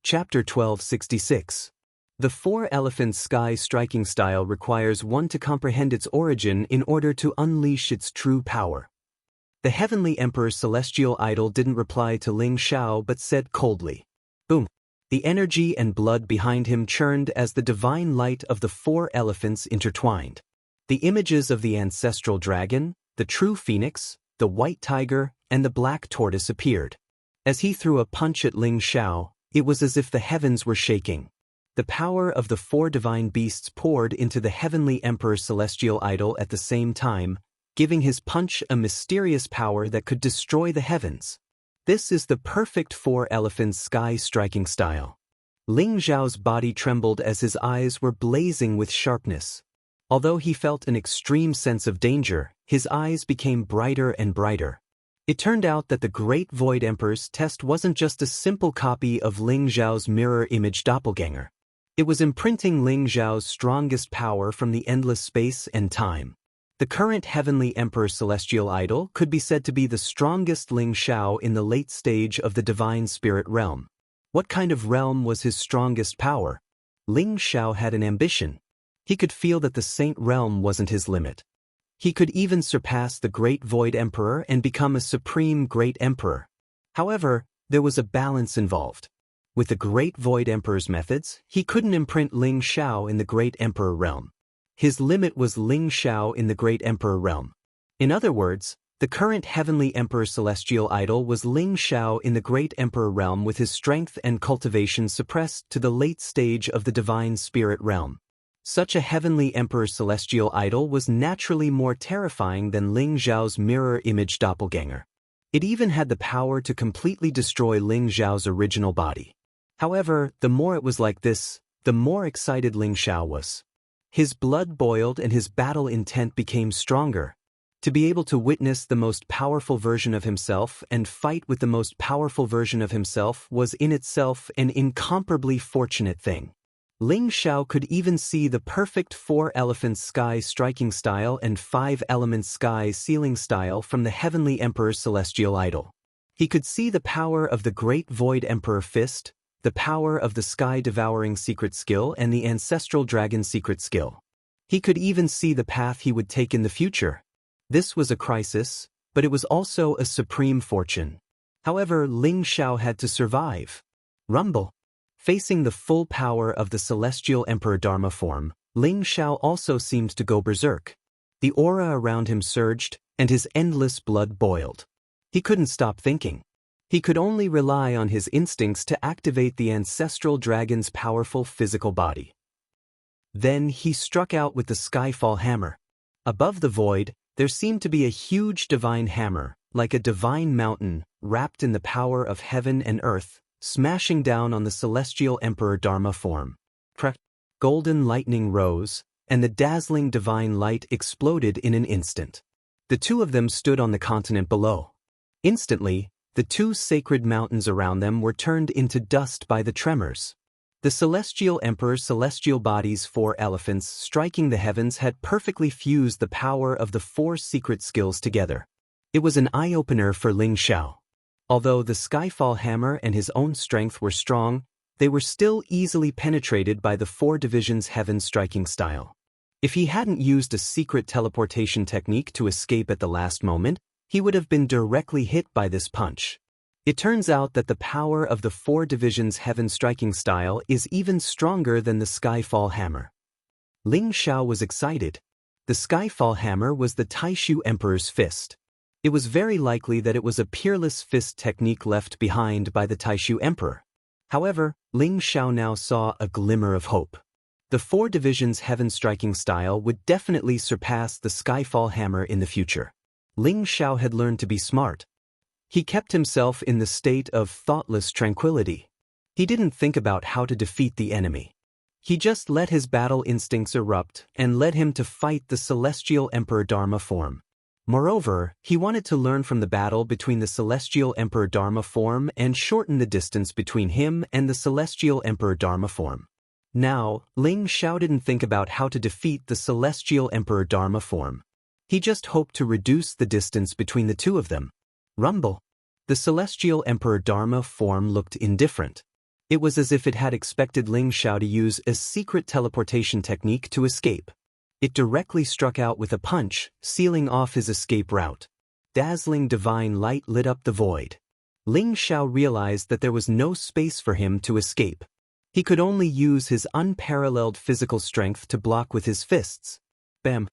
Chapter 1266. The Four Elephants Sky Striking Style requires one to comprehend its origin in order to unleash its true power. The Heavenly Emperor's celestial idol didn't reply to Ling Xiao but said coldly, "Boom." The energy and blood behind him churned as the divine light of the four elephants intertwined. The images of the ancestral dragon, the true phoenix, the white tiger, and the black tortoise appeared. As he threw a punch at Ling Xiao, it was as if the heavens were shaking. The power of the four divine beasts poured into the Heavenly Emperor's celestial idol at the same time, giving his punch a mysterious power that could destroy the heavens. This is the perfect Four Elephants Sky Striking Style. Ling Xiao's body trembled as his eyes were blazing with sharpness. Although he felt an extreme sense of danger, his eyes became brighter and brighter. It turned out that the Great Void Emperor's test wasn't just a simple copy of Ling Xiao's mirror image doppelganger. It was imprinting Ling Xiao's strongest power from the endless space and time. The current Heavenly Emperor's celestial idol could be said to be the strongest Ling Xiao in the late stage of the divine spirit realm. What kind of realm was his strongest power? Ling Xiao had an ambition. He could feel that the Saint realm wasn't his limit. He could even surpass the Great Void Emperor and become a supreme Great Emperor. However, there was a balance involved. With the Great Void Emperor's methods, he couldn't imprint Ling Xiao in the Great Emperor realm. His limit was Ling Xiao in the Great Emperor realm. In other words, the current Heavenly Emperor's celestial idol was Ling Xiao in the Great Emperor realm with his strength and cultivation suppressed to the late stage of the divine spirit realm. Such a Heavenly Emperor's celestial idol was naturally more terrifying than Ling Xiao's mirror image doppelganger. It even had the power to completely destroy Ling Xiao's original body. However, the more it was like this, the more excited Ling Xiao was. His blood boiled and his battle intent became stronger. To be able to witness the most powerful version of himself and fight with the most powerful version of himself was in itself an incomparably fortunate thing. Ling Xiao could even see the perfect Four Elephants Sky Striking Style and Five Elements Sky Sealing Style from the Heavenly Emperor's celestial idol. He could see the power of the Great Void Emperor Fist, the power of the Sky Devouring Secret Skill and the Ancestral Dragon Secret Skill. He could even see the path he would take in the future. This was a crisis, but it was also a supreme fortune. However, Ling Xiao had to survive. Rumble. Facing the full power of the Celestial Emperor Dharma form, Ling Xiao also seemed to go berserk. The aura around him surged, and his endless blood boiled. He couldn't stop thinking. He could only rely on his instincts to activate the ancestral dragon's powerful physical body. Then he struck out with the Skyfall Hammer. Above the void, there seemed to be a huge divine hammer, like a divine mountain, wrapped in the power of heaven and earth, smashing down on the Celestial Emperor Dharma form. Golden lightning rose, and the dazzling divine light exploded in an instant. The two of them stood on the continent below. Instantly, the two sacred mountains around them were turned into dust by the tremors. The Celestial Emperor's celestial body's four elephants striking the heavens had perfectly fused the power of the four secret skills together. It was an eye-opener for Ling Xiao. Although the Skyfall Hammer and his own strength were strong, they were still easily penetrated by the Four Divisions Heaven Striking Style. If he hadn't used a secret teleportation technique to escape at the last moment, he would have been directly hit by this punch. It turns out that the power of the Four Divisions Heaven Striking Style is even stronger than the Skyfall Hammer. Ling Xiao was excited. The Skyfall Hammer was the Taishu Emperor's fist. It was very likely that it was a peerless fist technique left behind by the Taishu Emperor. However, Ling Xiao now saw a glimmer of hope. The Four Divisions Heaven Striking Style would definitely surpass the Skyfall Hammer in the future. Ling Xiao had learned to be smart. He kept himself in the state of thoughtless tranquility. He didn't think about how to defeat the enemy. He just let his battle instincts erupt and led him to fight the Celestial Emperor Dharma form. Moreover, he wanted to learn from the battle between the Celestial Emperor Dharma form and shorten the distance between him and the Celestial Emperor Dharma form. Now, Ling Xiao didn't think about how to defeat the Celestial Emperor Dharma form. He just hoped to reduce the distance between the two of them. Rumble. The Celestial Emperor Dharma form looked indifferent. It was as if it had expected Ling Xiao to use a secret teleportation technique to escape. It directly struck out with a punch, sealing off his escape route. Dazzling divine light lit up the void. Ling Xiao realized that there was no space for him to escape. He could only use his unparalleled physical strength to block with his fists. Bam!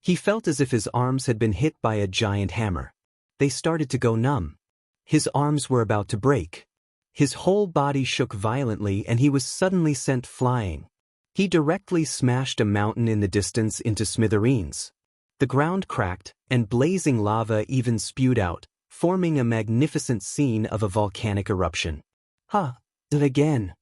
He felt as if his arms had been hit by a giant hammer. They started to go numb. His arms were about to break. His whole body shook violently and he was suddenly sent flying. He directly smashed a mountain in the distance into smithereens. The ground cracked, and blazing lava even spewed out, forming a magnificent scene of a volcanic eruption. Again.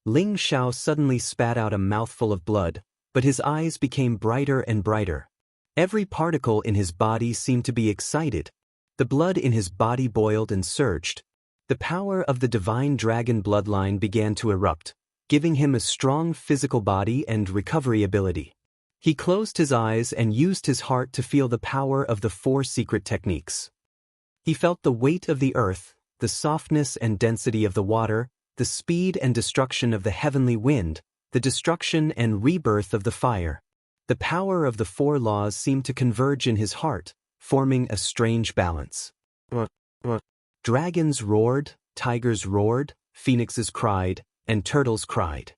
Ling Xiao suddenly spat out a mouthful of blood, but his eyes became brighter and brighter. Every particle in his body seemed to be excited. The blood in his body boiled and surged. The power of the divine dragon bloodline began to erupt, giving him a strong physical body and recovery ability. He closed his eyes and used his heart to feel the power of the 4 secret techniques. He felt the weight of the earth, the softness and density of the water, the speed and destruction of the heavenly wind, the destruction and rebirth of the fire. The power of the 4 laws seemed to converge in his heart, forming a strange balance. Dragons roared, tigers roared, phoenixes cried, and turtles cried.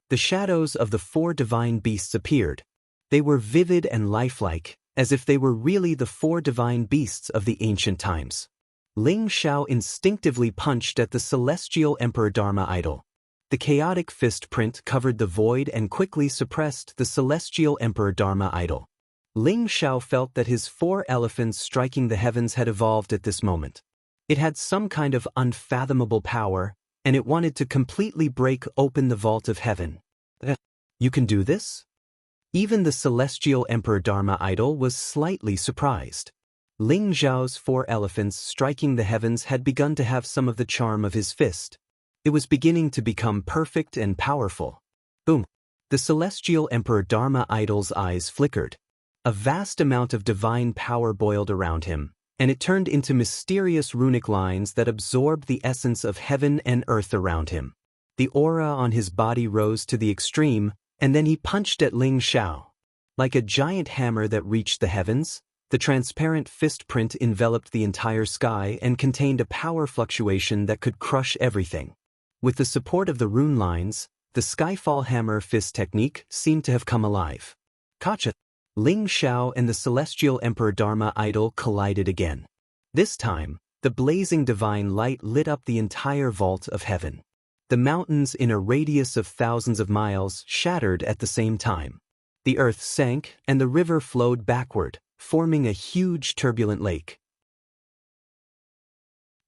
The shadows of the 4 divine beasts appeared. They were vivid and lifelike, as if they were really the 4 divine beasts of the ancient times. Ling Xiao instinctively punched at the celestial Emperor Dharma idol. The chaotic fist print covered the void and quickly suppressed the celestial Emperor Dharma idol. Ling Xiao felt that his 4 elephants striking the heavens had evolved at this moment. It had some kind of unfathomable power, and it wanted to completely break open the vault of heaven. You can do this? Even the celestial Emperor Dharma idol was slightly surprised. Ling Xiao's 4 elephants striking the heavens had begun to have some of the charm of his fist. It was beginning to become perfect and powerful. Boom! The celestial Emperor Dharma idol's eyes flickered. A vast amount of divine power boiled around him, and it turned into mysterious runic lines that absorbed the essence of heaven and earth around him. The aura on his body rose to the extreme, and then he punched at Ling Xiao. Like a giant hammer that reached the heavens, the transparent fist print enveloped the entire sky and contained a power fluctuation that could crush everything. With the support of the rune lines, the Skyfall Hammer fist technique seemed to have come alive. Gotcha! Ling Xiao and the celestial Emperor Dharma idol collided again. This time, the blazing divine light lit up the entire vault of heaven. The mountains in a radius of thousands of miles shattered at the same time. The earth sank and the river flowed backward, forming a huge turbulent lake.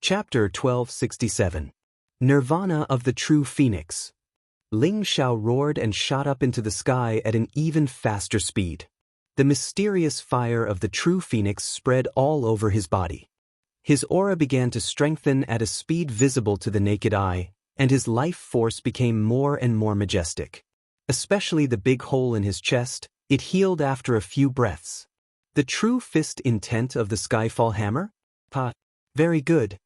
Chapter 1267. Nirvana of the True Phoenix. Ling Xiao roared and shot up into the sky at an even faster speed. The mysterious fire of the True Phoenix spread all over his body. His aura began to strengthen at a speed visible to the naked eye, and his life force became more and more majestic. Especially the big hole in his chest, it healed after a few breaths. The true fist intent of the Skyfall Hammer? Very good.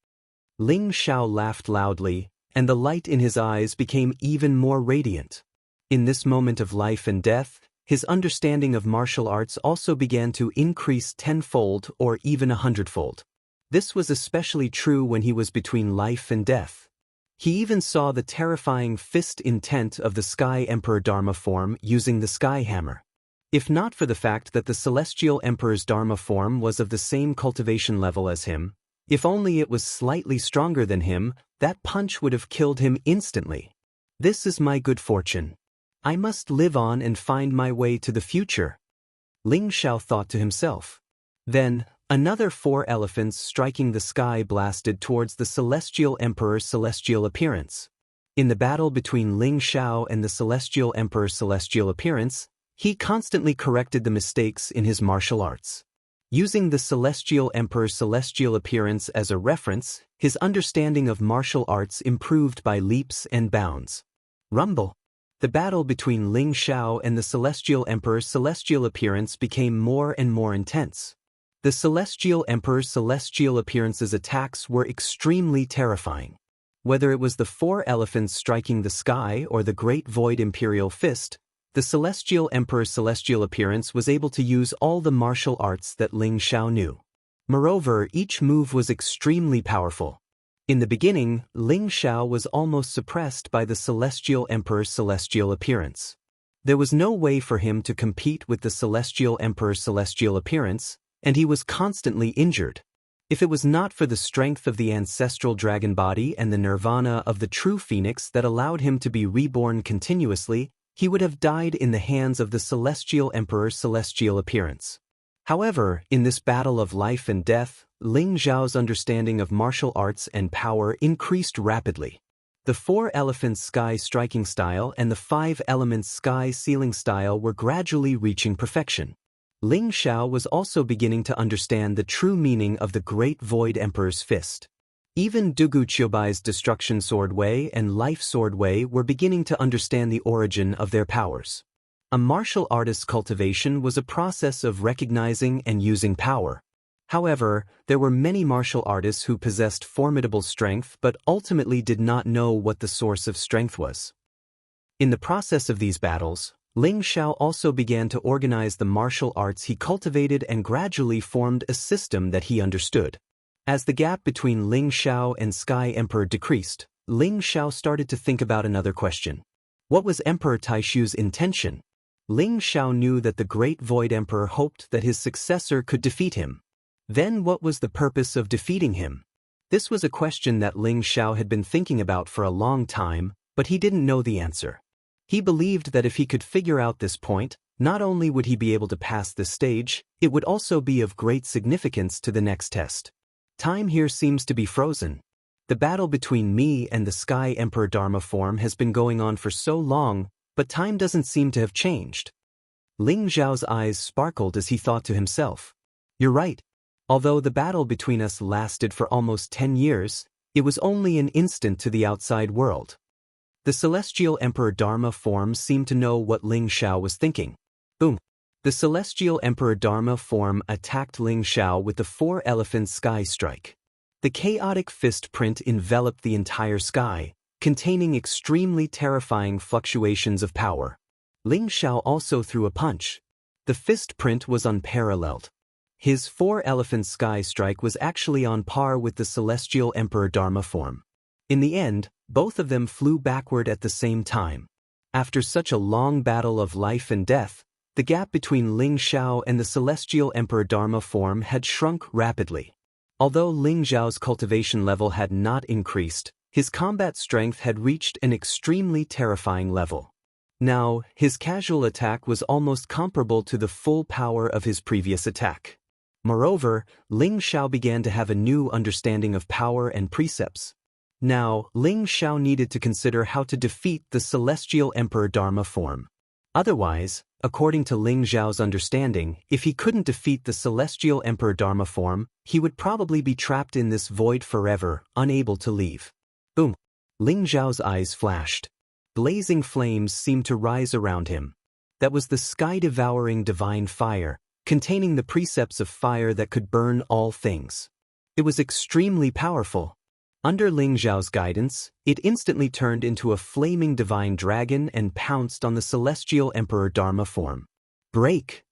Ling Xiao laughed loudly, and the light in his eyes became even more radiant. In this moment of life and death, his understanding of martial arts also began to increase tenfold or even 100-fold. This was especially true when he was between life and death. He even saw the terrifying fist intent of the Sky Emperor Dharma form using the Sky Hammer. If not for the fact that the Celestial Emperor's Dharma form was of the same cultivation level as him, if only it was slightly stronger than him, that punch would have killed him instantly. This is my good fortune. I must live on and find my way to the future. Ling Xiao thought to himself. Then, another 4 elephants striking the sky blasted towards the Celestial Emperor's celestial appearance. In the battle between Ling Xiao and the Celestial Emperor's celestial appearance, he constantly corrected the mistakes in his martial arts. Using the Celestial Emperor's celestial appearance as a reference, his understanding of martial arts improved by leaps and bounds. Rumble! The battle between Ling Xiao and the Celestial Emperor's celestial appearance became more and more intense. The Celestial Emperor's celestial appearance's attacks were extremely terrifying. Whether it was the four elephants striking the sky or the great void imperial fist, the celestial emperor's celestial appearance was able to use all the martial arts that Ling Xiao knew. Moreover, each move was extremely powerful. In the beginning, Ling Xiao was almost suppressed by the celestial emperor's celestial appearance. There was no way for him to compete with the celestial emperor's celestial appearance, and he was constantly injured. If it was not for the strength of the ancestral dragon body and the nirvana of the true phoenix that allowed him to be reborn continuously, he would have died in the hands of the celestial emperor's celestial appearance. However, in this battle of life and death, Ling Xiao's understanding of martial arts and power increased rapidly. The four elephants sky striking style and the five elements sky sealing style were gradually reaching perfection. Ling Xiao was also beginning to understand the true meaning of the Great Void Emperor's fist. Even Dugu Qiubai's Destruction Sword Wei and Life Sword Wei were beginning to understand the origin of their powers. A martial artist's cultivation was a process of recognizing and using power. However, there were many martial artists who possessed formidable strength but ultimately did not know what the source of strength was. In the process of these battles, Ling Xiao also began to organize the martial arts he cultivated and gradually formed a system that he understood. As the gap between Ling Xiao and Sky Emperor decreased, Ling Xiao started to think about another question. What was Emperor Taishu's intention? Ling Xiao knew that the Great Void Emperor hoped that his successor could defeat him. Then what was the purpose of defeating him? This was a question that Ling Xiao had been thinking about for a long time, but he didn't know the answer. He believed that if he could figure out this point, not only would he be able to pass this stage, it would also be of great significance to the next test. Time here seems to be frozen. The battle between me and the Sky Emperor Dharma form has been going on for so long, but time doesn't seem to have changed. Ling Xiao's eyes sparkled as he thought to himself. You're right. Although the battle between us lasted for almost 10 years, it was only an instant to the outside world. The Celestial Emperor Dharma form seemed to know what Ling Xiao was thinking. Boom! The Celestial Emperor Dharma form attacked Ling Xiao with the four elephant sky strike. The chaotic fist print enveloped the entire sky, containing extremely terrifying fluctuations of power. Ling Xiao also threw a punch. The fist print was unparalleled. His four elephant sky strike was actually on par with the Celestial Emperor Dharma form. In the end, both of them flew backward at the same time. After such a long battle of life and death, the gap between Ling Xiao and the Celestial Emperor Dharma form had shrunk rapidly. Although Ling Xiao's cultivation level had not increased, his combat strength had reached an extremely terrifying level. Now, his casual attack was almost comparable to the full power of his previous attack. Moreover, Ling Xiao began to have a new understanding of power and precepts. Now, Ling Xiao needed to consider how to defeat the Celestial Emperor Dharma form. Otherwise, according to Ling Xiao's understanding, if he couldn't defeat the Celestial Emperor Dharma form, he would probably be trapped in this void forever, unable to leave. Boom! Ling Xiao's eyes flashed. Blazing flames seemed to rise around him. That was the sky-devouring divine fire, containing the precepts of fire that could burn all things. It was extremely powerful. Under Ling Xiao's guidance, it instantly turned into a flaming divine dragon and pounced on the Celestial Emperor Dharma form. Break!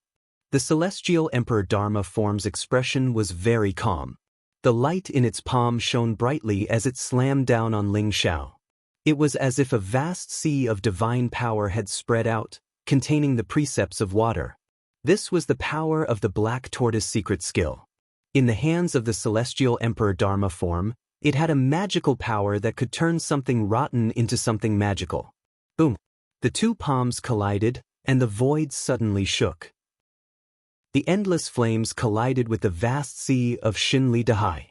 The Celestial Emperor Dharma form's expression was very calm. The light in its palm shone brightly as it slammed down on Ling Xiao. It was as if a vast sea of divine power had spread out, containing the precepts of water. This was the power of the Black Tortoise secret skill. In the hands of the Celestial Emperor Dharma form, it had a magical power that could turn something rotten into something magical. Boom! The two palms collided, and the void suddenly shook. The endless flames collided with the vast sea of Xinli Dahai.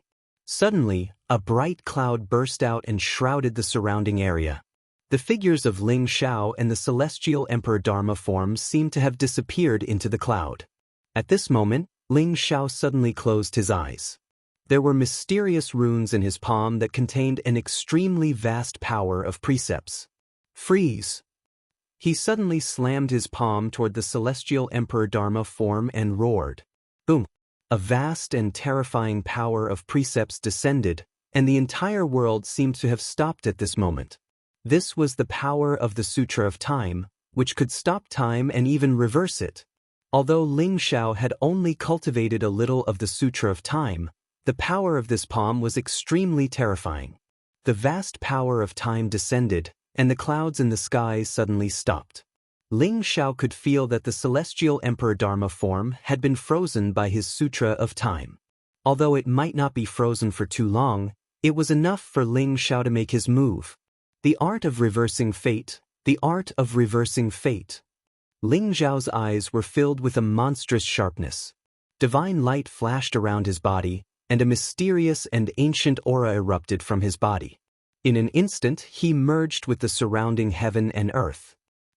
Suddenly, a bright cloud burst out and shrouded the surrounding area. The figures of Ling Xiao and the Celestial Emperor Dharma form seemed to have disappeared into the cloud. At this moment, Ling Xiao suddenly closed his eyes. There were mysterious runes in his palm that contained an extremely vast power of precepts. Freeze! He suddenly slammed his palm toward the Celestial Emperor Dharma form and roared. Boom! A vast and terrifying power of precepts descended, and the entire world seemed to have stopped at this moment. This was the power of the Sutra of Time, which could stop time and even reverse it. Although Ling Xiao had only cultivated a little of the Sutra of Time, the power of this palm was extremely terrifying. The vast power of time descended, and the clouds in the skies suddenly stopped. Ling Xiao could feel that the celestial Emperor Dharma form had been frozen by his Sutra of Time. Although it might not be frozen for too long, it was enough for Ling Xiao to make his move. The art of reversing fate, the art of reversing fate. Ling Xiao's eyes were filled with a monstrous sharpness. Divine light flashed around his body, and a mysterious and ancient aura erupted from his body. In an instant, he merged with the surrounding heaven and earth.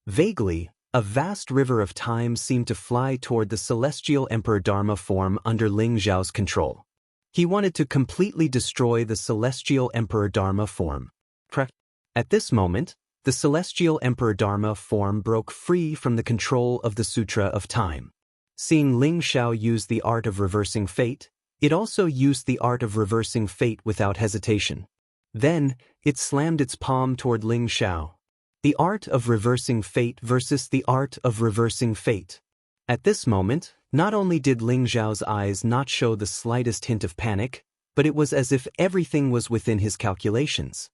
Vaguely, a vast river of time seemed to fly toward the celestial Emperor Dharma form under Ling Xiao's control. He wanted to completely destroy the celestial Emperor Dharma form. At this moment, the celestial Emperor Dharma form broke free from the control of the Sutra of Time. Seeing Ling Xiao use the art of reversing fate, it also used the art of reversing fate without hesitation. Then, it slammed its palm toward Ling Xiao. The art of reversing fate versus the art of reversing fate. At this moment, not only did Ling Xiao's eyes not show the slightest hint of panic, but it was as if everything was within his calculations.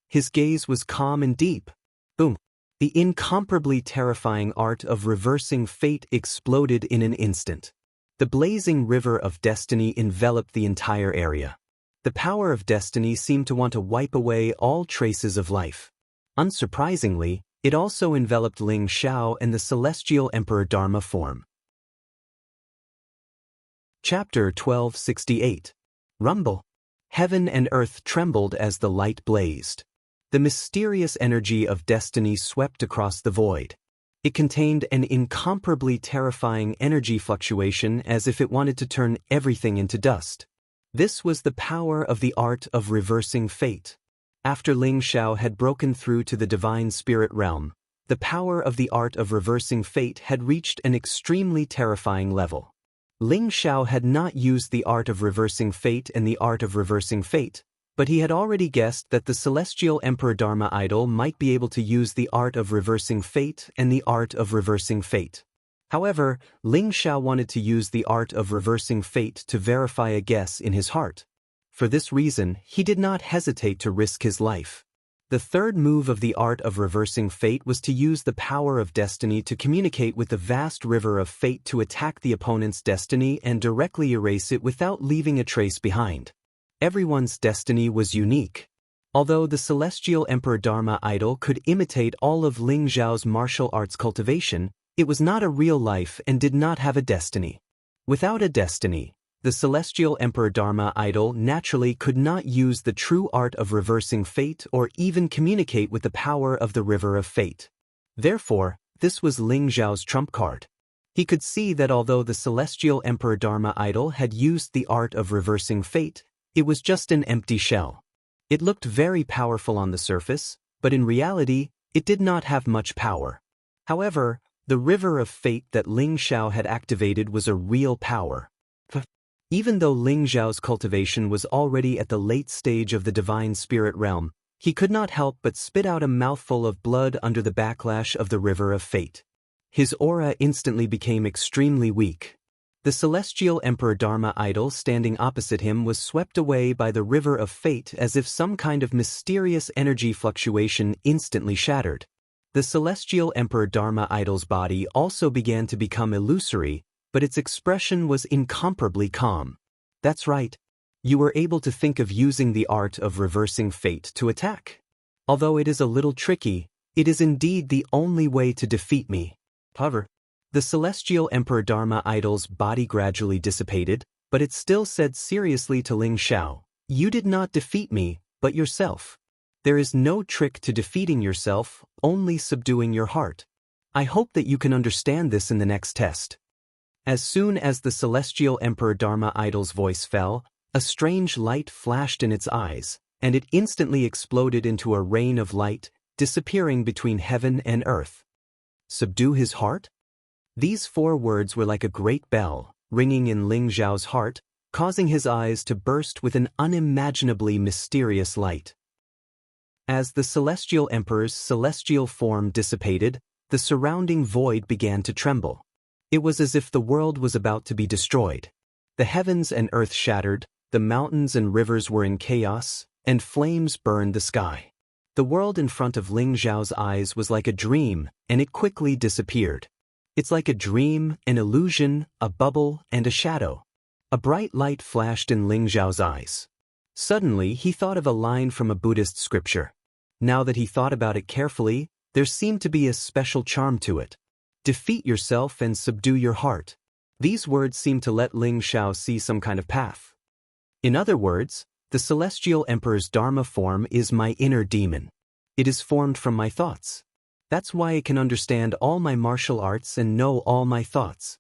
His gaze was calm and deep. Boom! The incomparably terrifying art of reversing fate exploded in an instant. The blazing river of destiny enveloped the entire area. The power of destiny seemed to want to wipe away all traces of life. Unsurprisingly, it also enveloped Ling Xiao and the celestial Emperor Dharma form. Chapter 1268. Rumble. Heaven and earth trembled as the light blazed. The mysterious energy of destiny swept across the void. It contained an incomparably terrifying energy fluctuation as if it wanted to turn everything into dust. This was the power of the art of reversing fate. After Ling Xiao had broken through to the divine spirit realm, the power of the art of reversing fate had reached an extremely terrifying level. Ling Xiao had not used the art of reversing fate and the art of reversing fate, but he had already guessed that the celestial Emperor Dharma idol might be able to use the art of reversing fate and the art of reversing fate. However, Ling Xiao wanted to use the art of reversing fate to verify a guess in his heart. For this reason, he did not hesitate to risk his life. The third move of the art of reversing fate was to use the power of destiny to communicate with the vast river of fate to attack the opponent's destiny and directly erase it without leaving a trace behind. Everyone's destiny was unique. Although the celestial Emperor Dharma idol could imitate all of Ling Xiao's martial arts cultivation, it was not a real life and did not have a destiny. Without a destiny, the celestial Emperor Dharma idol naturally could not use the true art of reversing fate or even communicate with the power of the river of fate. Therefore, this was Ling Xiao's trump card. He could see that although the celestial Emperor Dharma idol had used the art of reversing fate, it was just an empty shell. It looked very powerful on the surface, but in reality, it did not have much power. However, the river of fate that Ling Xiao had activated was a real power. Even though Ling Xiao's cultivation was already at the late stage of the divine spirit realm, he could not help but spit out a mouthful of blood under the backlash of the river of fate. His aura instantly became extremely weak. The celestial Emperor Dharma idol standing opposite him was swept away by the river of fate as if some kind of mysterious energy fluctuation instantly shattered. The celestial Emperor Dharma idol's body also began to become illusory, but its expression was incomparably calm. That's right. You were able to think of using the art of reversing fate to attack. Although it is a little tricky, it is indeed the only way to defeat me. However, the celestial Emperor Dharma idol's body gradually dissipated, but it still said seriously to Ling Xiao, "You did not defeat me, but yourself. There is no trick to defeating yourself, only subduing your heart. I hope that you can understand this in the next test." As soon as the celestial Emperor Dharma idol's voice fell, a strange light flashed in its eyes, and it instantly exploded into a rain of light, disappearing between heaven and earth. Subdue his heart? These 4 words were like a great bell, ringing in Ling Xiao's heart, causing his eyes to burst with an unimaginably mysterious light. As the celestial emperor's celestial form dissipated, the surrounding void began to tremble. It was as if the world was about to be destroyed. The heavens and earth shattered, the mountains and rivers were in chaos, and flames burned the sky. The world in front of Ling Zhao's eyes was like a dream, and it quickly disappeared. It's like a dream, an illusion, a bubble, and a shadow. A bright light flashed in Ling Zhao's eyes. Suddenly, he thought of a line from a Buddhist scripture. Now that he thought about it carefully, there seemed to be a special charm to it. Defeat yourself and subdue your heart. These words seemed to let Ling Zhao see some kind of path. In other words, the celestial emperor's Dharma form is my inner demon. It is formed from my thoughts. That's why it can understand all my martial arts and know all my thoughts.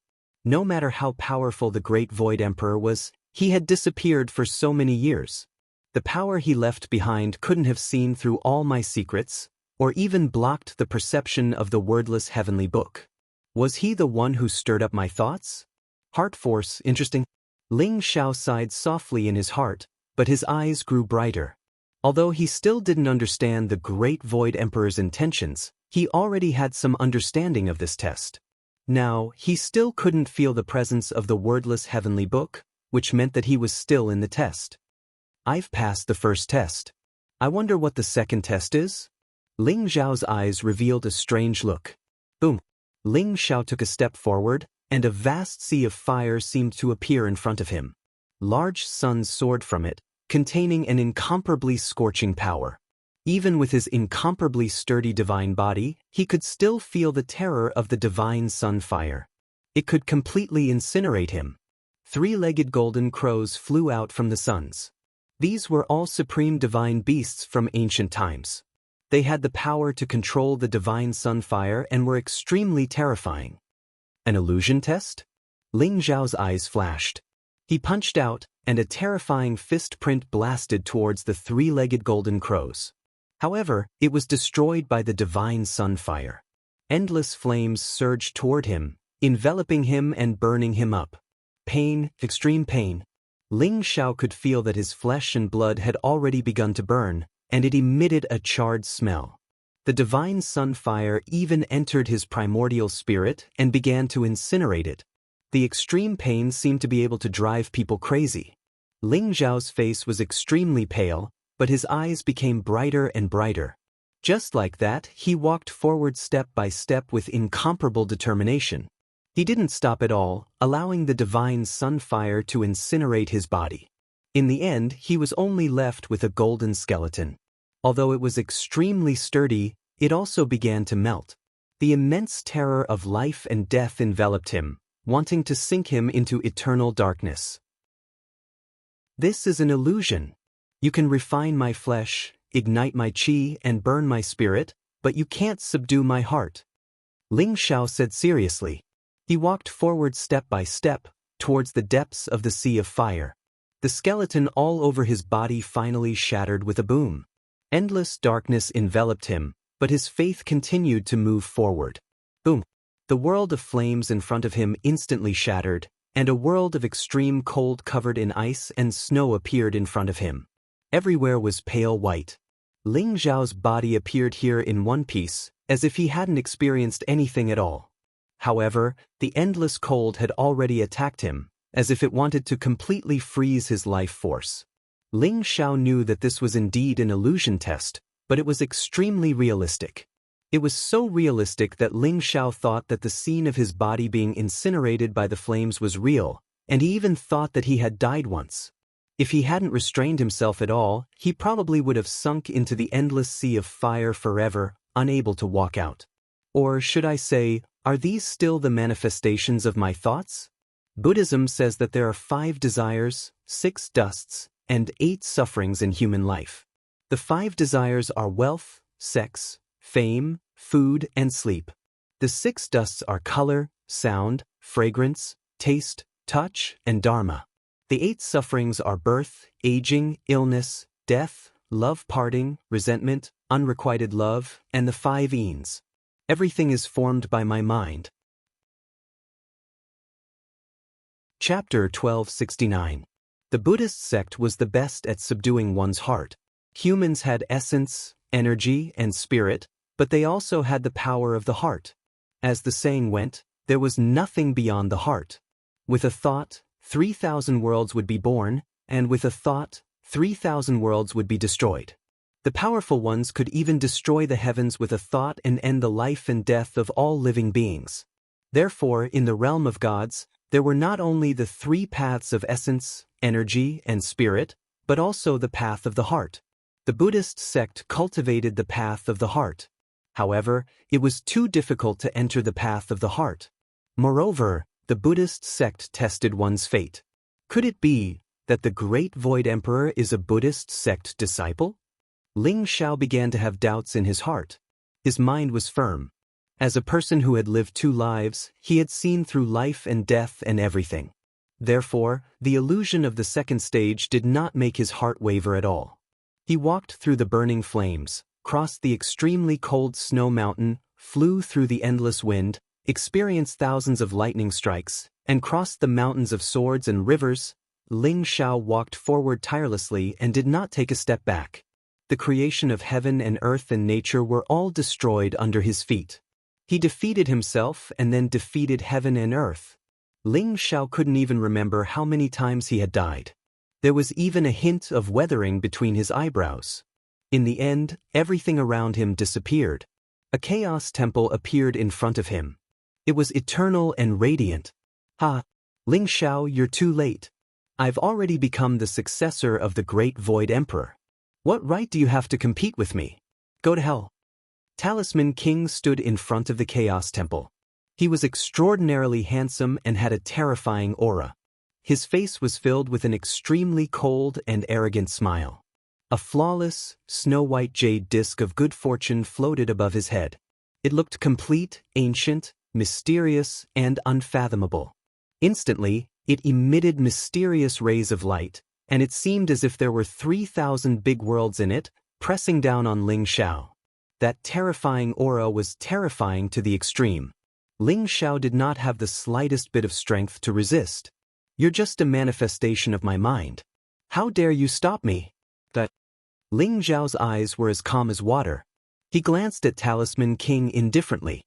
No matter how powerful the great Void Emperor was, he had disappeared for so many years. The power he left behind couldn't have seen through all my secrets, or even blocked the perception of the wordless heavenly book. Was he the one who stirred up my thoughts? Heart force, interesting. Ling Zhao sighed softly in his heart, but his eyes grew brighter. Although he still didn't understand the great Void Emperor's intentions, he already had some understanding of this test. Now, he still couldn't feel the presence of the wordless heavenly book, which meant that he was still in the test. I've passed the first test. I wonder what the second test is? Ling Zhao's eyes revealed a strange look. Boom! Ling Zhao took a step forward, and a vast sea of fire seemed to appear in front of him. Large suns soared from it, containing an incomparably scorching power. Even with his incomparably sturdy divine body, he could still feel the terror of the divine sun fire. It could completely incinerate him. Three-legged golden crows flew out from the suns. These were all supreme divine beasts from ancient times. They had the power to control the divine sunfire and were extremely terrifying. An illusion test? Ling Zhao's eyes flashed. He punched out, and a terrifying fist print blasted towards the three-legged golden crows. However, it was destroyed by the divine sunfire. Endless flames surged toward him, enveloping him and burning him up. Pain, extreme pain. Ling Zhao could feel that his flesh and blood had already begun to burn, and it emitted a charred smell. The divine sunfire even entered his primordial spirit and began to incinerate it. The extreme pain seemed to be able to drive people crazy. Ling Zhao's face was extremely pale, but his eyes became brighter and brighter. Just like that, he walked forward step by step with incomparable determination. He didn't stop at all, allowing the divine sunfire to incinerate his body. In the end, he was only left with a golden skeleton. Although it was extremely sturdy, it also began to melt. The immense terror of life and death enveloped him, wanting to sink him into eternal darkness. This is an illusion. You can refine my flesh, ignite my qi, and burn my spirit, but you can't subdue my heart. Ling Zhao said seriously. He walked forward step by step, towards the depths of the sea of fire. The skeleton all over his body finally shattered with a boom. Endless darkness enveloped him, but his faith continued to move forward. Boom! The world of flames in front of him instantly shattered, and a world of extreme cold covered in ice and snow appeared in front of him. Everywhere was pale white. Ling Zhao's body appeared here in one piece, as if he hadn't experienced anything at all. However, the endless cold had already attacked him, as if it wanted to completely freeze his life force. Ling Zhao knew that this was indeed an illusion test, but it was extremely realistic. It was so realistic that Ling Zhao thought that the scene of his body being incinerated by the flames was real, and he even thought that he had died once. If he hadn't restrained himself at all, he probably would have sunk into the endless sea of fire forever, unable to walk out. Or should I say, are these still the manifestations of my thoughts? Buddhism says that there are 5 desires, 6 dusts, and 8 sufferings in human life. The 5 desires are wealth, sex, fame, food, and sleep. The 6 dusts are color, sound, fragrance, taste, touch, and dharma. The 8 sufferings are birth, aging, illness, death, love parting, resentment, unrequited love, and the 5 eens. Everything is formed by my mind. Chapter 1269. The Buddhist sect was the best at subduing one's heart. Humans had essence, energy, and spirit, but they also had the power of the heart. As the saying went, there was nothing beyond the heart. With a thought, 3,000 worlds would be born, and with a thought, 3,000 worlds would be destroyed. The powerful ones could even destroy the heavens with a thought and end the life and death of all living beings. Therefore, in the realm of gods, there were not only the three paths of essence, energy, and spirit, but also the path of the heart. The Buddhist sect cultivated the path of the heart. However, it was too difficult to enter the path of the heart. Moreover, the Buddhist sect tested one's fate. Could it be that the Great Void Emperor is a Buddhist sect disciple? Ling Xiao began to have doubts in his heart. His mind was firm. As a person who had lived 2 lives, he had seen through life and death and everything. Therefore, the illusion of the second stage did not make his heart waver at all. He walked through the burning flames, crossed the extremely cold snow mountain, flew through the endless wind, experienced thousands of lightning strikes, and crossed the mountains of swords and rivers. Ling Xiao walked forward tirelessly and did not take a step back. The creation of heaven and earth and nature were all destroyed under his feet. He defeated himself and then defeated heaven and earth. Ling Xiao couldn't even remember how many times he had died. There was even a hint of weathering between his eyebrows. In the end, everything around him disappeared. A chaos temple appeared in front of him. It was eternal and radiant. Ha! Ling Xiao, you're too late. I've already become the successor of the Great Void Emperor. What right do you have to compete with me? Go to hell. Talisman King stood in front of the Chaos Temple. He was extraordinarily handsome and had a terrifying aura. His face was filled with an extremely cold and arrogant smile. A flawless, snow-white jade disc of good fortune floated above his head. It looked complete, ancient, mysterious, and unfathomable. Instantly, it emitted mysterious rays of light, and it seemed as if there were 3,000 big worlds in it, pressing down on Ling Xiao. That terrifying aura was terrifying to the extreme. Ling Xiao did not have the slightest bit of strength to resist. You're just a manifestation of my mind. How dare you stop me? That Ling Xiao's eyes were as calm as water. He glanced at Talisman King indifferently.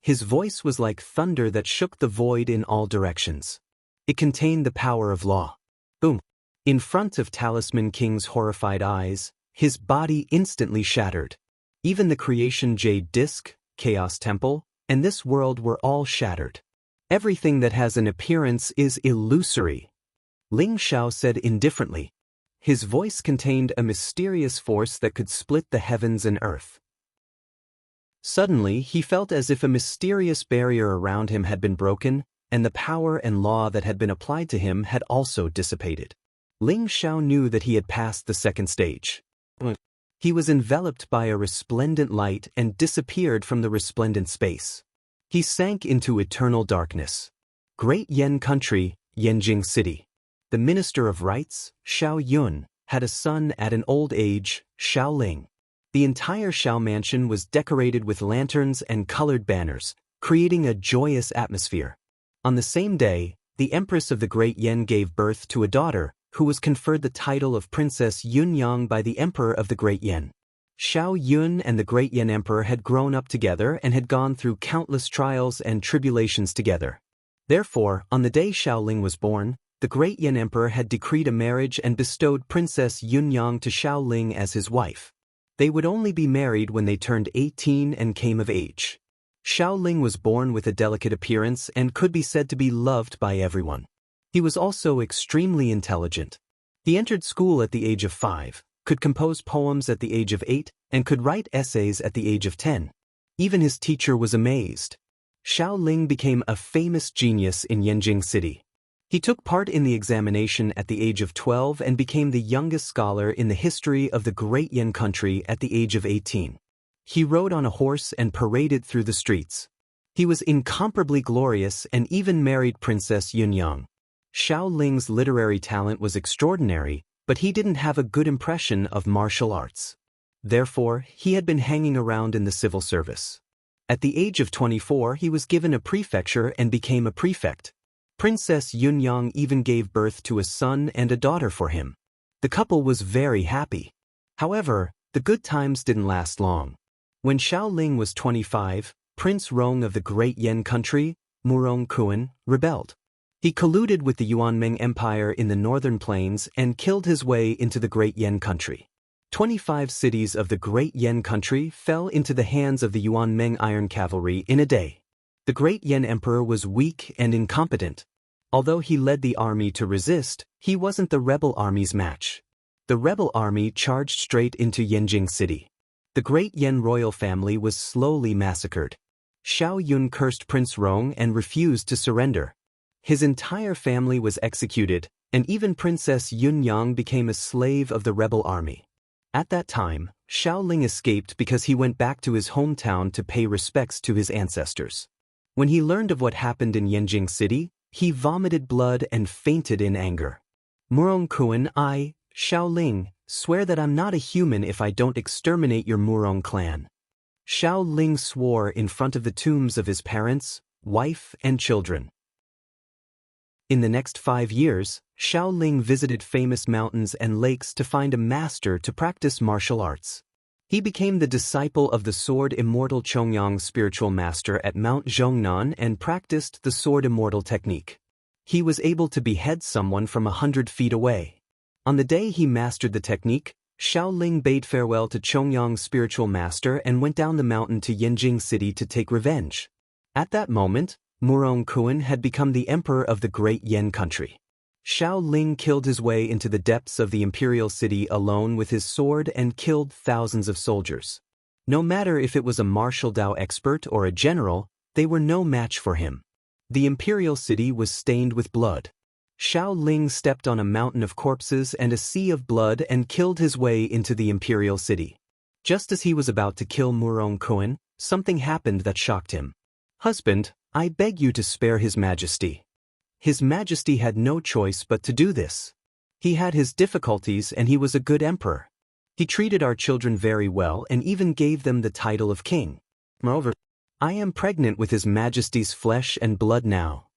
His voice was like thunder that shook the void in all directions. It contained the power of law. Boom! In front of Talisman King's horrified eyes, his body instantly shattered. Even the creation jade disc, Chaos Temple, and this world were all shattered. Everything that has an appearance is illusory. Ling Xiao said indifferently. His voice contained a mysterious force that could split the heavens and earth. Suddenly, he felt as if a mysterious barrier around him had been broken, and the power and law that had been applied to him had also dissipated. Ling Xiao knew that he had passed the second stage. He was enveloped by a resplendent light and disappeared from the resplendent space. He sank into eternal darkness. Great Yan Country, Yanjing City. The Minister of Rights, Xiao Yun, had a son at an old age, Xiao Ling. The entire Xiao mansion was decorated with lanterns and colored banners, creating a joyous atmosphere. On the same day, the Empress of the Great Yan gave birth to a daughter, who was conferred the title of Princess Yunyang by the Emperor of the Great Yan. Xiao Yun and the Great Yan Emperor had grown up together and had gone through countless trials and tribulations together. Therefore, on the day Xiao Ling was born, the Great Yan Emperor had decreed a marriage and bestowed Princess Yunyang to Xiao Ling as his wife. They would only be married when they turned 18 and came of age. Xiao Ling was born with a delicate appearance and could be said to be loved by everyone. He was also extremely intelligent. He entered school at the age of 5, could compose poems at the age of 8, and could write essays at the age of 10. Even his teacher was amazed. Xiao Ling became a famous genius in Yanjing City. He took part in the examination at the age of 12 and became the youngest scholar in the history of the Great Yan Country at the age of 18. He rode on a horse and paraded through the streets. He was incomparably glorious and even married Princess Yunyang. Xiao Ling's literary talent was extraordinary, but he didn't have a good impression of martial arts. Therefore, he had been hanging around in the civil service. At the age of 24, he was given a prefecture and became a prefect. Princess Yunyang even gave birth to a son and a daughter for him. The couple was very happy. However, the good times didn't last long. When Xiaoling was 25, Prince Rong of the Great Yan country, Murong Kuan, rebelled. He colluded with the Yuanming Empire in the northern plains and killed his way into the Great Yan country. 25 cities of the Great Yan country fell into the hands of the Yuanming Iron Cavalry in a day. The Great Yan Emperor was weak and incompetent. Although he led the army to resist, he wasn't the rebel army's match. The rebel army charged straight into Yanjing City. The Great Yan royal family was slowly massacred. Xiao Yun cursed Prince Rong and refused to surrender. His entire family was executed, and even Princess Yunyang became a slave of the rebel army. At that time, Xiaoling escaped because he went back to his hometown to pay respects to his ancestors. When he learned of what happened in Yanjing City, he vomited blood and fainted in anger. Murong Kuan, I, Xiaoling, swear that I'm not a human if I don't exterminate your Murong clan. Xiaoling swore in front of the tombs of his parents, wife, and children. In the next 5 years, Xiaoling visited famous mountains and lakes to find a master to practice martial arts. He became the disciple of the sword immortal Chongyang's spiritual master at Mount Zhongnan and practiced the sword immortal technique. He was able to behead someone from 100 feet away. On the day he mastered the technique, Xiaoling bade farewell to Chongyang's spiritual master and went down the mountain to Yanjing City to take revenge. At that moment, Murong Kuan had become the emperor of the Great Yan country. Xiaoling killed his way into the depths of the imperial city alone with his sword and killed thousands of soldiers. No matter if it was a martial Dao expert or a general, they were no match for him. The imperial city was stained with blood. Xiaoling stepped on a mountain of corpses and a sea of blood and killed his way into the imperial city. Just as he was about to kill Murong Kuan, something happened that shocked him. "Husband, I beg you to spare His Majesty." His Majesty had no choice but to do this. He had his difficulties and he was a good emperor. He treated our children very well and even gave them the title of king. Moreover, I am pregnant with His Majesty's flesh and blood now.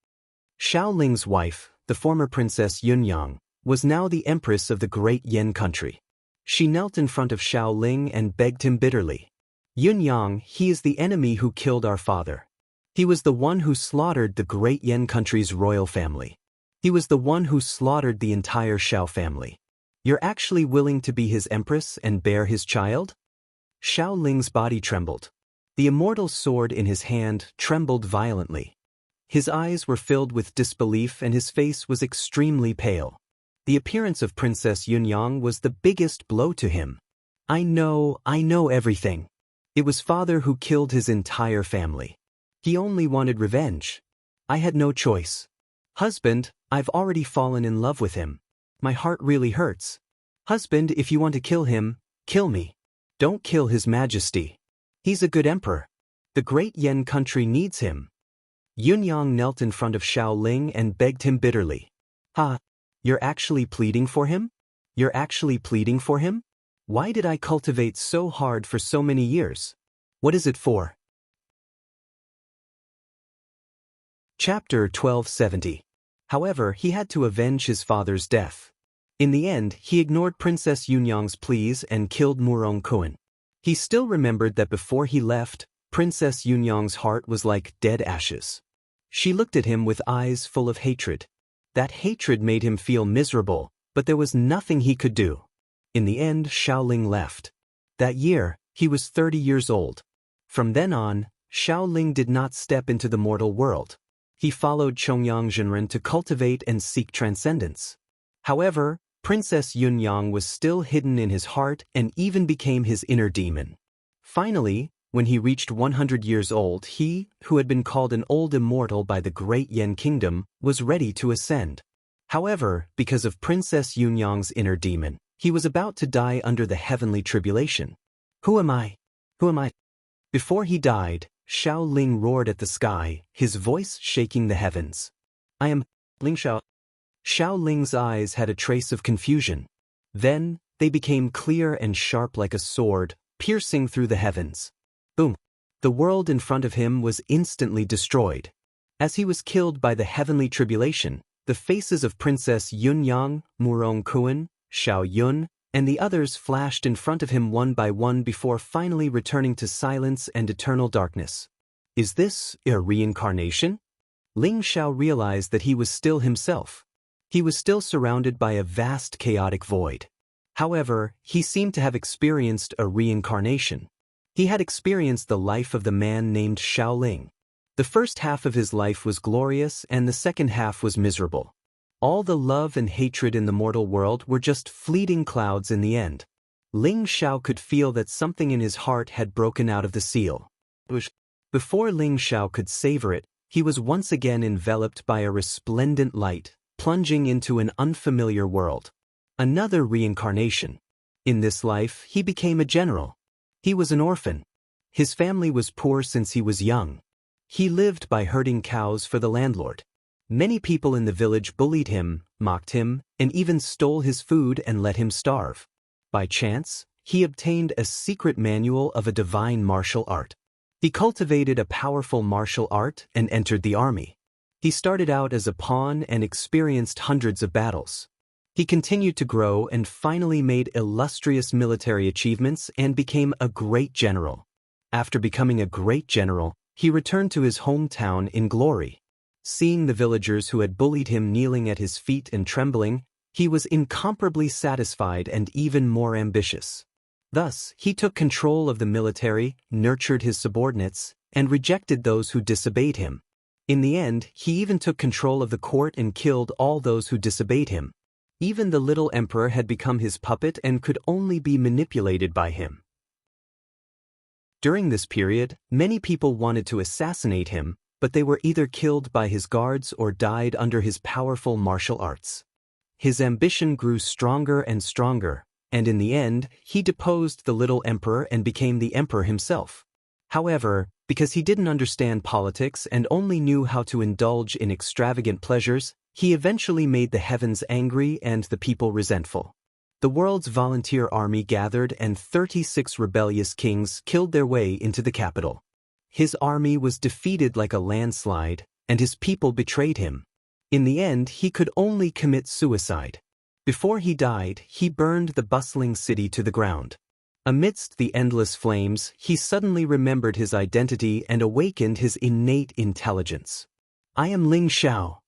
Xiaoling's wife, the former Princess Yunyang, was now the empress of the Great Yan country. She knelt in front of Xiaoling and begged him bitterly. "Yunyang, he is the enemy who killed our father. He was the one who slaughtered the Great Yan country's royal family. He was the one who slaughtered the entire Xiao family. You're actually willing to be his empress and bear his child?" Xiaoling's body trembled. The immortal sword in his hand trembled violently. His eyes were filled with disbelief and his face was extremely pale. The appearance of Princess Yunyang was the biggest blow to him. I know everything. It was father who killed his entire family. He only wanted revenge. I had no choice. Husband, I've already fallen in love with him. My heart really hurts. Husband, if you want to kill him, kill me. Don't kill His Majesty. He's a good emperor. The Great Yan country needs him. Yunyang knelt in front of Xiaoling and begged him bitterly. "Ha! You're actually pleading for him? You're actually pleading for him? Why did I cultivate so hard for so many years? What is it for?" Chapter 1270. However, he had to avenge his father's death. In the end, he ignored Princess Yunyang's pleas and killed Murong Kuan. He still remembered that before he left, Princess Yunyang's heart was like dead ashes. She looked at him with eyes full of hatred. That hatred made him feel miserable, but there was nothing he could do. In the end, Xiaoling left. That year, he was 30 years old. From then on, Xiaoling did not step into the mortal world. He followed Chongyang Zhenren to cultivate and seek transcendence. However, Princess Yunyang was still hidden in his heart and even became his inner demon. Finally, when he reached 100 years old, he, who had been called an old immortal by the Great Yan Kingdom, was ready to ascend. However, because of Princess Yunyang's inner demon, he was about to die under the heavenly tribulation. Who am I? Who am I? Before he died, Xiaoling roared at the sky, his voice shaking the heavens. I am Ling Xiao. Xiaoling's eyes had a trace of confusion. Then, they became clear and sharp like a sword, piercing through the heavens. Boom! The world in front of him was instantly destroyed. As he was killed by the heavenly tribulation, the faces of Princess Yunyang, Murong Kuan, Xiao Yun, and the others flashed in front of him one by one before finally returning to silence and eternal darkness. Is this a reincarnation? Ling Xiao realized that he was still himself. He was still surrounded by a vast chaotic void. However, he seemed to have experienced a reincarnation. He had experienced the life of the man named Xiaoling. The first half of his life was glorious and the second half was miserable. All the love and hatred in the mortal world were just fleeting clouds in the end. Ling Xiao could feel that something in his heart had broken out of the seal. Before Ling Xiao could savor it, he was once again enveloped by a resplendent light, plunging into an unfamiliar world. Another reincarnation. In this life, he became a general. He was an orphan. His family was poor since he was young. He lived by herding cows for the landlord. Many people in the village bullied him, mocked him, and even stole his food and let him starve. By chance, he obtained a secret manual of a divine martial art. He cultivated a powerful martial art and entered the army. He started out as a pawn and experienced hundreds of battles. He continued to grow and finally made illustrious military achievements and became a great general. After becoming a great general, he returned to his hometown in glory. Seeing the villagers who had bullied him kneeling at his feet and trembling, he was incomparably satisfied and even more ambitious. Thus, he took control of the military, nurtured his subordinates, and rejected those who disobeyed him. In the end, he even took control of the court and killed all those who disobeyed him. Even the little emperor had become his puppet and could only be manipulated by him. During this period, many people wanted to assassinate him, but they were either killed by his guards or died under his powerful martial arts. His ambition grew stronger and stronger, and in the end, he deposed the little emperor and became the emperor himself. However, because he didn't understand politics and only knew how to indulge in extravagant pleasures, he eventually made the heavens angry and the people resentful. The world's volunteer army gathered and 36 rebellious kings killed their way into the capital. His army was defeated like a landslide, and his people betrayed him. In the end, he could only commit suicide. Before he died, he burned the bustling city to the ground. Amidst the endless flames, he suddenly remembered his identity and awakened his innate intelligence. I am Ling Xiao.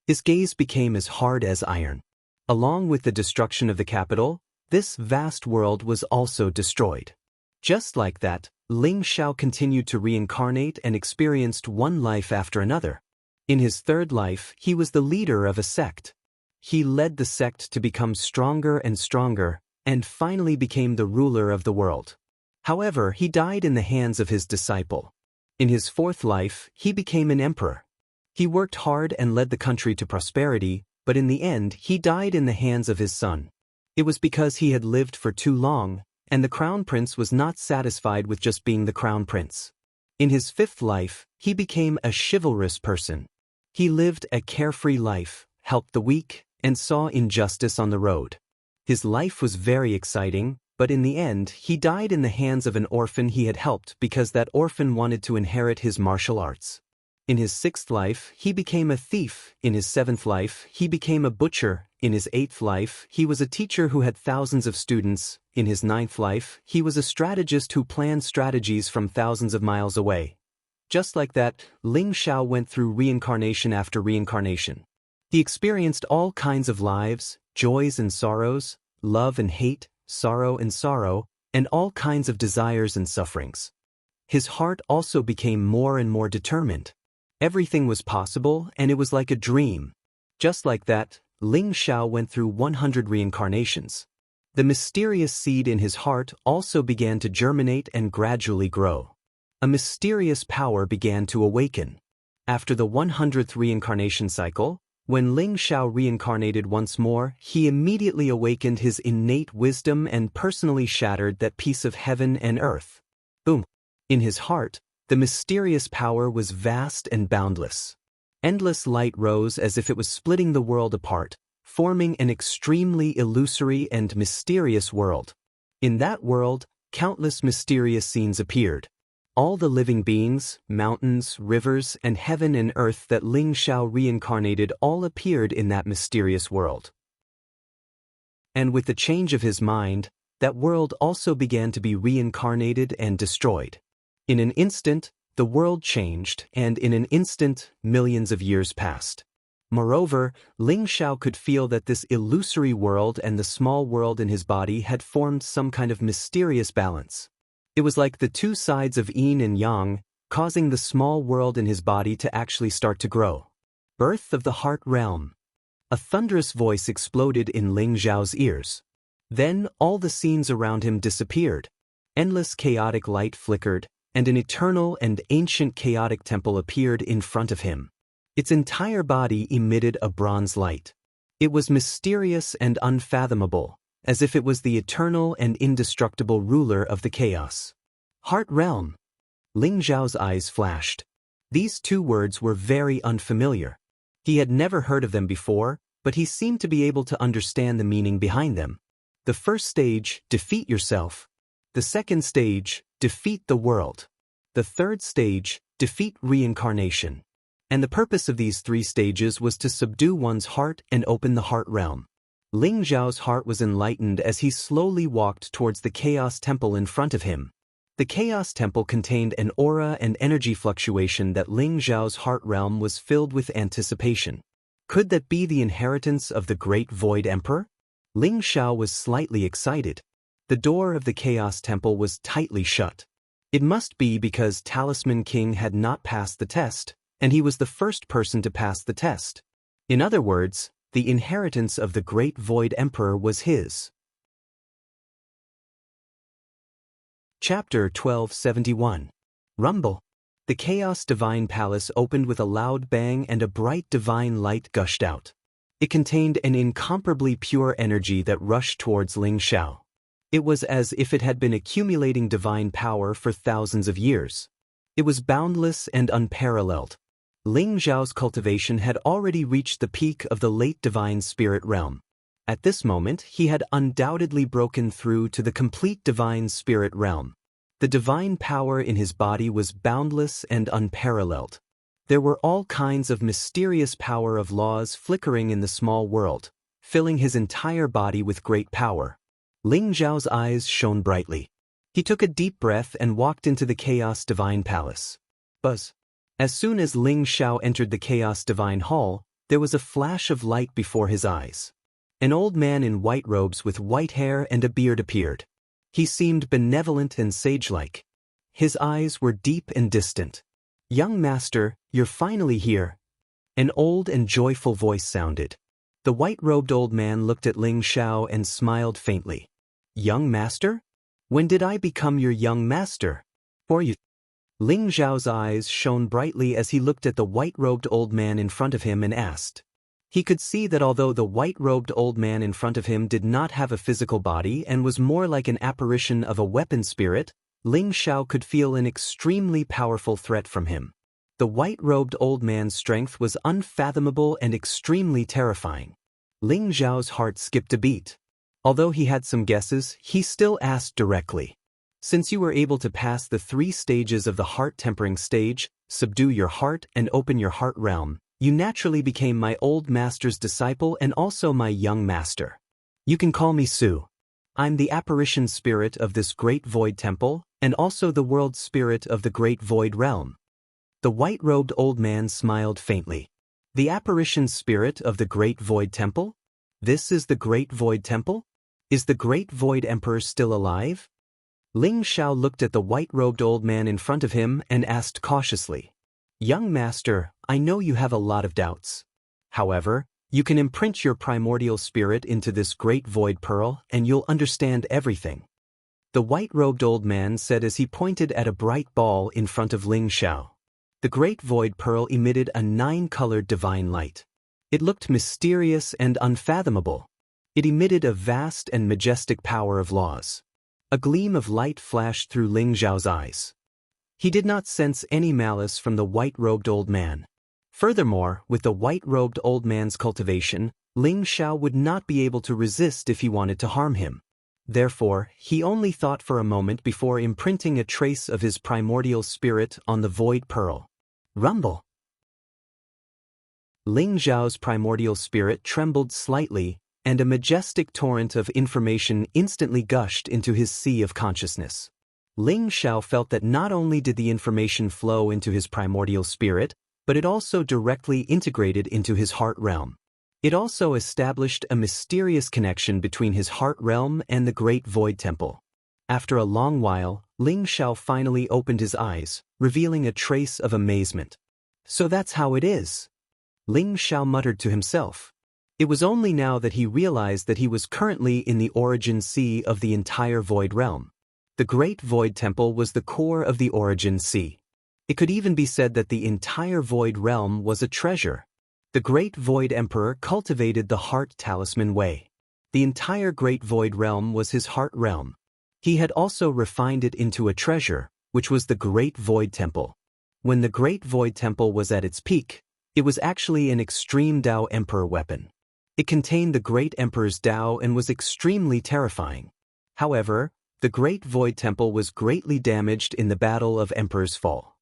His gaze became as hard as iron. Along with the destruction of the capital, this vast world was also destroyed. Just like that, Ling Xiao continued to reincarnate and experienced one life after another. In his third life, he was the leader of a sect. He led the sect to become stronger and stronger, and finally became the ruler of the world. However, he died in the hands of his disciple. In his fourth life, he became an emperor. He worked hard and led the country to prosperity, but in the end, he died in the hands of his son. It was because he had lived for too long, and the crown prince was not satisfied with just being the crown prince. In his fifth life, he became a chivalrous person. He lived a carefree life, helped the weak, and saw injustice on the road. His life was very exciting, but in the end, he died in the hands of an orphan he had helped because that orphan wanted to inherit his martial arts. In his sixth life, he became a thief. In his seventh life, he became a butcher. In his eighth life, he was a teacher who had thousands of students. In his ninth life, he was a strategist who planned strategies from thousands of miles away. Just like that, Ling Xiao went through reincarnation after reincarnation. He experienced all kinds of lives, joys and sorrows, love and hate, sorrow, and all kinds of desires and sufferings. His heart also became more and more determined. Everything was possible, and it was like a dream. Just like that, Ling Xiao went through 100 reincarnations. The mysterious seed in his heart also began to germinate and gradually grow. A mysterious power began to awaken. After the 100th reincarnation cycle, when Ling Xiao reincarnated once more, he immediately awakened his innate wisdom and personally shattered that piece of heaven and earth. Boom! In his heart, the mysterious power was vast and boundless. Endless light rose as if it was splitting the world apart, forming an extremely illusory and mysterious world. In that world, countless mysterious scenes appeared. All the living beings, mountains, rivers, and heaven and earth that Ling Xiao reincarnated all appeared in that mysterious world. And with the change of his mind, that world also began to be reincarnated and destroyed. In an instant, the world changed, and in an instant, millions of years passed. Moreover, Ling Xiao could feel that this illusory world and the small world in his body had formed some kind of mysterious balance. It was like the two sides of yin and yang, causing the small world in his body to actually start to grow. Birth of the heart realm. A thunderous voice exploded in Ling Xiao's ears. Then all the scenes around him disappeared. Endless chaotic light flickered, and an eternal and ancient chaotic temple appeared in front of him. Its entire body emitted a bronze light. It was mysterious and unfathomable, as if it was the eternal and indestructible ruler of the chaos. Heart realm. Ling Xiao's eyes flashed. These two words were very unfamiliar. He had never heard of them before, but he seemed to be able to understand the meaning behind them. The first stage, defeat yourself. The second stage, defeat the world. The third stage, defeat reincarnation. And the purpose of these three stages was to subdue one's heart and open the heart realm. Ling Xiao's heart was enlightened as he slowly walked towards the Chaos Temple in front of him. The Chaos Temple contained an aura and energy fluctuation that Ling Xiao's heart realm was filled with anticipation. Could that be the inheritance of the Great Void Emperor? Ling Xiao was slightly excited. The door of the Chaos Temple was tightly shut. It must be because Talisman King had not passed the test, and he was the first person to pass the test. In other words, the inheritance of the Great Void Emperor was his. Chapter 1271. Rumble. The Chaos Divine Palace opened with a loud bang and a bright divine light gushed out. It contained an incomparably pure energy that rushed towards Ling Xiao. It was as if it had been accumulating divine power for thousands of years. It was boundless and unparalleled. Ling Xiao's cultivation had already reached the peak of the late divine spirit realm. At this moment, he had undoubtedly broken through to the complete divine spirit realm. The divine power in his body was boundless and unparalleled. There were all kinds of mysterious power of laws flickering in the small world, filling his entire body with great power. Ling Xiao's eyes shone brightly. He took a deep breath and walked into the Chaos Divine Palace. Buzz. As soon as Ling Xiao entered the Chaos Divine Hall, there was a flash of light before his eyes. An old man in white robes with white hair and a beard appeared. He seemed benevolent and sage-like. His eyes were deep and distant. "Young master, you're finally here." An old and joyful voice sounded. The white-robed old man looked at Ling Xiao and smiled faintly. "Young master? When did I become your young master?" "For you." Ling Xiao's eyes shone brightly as he looked at the white-robed old man in front of him and asked. He could see that although the white-robed old man in front of him did not have a physical body and was more like an apparition of a weapon spirit, Ling Xiao could feel an extremely powerful threat from him. The white-robed old man's strength was unfathomable and extremely terrifying. Ling Xiao's heart skipped a beat. Although he had some guesses, he still asked directly. "Since you were able to pass the 3 stages of the heart-tempering stage, subdue your heart and open your heart realm, you naturally became my old master's disciple and also my young master. You can call me Su. I'm the apparition spirit of this great void temple, and also the world spirit of the great void realm." The white-robed old man smiled faintly. "The apparition spirit of the great void temple? This is the great void temple? Is the great void emperor still alive?" Ling Xiao looked at the white-robed old man in front of him and asked cautiously. "Young master, I know you have a lot of doubts. However, you can imprint your primordial spirit into this great void pearl and you'll understand everything." The white-robed old man said as he pointed at a bright ball in front of Ling Xiao. The great void pearl emitted a 9-colored divine light. It looked mysterious and unfathomable. It emitted a vast and majestic power of laws. A gleam of light flashed through Ling Xiao's eyes. He did not sense any malice from the white-robed old man. Furthermore, with the white-robed old man's cultivation, Ling Xiao would not be able to resist if he wanted to harm him. Therefore, he only thought for a moment before imprinting a trace of his primordial spirit on the void pearl. Rumble! Ling Zhao's primordial spirit trembled slightly, and a majestic torrent of information instantly gushed into his sea of consciousness. Ling Zhao felt that not only did the information flow into his primordial spirit, but it also directly integrated into his heart realm. It also established a mysterious connection between his heart realm and the Great Void Temple. After a long while, Ling Zhao finally opened his eyes, revealing a trace of amazement. So that's how it is, Ling Zhao muttered to himself. It was only now that he realized that he was currently in the origin sea of the entire Void Realm. The Great Void Temple was the core of the origin sea. It could even be said that the entire Void Realm was a treasure. The Great Void Emperor cultivated the Heart Talisman way. The entire Great Void Realm was his heart realm. He had also refined it into a treasure, which was the Great Void Temple. When the Great Void Temple was at its peak, it was actually an extreme Dao Emperor weapon. It contained the Great Emperor's Dao and was extremely terrifying. However, the Great Void Temple was greatly damaged in the Battle of Emperor's Fall.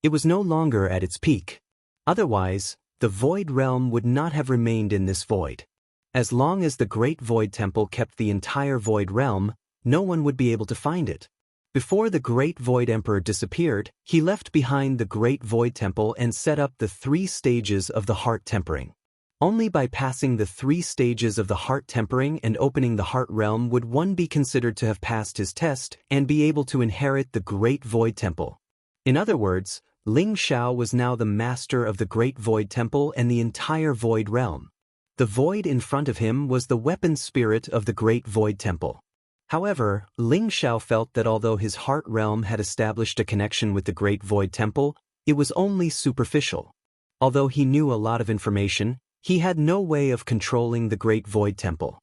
It was no longer at its peak. Otherwise, the Void Realm would not have remained in this void. As long as the Great Void Temple kept the entire Void Realm, no one would be able to find it. Before the Great Void Emperor disappeared, he left behind the Great Void Temple and set up the 3 stages of the heart tempering. Only by passing the 3 stages of the heart tempering and opening the heart realm would one be considered to have passed his test and be able to inherit the Great Void Temple. In other words, Ling Zhao was now the master of the Great Void Temple and the entire Void Realm. The void in front of him was the weapon spirit of the Great Void Temple. However, Ling Zhao felt that although his heart realm had established a connection with the Great Void Temple, it was only superficial. Although he knew a lot of information, he had no way of controlling the Great Void Temple.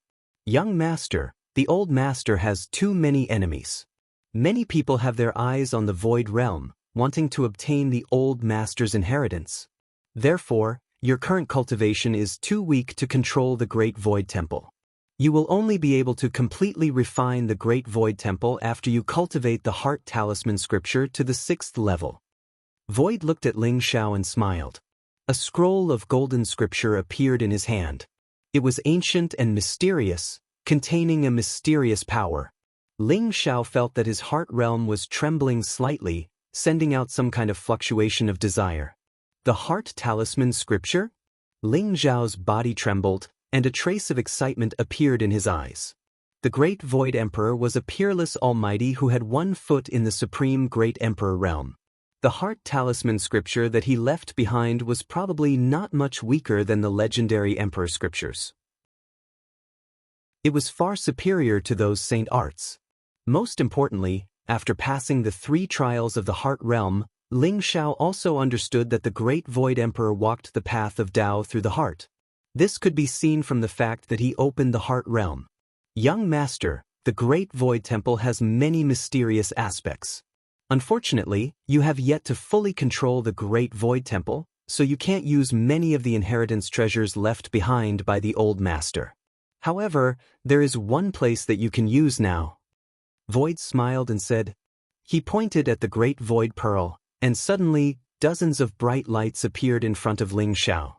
Young master, the old master has too many enemies. Many people have their eyes on the Void Realm, wanting to obtain the old master's inheritance. Therefore, your current cultivation is too weak to control the Great Void Temple. You will only be able to completely refine the Great Void Temple after you cultivate the Heart Talisman scripture to the 6th level. Void looked at Ling Zhao and smiled. A scroll of golden scripture appeared in his hand. It was ancient and mysterious, containing a mysterious power. Ling Zhao felt that his heart realm was trembling slightly, sending out some kind of fluctuation of desire. The Heart Talisman scripture? Ling Zhao's body trembled, and a trace of excitement appeared in his eyes. The Great Void Emperor was a peerless almighty who had 1 foot in the supreme Great Emperor realm. The Heart Talisman scripture that he left behind was probably not much weaker than the legendary Emperor scriptures. It was far superior to those Saint Arts. Most importantly, after passing the 3 trials of the Heart Realm, Ling Zhao also understood that the Great Void Emperor walked the path of Tao through the heart. This could be seen from the fact that he opened the Heart Realm. Young master, the Great Void Temple has many mysterious aspects. Unfortunately, you have yet to fully control the Great Void Temple, so you can't use many of the inheritance treasures left behind by the old master. However, there is one place that you can use now. Void smiled and said. He pointed at the Great Void Pearl, and suddenly, dozens of bright lights appeared in front of Ling Zhao.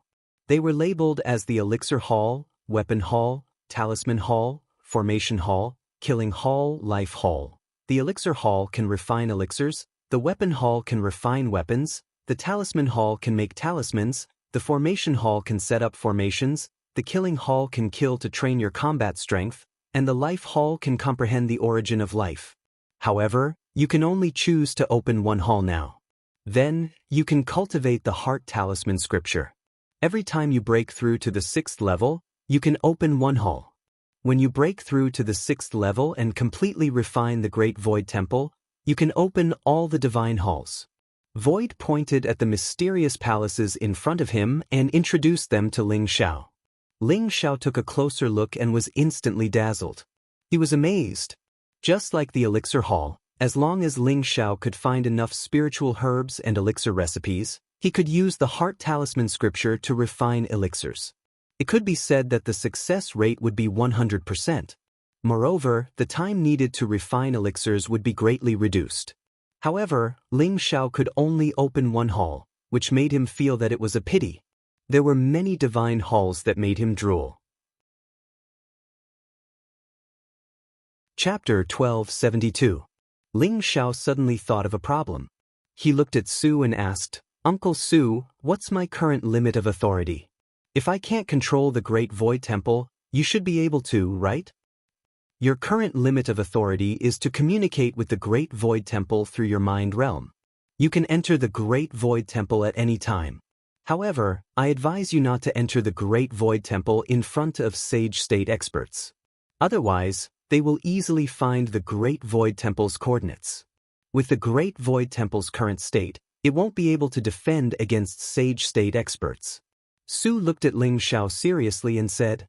They were labeled as the Elixir Hall, Weapon Hall, Talisman Hall, Formation Hall, Killing Hall, Life Hall. The Elixir Hall can refine elixirs, the Weapon Hall can refine weapons, the Talisman Hall can make talismans, the Formation Hall can set up formations, the Killing Hall can kill to train your combat strength, and the Life Hall can comprehend the origin of life. However, you can only choose to open one hall now. Then, you can cultivate the Heart Talisman scripture. Every time you break through to the 6th level, you can open one hall. When you break through to the 6th level and completely refine the Great Void Temple, you can open all the divine halls. Void pointed at the mysterious palaces in front of him and introduced them to Ling Zhao. Ling Zhao took a closer look and was instantly dazzled. He was amazed. Just like the Elixir Hall, as long as Ling Zhao could find enough spiritual herbs and elixir recipes, he could use the Heart Talisman scripture to refine elixirs. It could be said that the success rate would be 100%. Moreover, the time needed to refine elixirs would be greatly reduced. However, Ling Xiao could only open one hall, which made him feel that it was a pity. There were many divine halls that made him drool. Chapter 1272. Ling Xiao suddenly thought of a problem. He looked at Su and asked, "Uncle Su, what's my current limit of authority? If I can't control the Great Void Temple, you should be able to, right?" Your current limit of authority is to communicate with the Great Void Temple through your mind realm. You can enter the Great Void Temple at any time. However, I advise you not to enter the Great Void Temple in front of Sage State experts. Otherwise, they will easily find the Great Void Temple's coordinates. With the Great Void Temple's current state, it won't be able to defend against Sage State experts. Su looked at Ling Xiao seriously and said,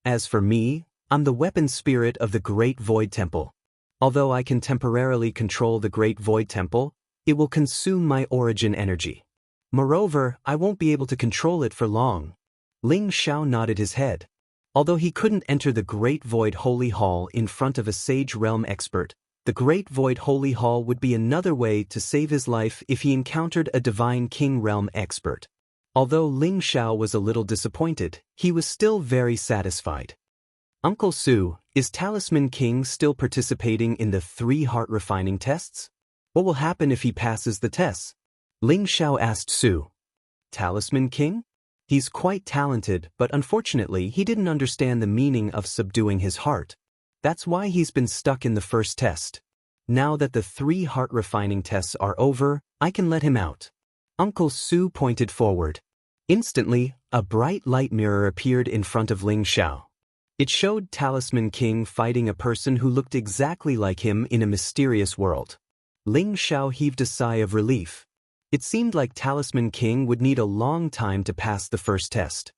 "As for me, I'm the weapon spirit of the Great Void Temple. Although I can temporarily control the Great Void Temple, it will consume my origin energy. Moreover, I won't be able to control it for long." Ling Xiao nodded his head. Although he couldn't enter the Great Void Holy Hall in front of a Sage Realm expert, the Great Void Holy Hall would be another way to save his life if he encountered a Divine King Realm expert. Although Ling Xiao was a little disappointed, he was still very satisfied. "Uncle Su, is Talisman King still participating in the 3 heart refining tests? What will happen if he passes the tests?" Ling Xiao asked Su. "Talisman King? He's quite talented, but unfortunately he didn't understand the meaning of subduing his heart. That's why he's been stuck in the first test. Now that the 3 heart refining tests are over, I can let him out." Uncle Su pointed forward. Instantly, a bright light mirror appeared in front of Ling Xiao. It showed Talisman King fighting a person who looked exactly like him in a mysterious world. Ling Xiao heaved a sigh of relief. It seemed like Talisman King would need a long time to pass the first test.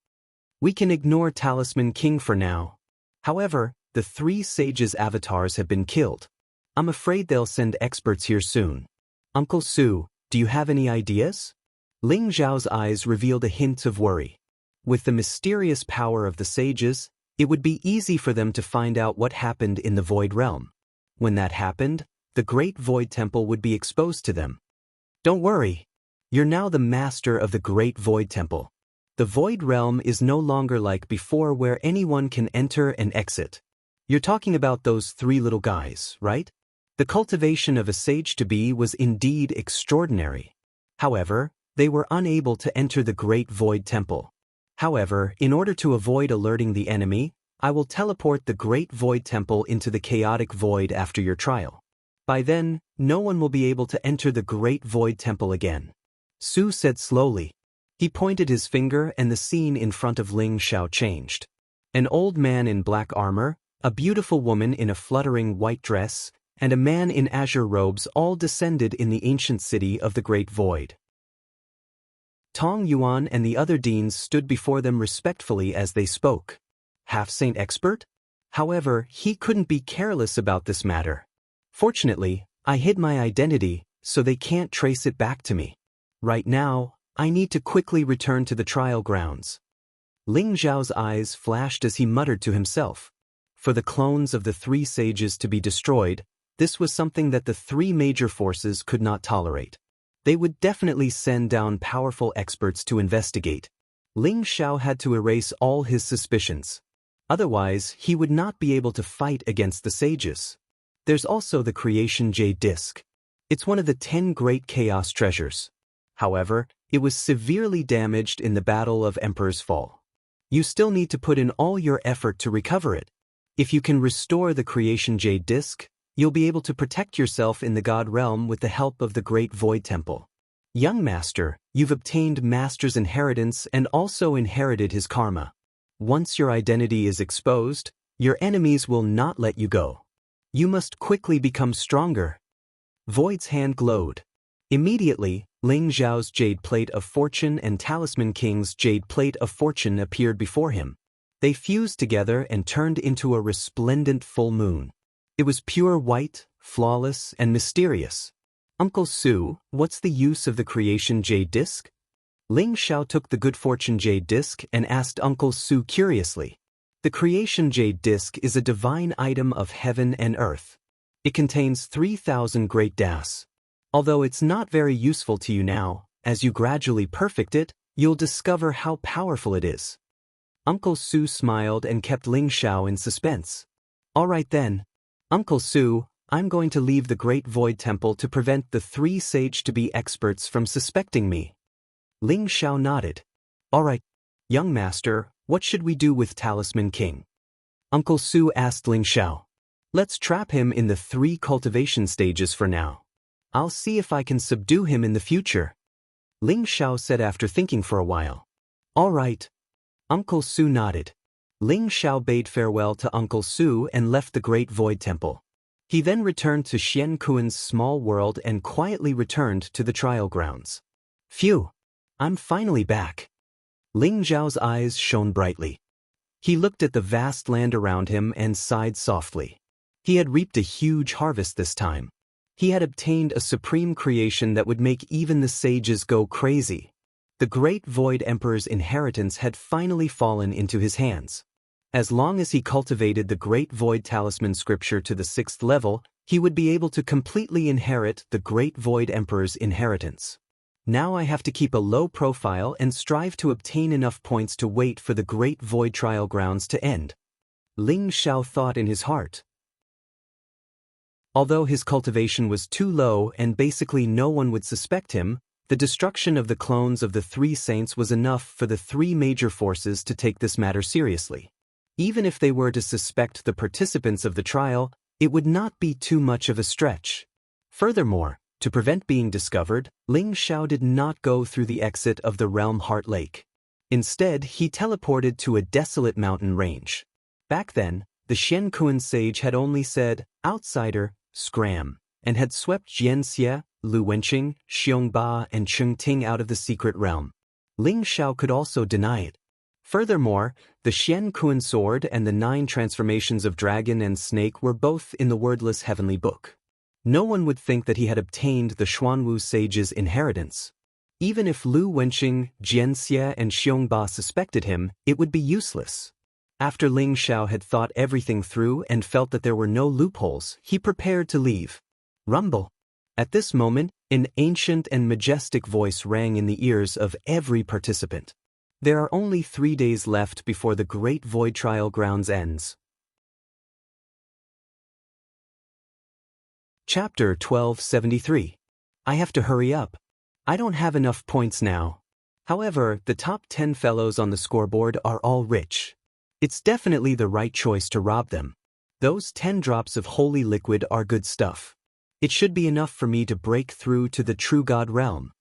We can ignore Talisman King for now. However, the 3 sages' avatars have been killed. I'm afraid they'll send experts here soon. Uncle Su, do you have any ideas? Ling Xiao's eyes revealed a hint of worry. With the mysterious power of the sages, it would be easy for them to find out what happened in the Void Realm. When that happened, the Great Void Temple would be exposed to them. Don't worry. You're now the master of the Great Void Temple. The Void Realm is no longer like before where anyone can enter and exit. You're talking about those 3 little guys, right? The cultivation of a sage-to-be was indeed extraordinary. However, they were unable to enter the Great Void Temple. However, in order to avoid alerting the enemy, I will teleport the Great Void Temple into the chaotic void after your trial. By then, no one will be able to enter the Great Void Temple again. Su said slowly. He pointed his finger and the scene in front of Ling Xiao changed. An old man in black armor, a beautiful woman in a fluttering white dress, and a man in azure robes all descended in the ancient city of the Great Void. Tong Yuan and the other deans stood before them respectfully as they spoke. Half-saint expert? However, he couldn't be careless about this matter. Fortunately, I hid my identity, so they can't trace it back to me. Right now, I need to quickly return to the trial grounds. Ling Xiao's eyes flashed as he muttered to himself. For the clones of the 3 sages to be destroyed, this was something that the 3 major forces could not tolerate. They would definitely send down powerful experts to investigate. Ling Xiao had to erase all his suspicions. Otherwise, he would not be able to fight against the sages. There's also the Creation Jade Disc. It's one of the 10 great chaos treasures. However, it was severely damaged in the Battle of Emperor's Fall. You still need to put in all your effort to recover it. If you can restore the Creation Jade Disc, you'll be able to protect yourself in the God Realm with the help of the Great Void Temple. Young Master, you've obtained Master's inheritance and also inherited his karma. Once your identity is exposed, your enemies will not let you go. You must quickly become stronger. Void's hand glowed. Immediately, Ling Xiao's Jade Plate of Fortune and Talisman King's Jade Plate of Fortune appeared before him. They fused together and turned into a resplendent full moon. It was pure white, flawless, and mysterious. Uncle Su, what's the use of the Creation Jade Disc? Ling Xiao took the Good Fortune Jade Disc and asked Uncle Su curiously. The creation jade disc is a divine item of heaven and earth. It contains 3,000 great das. Although it's not very useful to you now, as you gradually perfect it, you'll discover how powerful it is. Uncle Su smiled and kept Ling Xiao in suspense. All right then. Uncle Su, I'm going to leave the Great Void Temple to prevent the 3 sage-to-be experts from suspecting me. Ling Xiao nodded. All right, young master, what should we do with Talisman King? Uncle Su asked Ling Xiao. Let's trap him in the 3 cultivation stages for now. I'll see if I can subdue him in the future. Ling Xiao said after thinking for a while. All right. Uncle Su nodded. Ling Xiao bade farewell to Uncle Su and left the Great Void Temple. He then returned to Xian Kuan's small world and quietly returned to the trial grounds. Phew! I'm finally back. Ling Zhao's eyes shone brightly. He looked at the vast land around him and sighed softly. He had reaped a huge harvest this time. He had obtained a supreme creation that would make even the sages go crazy. The Great Void Emperor's inheritance had finally fallen into his hands. As long as he cultivated the Great Void Talisman scripture to the 6th level, he would be able to completely inherit the Great Void Emperor's inheritance. Now I have to keep a low profile and strive to obtain enough points to wait for the Great Void Trial Grounds to end. Ling Xiao thought in his heart. Although his cultivation was too low and basically no one would suspect him, the destruction of the clones of the 3 saints was enough for the 3 major forces to take this matter seriously. Even if they were to suspect the participants of the trial, it would not be too much of a stretch. Furthermore, to prevent being discovered, Ling Xiao did not go through the exit of the Realm Heart Lake. Instead, he teleported to a desolate mountain range. Back then, the Xian Kuan sage had only said, outsider, scram, and had swept Jian Xie, Lu Wenqing, Xiong Ba and Cheng Ting out of the secret realm. Ling Xiao could also deny it. Furthermore, the Xian Kuan sword and the 9 transformations of dragon and snake were both in the wordless heavenly book. No one would think that he had obtained the Xuanwu sage's inheritance. Even if Lu Wenqing, Jian Xie and Xiong Ba suspected him, it would be useless. After Ling Xiao had thought everything through and felt that there were no loopholes, he prepared to leave. Rumble. At this moment, an ancient and majestic voice rang in the ears of every participant. There are only 3 days left before the Great Void Trial Grounds ends. Chapter 1273. I have to hurry up. I don't have enough points now. However, the top 10 fellows on the scoreboard are all rich. It's definitely the right choice to rob them. Those 10 drops of holy liquid are good stuff. It should be enough for me to break through to the true God realm.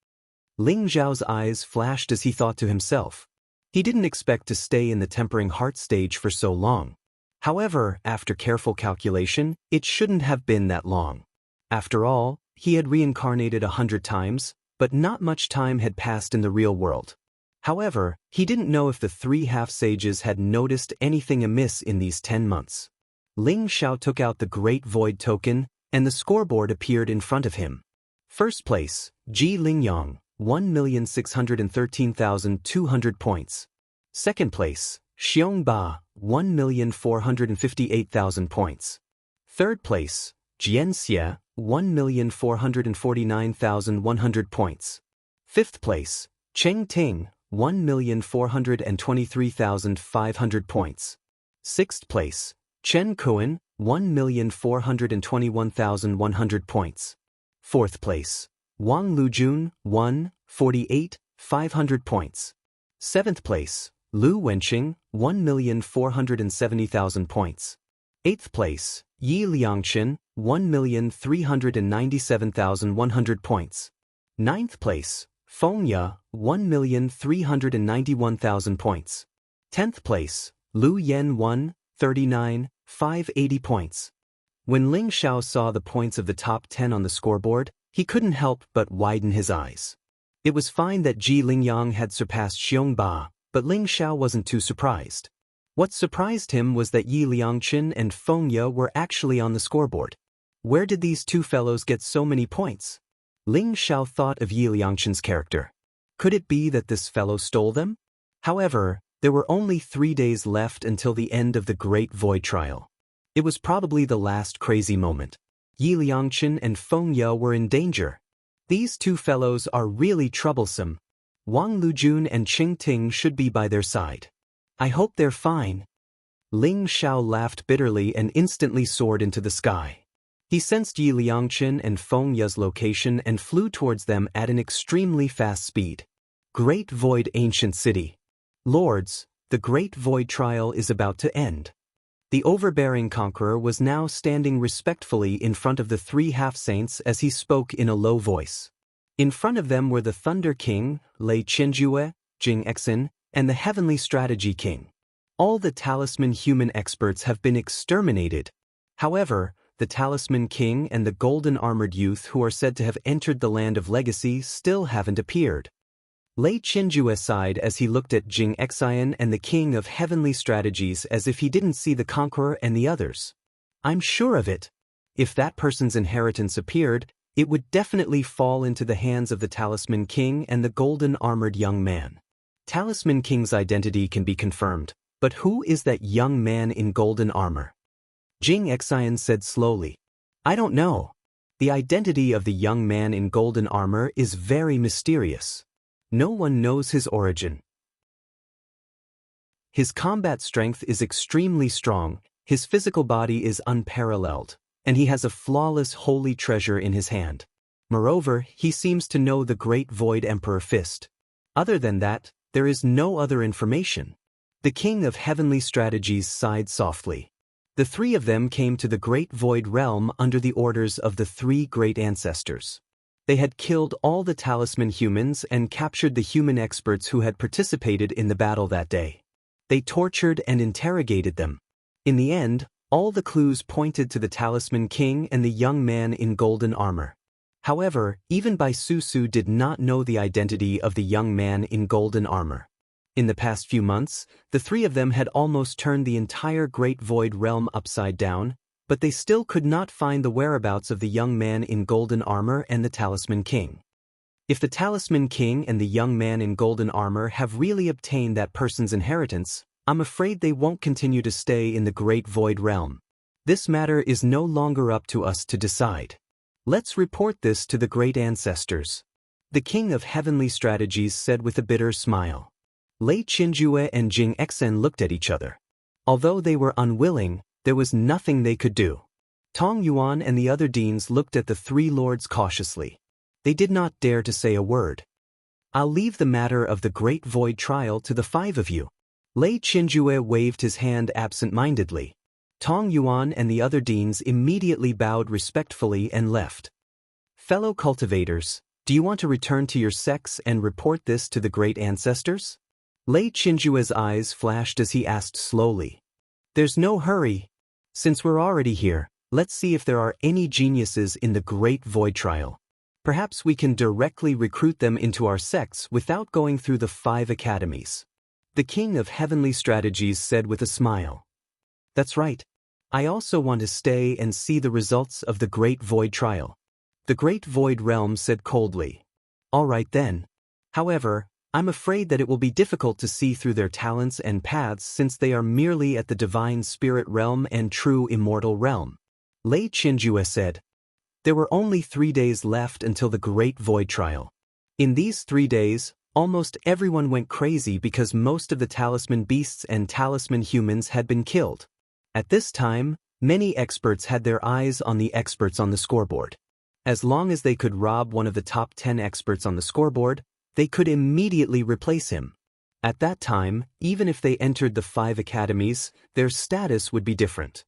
Ling Zhao's eyes flashed as he thought to himself. He didn't expect to stay in the tempering heart stage for so long. However, after careful calculation, it shouldn't have been that long. After all, he had reincarnated 100 times, but not much time had passed in the real world. However, he didn't know if the 3 half-sages had noticed anything amiss in these 10 months. Ling Xiao took out the Great Void token, and the scoreboard appeared in front of him. First place, Ji Lingyang, 1,613,200 points. Second place, Xiong Ba, 1,458,000 points. Third place, Jian Xie, 1,449,100 points. Fifth place, Cheng Ting, 1,423,500 points. Sixth place, Chen Kuan, 1,421,100 points. Fourth place, Wang Lujun, 1,48,500 points. Seventh place, Lu Wenqing, 1,470,000 points. Eighth place, Yi Liangchen, 1,397,100 points. Ninth place, Feng Ya, 1,391,000 points. 10th place, Lu Yen 1,39,580 points. When Ling Xiao saw the points of the top 10 on the scoreboard, he couldn't help but widen his eyes. It was fine that Ji Lingyang had surpassed Xiong Ba, but Ling Xiao wasn't too surprised. What surprised him was that Yi Liangchen and Feng Ya were actually on the scoreboard. Where did these 2 fellows get so many points? Ling Xiao thought of Yi Liangchen's character. Could it be that this fellow stole them? However, There were only 3 days left until the end of the Great Void Trial. It was probably the last crazy moment. Yi Liangchen and Feng Ye were in danger. These two fellows are really troublesome. Wang Lujun and Qing Ting should be by their side. I hope they're fine. Ling Xiao laughed bitterly and instantly soared into the sky. He sensed Yi Liangchen and Feng Ye's location and flew towards them at an extremely fast speed. Great Void Ancient City. Lords, the Great Void Trial is about to end. The overbearing conqueror was now standing respectfully in front of the three half-saints as he spoke in a low voice. In front of them were the Thunder King, Lei Qianjue, Jing Exin, and the Heavenly Strategy King. All the Talisman human experts have been exterminated. However, the Talisman King and the golden armored youth who are said to have entered the Land of Legacy still haven't appeared. Lei Qianjue sighed as he looked at Jing Exin and the King of Heavenly Strategies as if he didn't see the Conqueror and the others. I'm sure of it. If that person's inheritance appeared, it would definitely fall into the hands of the Talisman King and the golden armored young man. Talisman King's identity can be confirmed, but who is that young man in golden armor? Jing Exin said slowly. I don't know. The identity of the young man in golden armor is very mysterious. No one knows his origin. His combat strength is extremely strong, his physical body is unparalleled, and he has a flawless holy treasure in his hand. Moreover, he seems to know the Great Void Emperor Fist. Other than that, there is no other information. The King of Heavenly Strategies sighed softly. The three of them came to the Great Void Realm under the orders of the three great ancestors. They had killed all the Talisman humans and captured the human experts who had participated in the battle that day. They tortured and interrogated them. In the end, all the clues pointed to the Talisman King and the young man in golden armor. However, even Bai Susu did not know the identity of the young man in golden armor. In the past few months, the three of them had almost turned the entire Great Void Realm upside down, but they still could not find the whereabouts of the young man in golden armor and the Talisman King. If the Talisman King and the young man in golden armor have really obtained that person's inheritance, I'm afraid they won't continue to stay in the Great Void Realm. This matter is no longer up to us to decide. Let's report this to the great ancestors. The King of Heavenly Strategies said with a bitter smile. Lei Qianjue and Jing Exin looked at each other. Although they were unwilling, there was nothing they could do. Tong Yuan and the other deans looked at the three lords cautiously. They did not dare to say a word. I'll leave the matter of the Great Void Trial to the five of you. Lei Qianjue waved his hand absent-mindedly. Tong Yuan and the other deans immediately bowed respectfully and left. Fellow cultivators, do you want to return to your sects and report this to the great ancestors? Lei Qianjue's eyes flashed as he asked slowly. There's no hurry. Since we're already here, let's see if there are any geniuses in the Great Void Trial. Perhaps we can directly recruit them into our sects without going through the 5 academies. The King of Heavenly Strategies said with a smile. That's right. I also want to stay and see the results of the Great Void Trial. The Great Void Realm said coldly. All right then. However, I'm afraid that it will be difficult to see through their talents and paths since they are merely at the Divine Spirit Realm and True Immortal Realm. Lei Qianjue said. There were only 3 days left until the Great Void Trial. In these 3 days, almost everyone went crazy because most of the talisman beasts and talisman humans had been killed. At this time, many experts had their eyes on the experts on the scoreboard. As long as they could rob one of the top 10 experts on the scoreboard, they could immediately replace him. At that time, even if they entered the 5 academies, their status would be different.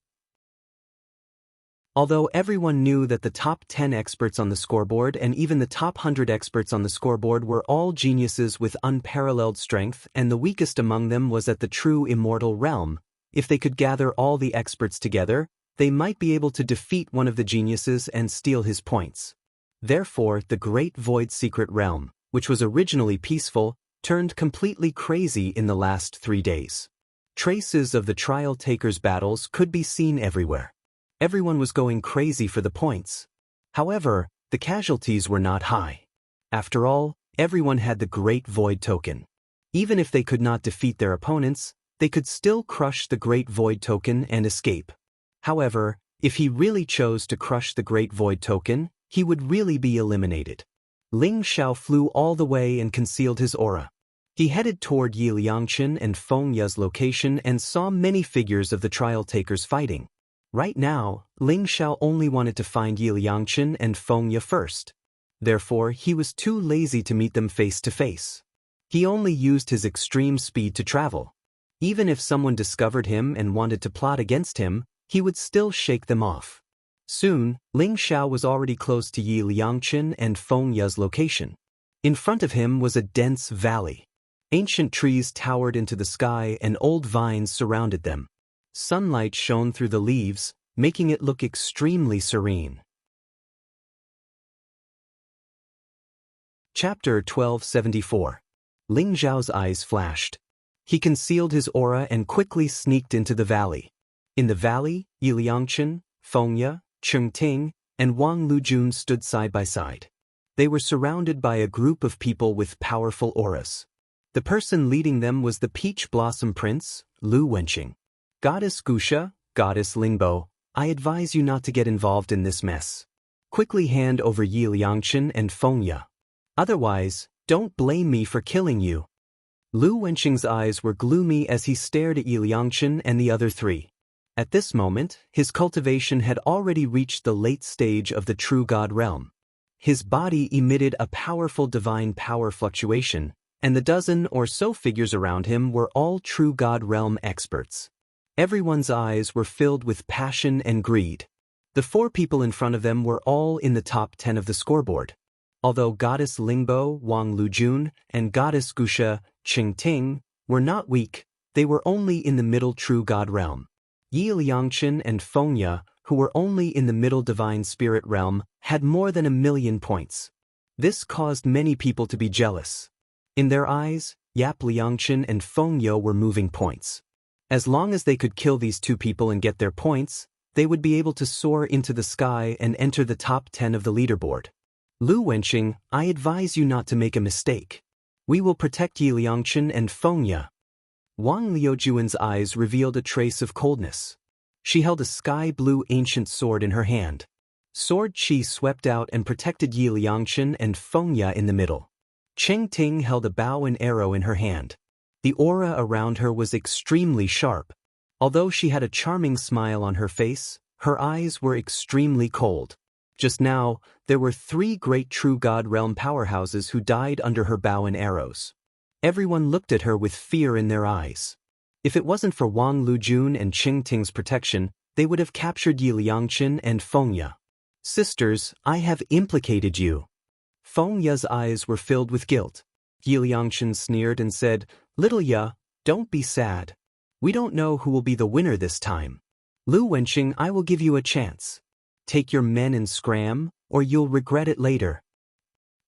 Although everyone knew that the top 10 experts on the scoreboard and even the top 100 experts on the scoreboard were all geniuses with unparalleled strength and the weakest among them was at the True Immortal Realm, if they could gather all the experts together, they might be able to defeat one of the geniuses and steal his points. Therefore, the Great Void Secret Realm, which was originally peaceful, turned completely crazy in the last 3 days. Traces of the Trial Takers' battles could be seen everywhere. Everyone was going crazy for the points. However, the casualties were not high. After all, everyone had the Great Void Token. Even if they could not defeat their opponents, they could still crush the Great Void Token and escape. However, if he really chose to crush the Great Void Token, he would really be eliminated. Ling Xiao flew all the way and concealed his aura. He headed toward Yi Liangchen and Feng Ye's location and saw many figures of the trial takers fighting. Right now, Ling Xiao only wanted to find Yi Liangchen and Feng Ye first. Therefore, he was too lazy to meet them face to face. He only used his extreme speed to travel. Even if someone discovered him and wanted to plot against him, he would still shake them off. Soon, Ling Xiao was already close to Yi Liangchen and Feng Ye's location. In front of him was a dense valley. Ancient trees towered into the sky and old vines surrounded them. Sunlight shone through the leaves, making it look extremely serene. Chapter 1274. Ling Xiao's eyes flashed. He concealed his aura and quickly sneaked into the valley. In the valley, Yi Liangchen, Feng Ye, Cheng Ting, and Wang Lujun stood side by side. They were surrounded by a group of people with powerful auras. The person leading them was the Peach Blossom Prince, Lu Wenqing. Goddess Gusha, Goddess Lingbo, I advise you not to get involved in this mess. Quickly hand over Yi Liangchen and Feng Ye. Otherwise, don't blame me for killing you. Lu Wenqing's eyes were gloomy as he stared at Yi Liangchen and the other three. At this moment, his cultivation had already reached the late stage of the true God realm. His body emitted a powerful divine power fluctuation, and the dozen or so figures around him were all true God realm experts. Everyone's eyes were filled with passion and greed. The 4 people in front of them were all in the top 10 of the scoreboard. Although Goddess Lingbo, Wang Lujun, and Goddess Gusha, Cheng Ting, were not weak, they were only in the middle true God realm. Yi Liangchen and Feng Ye, who were only in the middle divine spirit realm, had more than 1,000,000 points. This caused many people to be jealous. In their eyes, Yap Liangchen and Feng Ye were moving points. As long as they could kill these 2 people and get their points, they would be able to soar into the sky and enter the top 10 of the leaderboard. Lu Wenqing, I advise you not to make a mistake. We will protect Yi Liangchen and Feng Ye. Wang Liujuan's eyes revealed a trace of coldness. She held a sky-blue ancient sword in her hand. Sword Qi swept out and protected Yi Liangchen and Feng Ye in the middle. Cheng Ting held a bow and arrow in her hand. The aura around her was extremely sharp. Although she had a charming smile on her face, her eyes were extremely cold. Just now, there were 3 great true God realm powerhouses who died under her bow and arrows. Everyone looked at her with fear in their eyes. If it wasn't for Wang Lujun and Cheng Ting's protection, they would have captured Yi Liangchen and Feng Ye. Sisters, I have implicated you. Feng Ye's eyes were filled with guilt. Yi Liangchen sneered and said, Little Ye, don't be sad. We don't know who will be the winner this time. Lu Wenqing, I will give you a chance. Take your men and scram, or you'll regret it later.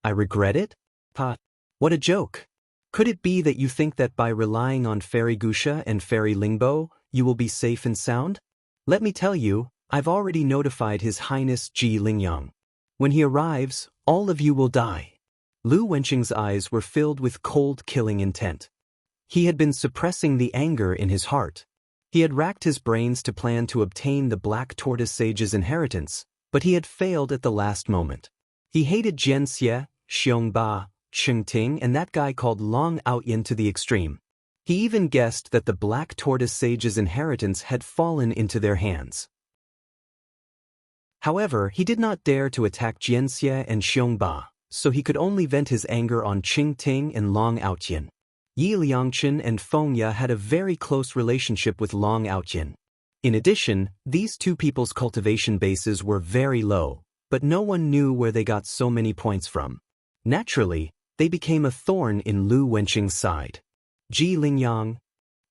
I regret it? Pa, what a joke. Could it be that you think that by relying on Fairy Gusha and Fairy Lingbo, you will be safe and sound? Let me tell you, I've already notified His Highness Ji Lingyang. When he arrives, all of you will die. Lu Wenqing's eyes were filled with cold killing intent. He had been suppressing the anger in his heart. He had racked his brains to plan to obtain the Black Tortoise Sage's inheritance, but he had failed at the last moment. He hated Jian Xie, Xiong Ba, Cheng Ting and that guy called Long Outyin to the extreme. He even guessed that the Black Tortoise Sage's inheritance had fallen into their hands. However, he did not dare to attack Jian Xie and Xiong Ba, so he could only vent his anger on Cheng Ting and Long Outyin. Yi Liangchen and Feng Ye had a very close relationship with Long Outyin. In addition, these 2 people's cultivation bases were very low, but no one knew where they got so many points from. Naturally, they became a thorn in Lu Wenqing's side. Ji Lingyang.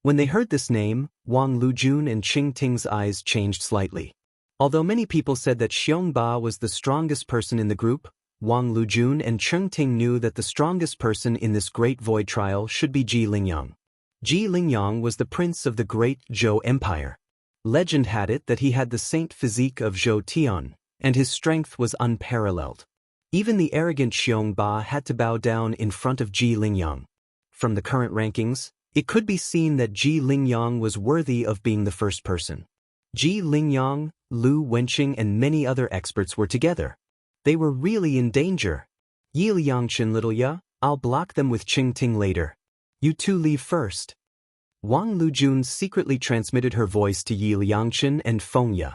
When they heard this name, Wang Lujun and Cheng Ting's eyes changed slightly. Although many people said that Xiong Ba was the strongest person in the group, Wang Lujun and Cheng Ting knew that the strongest person in this great void trial should be Ji Lingyang. Ji Lingyang was the prince of the great Zhou Empire. Legend had it that he had the saint physique of Zhou Tian, and his strength was unparalleled. Even the arrogant Xiong Ba had to bow down in front of Ji Lingyang. From the current rankings, it could be seen that Ji Lingyang was worthy of being the first person. Ji Lingyang, Lu Wenqing and many other experts were together. They were really in danger. Yi Liangchen little ya, I'll block them with Qing Ting later. You two leave first. Wang Lujun secretly transmitted her voice to Yi Liangchen and Feng Ya.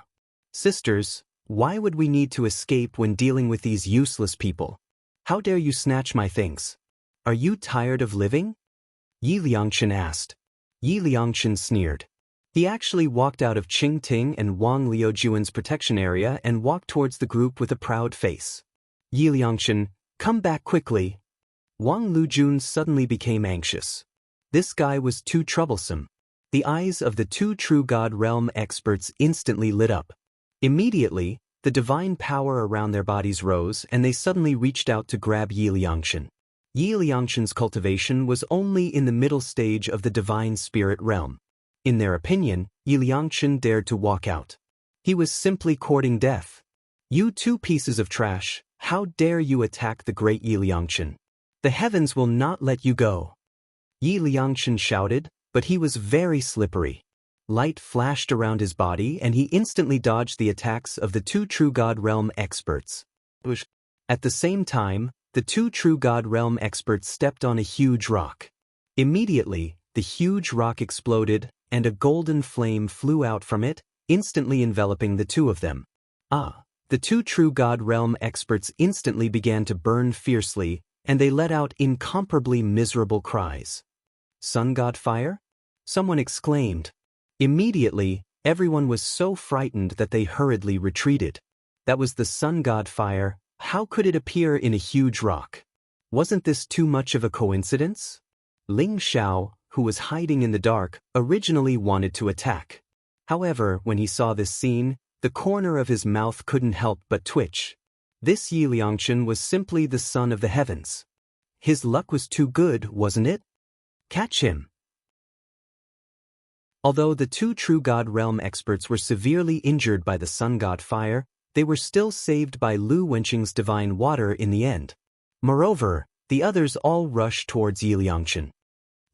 Sisters, why would we need to escape when dealing with these useless people? How dare you snatch my things? Are you tired of living? Yi Liangchen asked. Yi Liangchen sneered. He actually walked out of Qing Ting and Wang Liujuan's protection area and walked towards the group with a proud face. Yi Liangchen, come back quickly. Wang Lujun suddenly became anxious. This guy was too troublesome. The eyes of the two True God Realm experts instantly lit up. Immediately, the divine power around their bodies rose and they suddenly reached out to grab Yi Liangchen. Yi Liangchen's cultivation was only in the middle stage of the divine spirit realm. In their opinion, Yi Liangchen dared to walk out. He was simply courting death. You two pieces of trash, how dare you attack the great Yi Liangchen? The heavens will not let you go. Yi Liangchen shouted, but he was very slippery. Light flashed around his body and he instantly dodged the attacks of the two True God Realm experts. At the same time, the two True God Realm experts stepped on a huge rock. Immediately, the huge rock exploded, and a golden flame flew out from it, instantly enveloping the two of them. The two True God Realm experts instantly began to burn fiercely, and they let out incomparably miserable cries. Sun God Fire? Someone exclaimed. Immediately, everyone was so frightened that they hurriedly retreated. That was the Sun God Fire. How could it appear in a huge rock? Wasn't this too much of a coincidence? Ling Xiao, who was hiding in the dark, originally wanted to attack. However, when he saw this scene, the corner of his mouth couldn't help but twitch. This Yi Liangchen was simply the son of the heavens. His luck was too good, wasn't it? Catch him! Although the two True God Realm experts were severely injured by the Sun God Fire, they were still saved by Lu Wenqing's divine water in the end. Moreover, the others all rushed towards Yi Liangchen.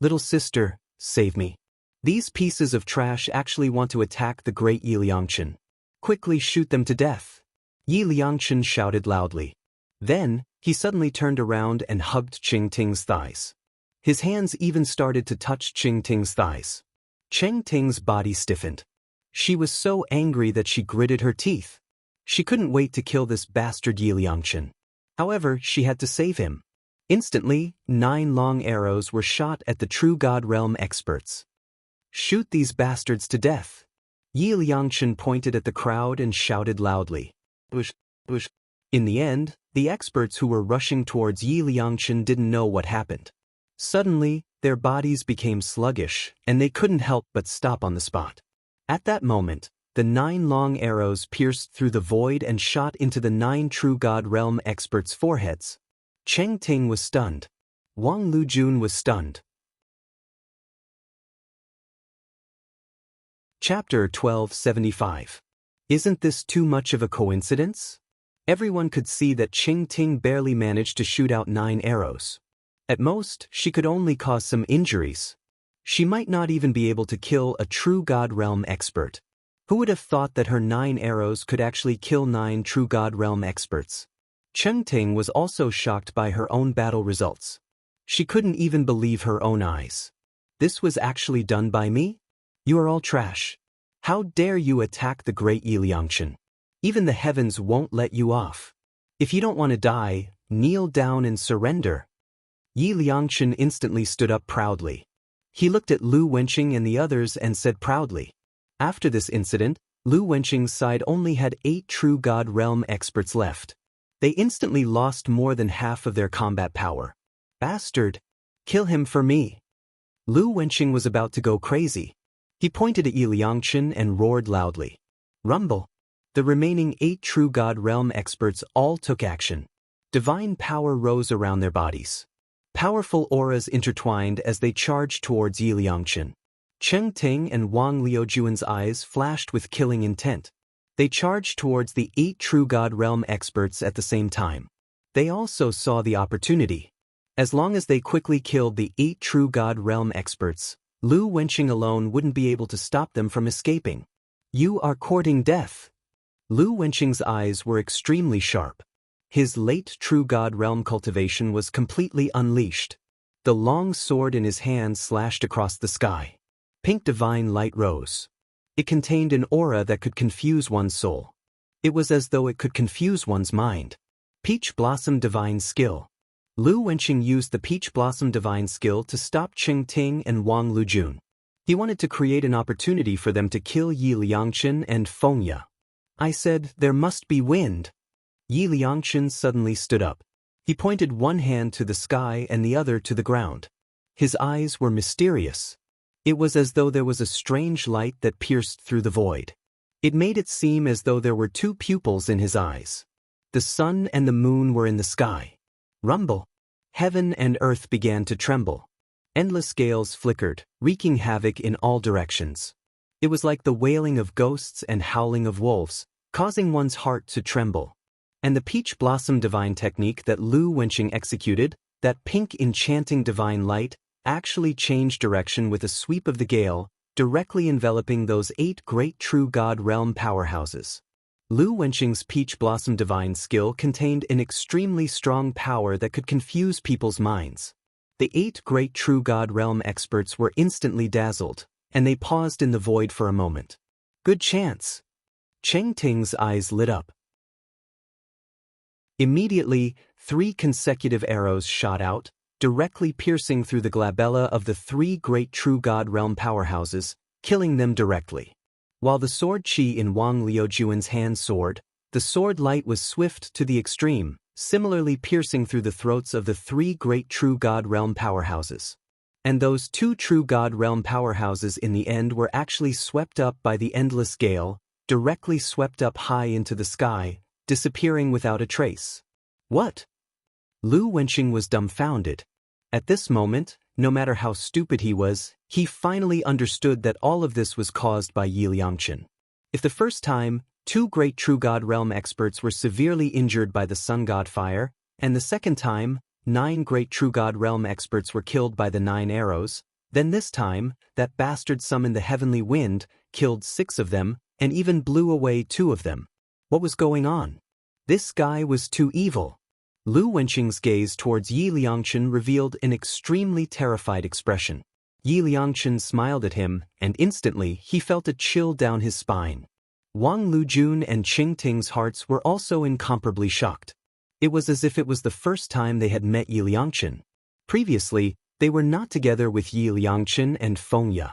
Little sister, save me. These pieces of trash actually want to attack the great Yi Liangchen. Quickly shoot them to death. Yi Liangchen shouted loudly. Then, he suddenly turned around and hugged Qing Ting's thighs. His hands even started to touch Qing Ting's thighs. Qing Ting's body stiffened. She was so angry that she gritted her teeth. She couldn't wait to kill this bastard Yi Liangchen. However, she had to save him. Instantly, 9 long arrows were shot at the True God Realm experts. Shoot these bastards to death. Yi Liangchen pointed at the crowd and shouted loudly. Bush, bush. In the end, the experts who were rushing towards Yi Liangchen didn't know what happened. Suddenly, their bodies became sluggish, and they couldn't help but stop on the spot. At that moment, the 9 long arrows pierced through the void and shot into the 9 True God Realm experts' foreheads. Qing Ting was stunned. Wang Lujun was stunned. Chapter 1275. Isn't this too much of a coincidence? Everyone could see that Qing Ting barely managed to shoot out 9 arrows. At most, she could only cause some injuries. She might not even be able to kill a True God Realm expert. Who would have thought that her 9 arrows could actually kill 9 True God Realm experts? Qing Ting was also shocked by her own battle results. She couldn't even believe her own eyes. This was actually done by me? You are all trash. How dare you attack the great Yi Liangchen? Even the heavens won't let you off. If you don't want to die, kneel down and surrender. Yi Liangchen instantly stood up proudly. He looked at Lu Wenqing and the others and said proudly. After this incident, Lu Wenqing's side only had 8 True God Realm experts left. They instantly lost more than half of their combat power. Bastard! Kill him for me! Lu Wenqing was about to go crazy. He pointed at Yi Liangchen and roared loudly. Rumble! The remaining 8 True God Realm experts all took action. Divine power rose around their bodies. Powerful auras intertwined as they charged towards Yi Liangchen. Qing Ting and Wang Liujuan's eyes flashed with killing intent. They charged towards the 8 True God Realm experts at the same time. They also saw the opportunity. As long as they quickly killed the 8 true God realm experts, Lu Wenqing alone wouldn't be able to stop them from escaping. You are courting death. Lu Wenqing's eyes were extremely sharp. His late true God realm cultivation was completely unleashed. The long sword in his hand slashed across the sky. Pink divine light rose. It contained an aura that could confuse one's soul. It was as though it could confuse one's mind. Peach Blossom Divine Skill. Lu Wenqing used the Peach Blossom Divine Skill to stop Qing Ting and Wang Lujun. He wanted to create an opportunity for them to kill Yi Liangchen and Feng Ye. I said, there must be wind. Yi Liangchen suddenly stood up. He pointed one hand to the sky and the other to the ground. His eyes were mysterious. It was as though there was a strange light that pierced through the void. It made it seem as though there were 2 pupils in his eyes. The sun and the moon were in the sky. Rumble. Heaven and earth began to tremble. Endless gales flickered, wreaking havoc in all directions. It was like the wailing of ghosts and howling of wolves, causing one's heart to tremble. And the Peach Blossom Divine technique that Lu Wenqing executed, that pink enchanting divine light, actually changed direction with a sweep of the gale, directly enveloping those 8 great true God realm powerhouses. Lu Wenqing's Peach Blossom Divine skill contained an extremely strong power that could confuse people's minds. The 8 great true God realm experts were instantly dazzled, and they paused in the void for a moment. Good chance. Qing Ting's eyes lit up. Immediately, 3 consecutive arrows shot out, directly piercing through the glabella of the 3 great true God realm powerhouses, killing them directly. While the sword qi in Wang Liujuan's hand soared, the sword light was swift to the extreme, similarly piercing through the throats of the 3 great true God realm powerhouses. And those 2 true God realm powerhouses in the end were actually swept up by the endless gale, directly swept up high into the sky, disappearing without a trace. What? Lu Wenqing was dumbfounded. At this moment, no matter how stupid he was, he finally understood that all of this was caused by Yi Liangchen. If the first time, 2 great true God realm experts were severely injured by the sun god fire, and the second time, 9 great true God realm experts were killed by the 9 arrows, then this time, that bastard summoned the heavenly wind, killed 6 of them, and even blew away 2 of them. What was going on? This guy was too evil. Lu Wenqing's gaze towards Yi Liangchen revealed an extremely terrified expression. Yi Liangchen smiled at him, and instantly he felt a chill down his spine. Wang Lujun and Qing Ting's hearts were also incomparably shocked. It was as if it was the first time they had met Yi Liangchen. Previously, they were not together with Yi Liangchen and Feng Ye.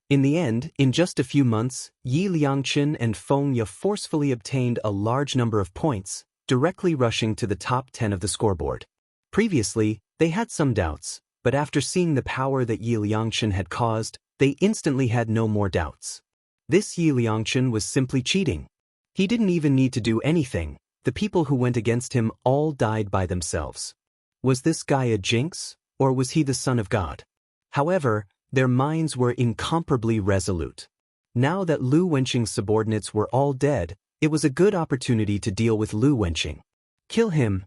In the end, in just a few months, Yi Liangchen and Feng Ye forcefully obtained a large number of points, directly rushing to the top 10 of the scoreboard. Previously, they had some doubts, but after seeing the power that Yi Liangchen had caused, they instantly had no more doubts. This Yi Liangchen was simply cheating. He didn't even need to do anything. The people who went against him all died by themselves. Was this guy a jinx, or was he the son of God? However, their minds were incomparably resolute. Now that Lu Wenqing's subordinates were all dead, it was a good opportunity to deal with Lu Wenqing. Kill him.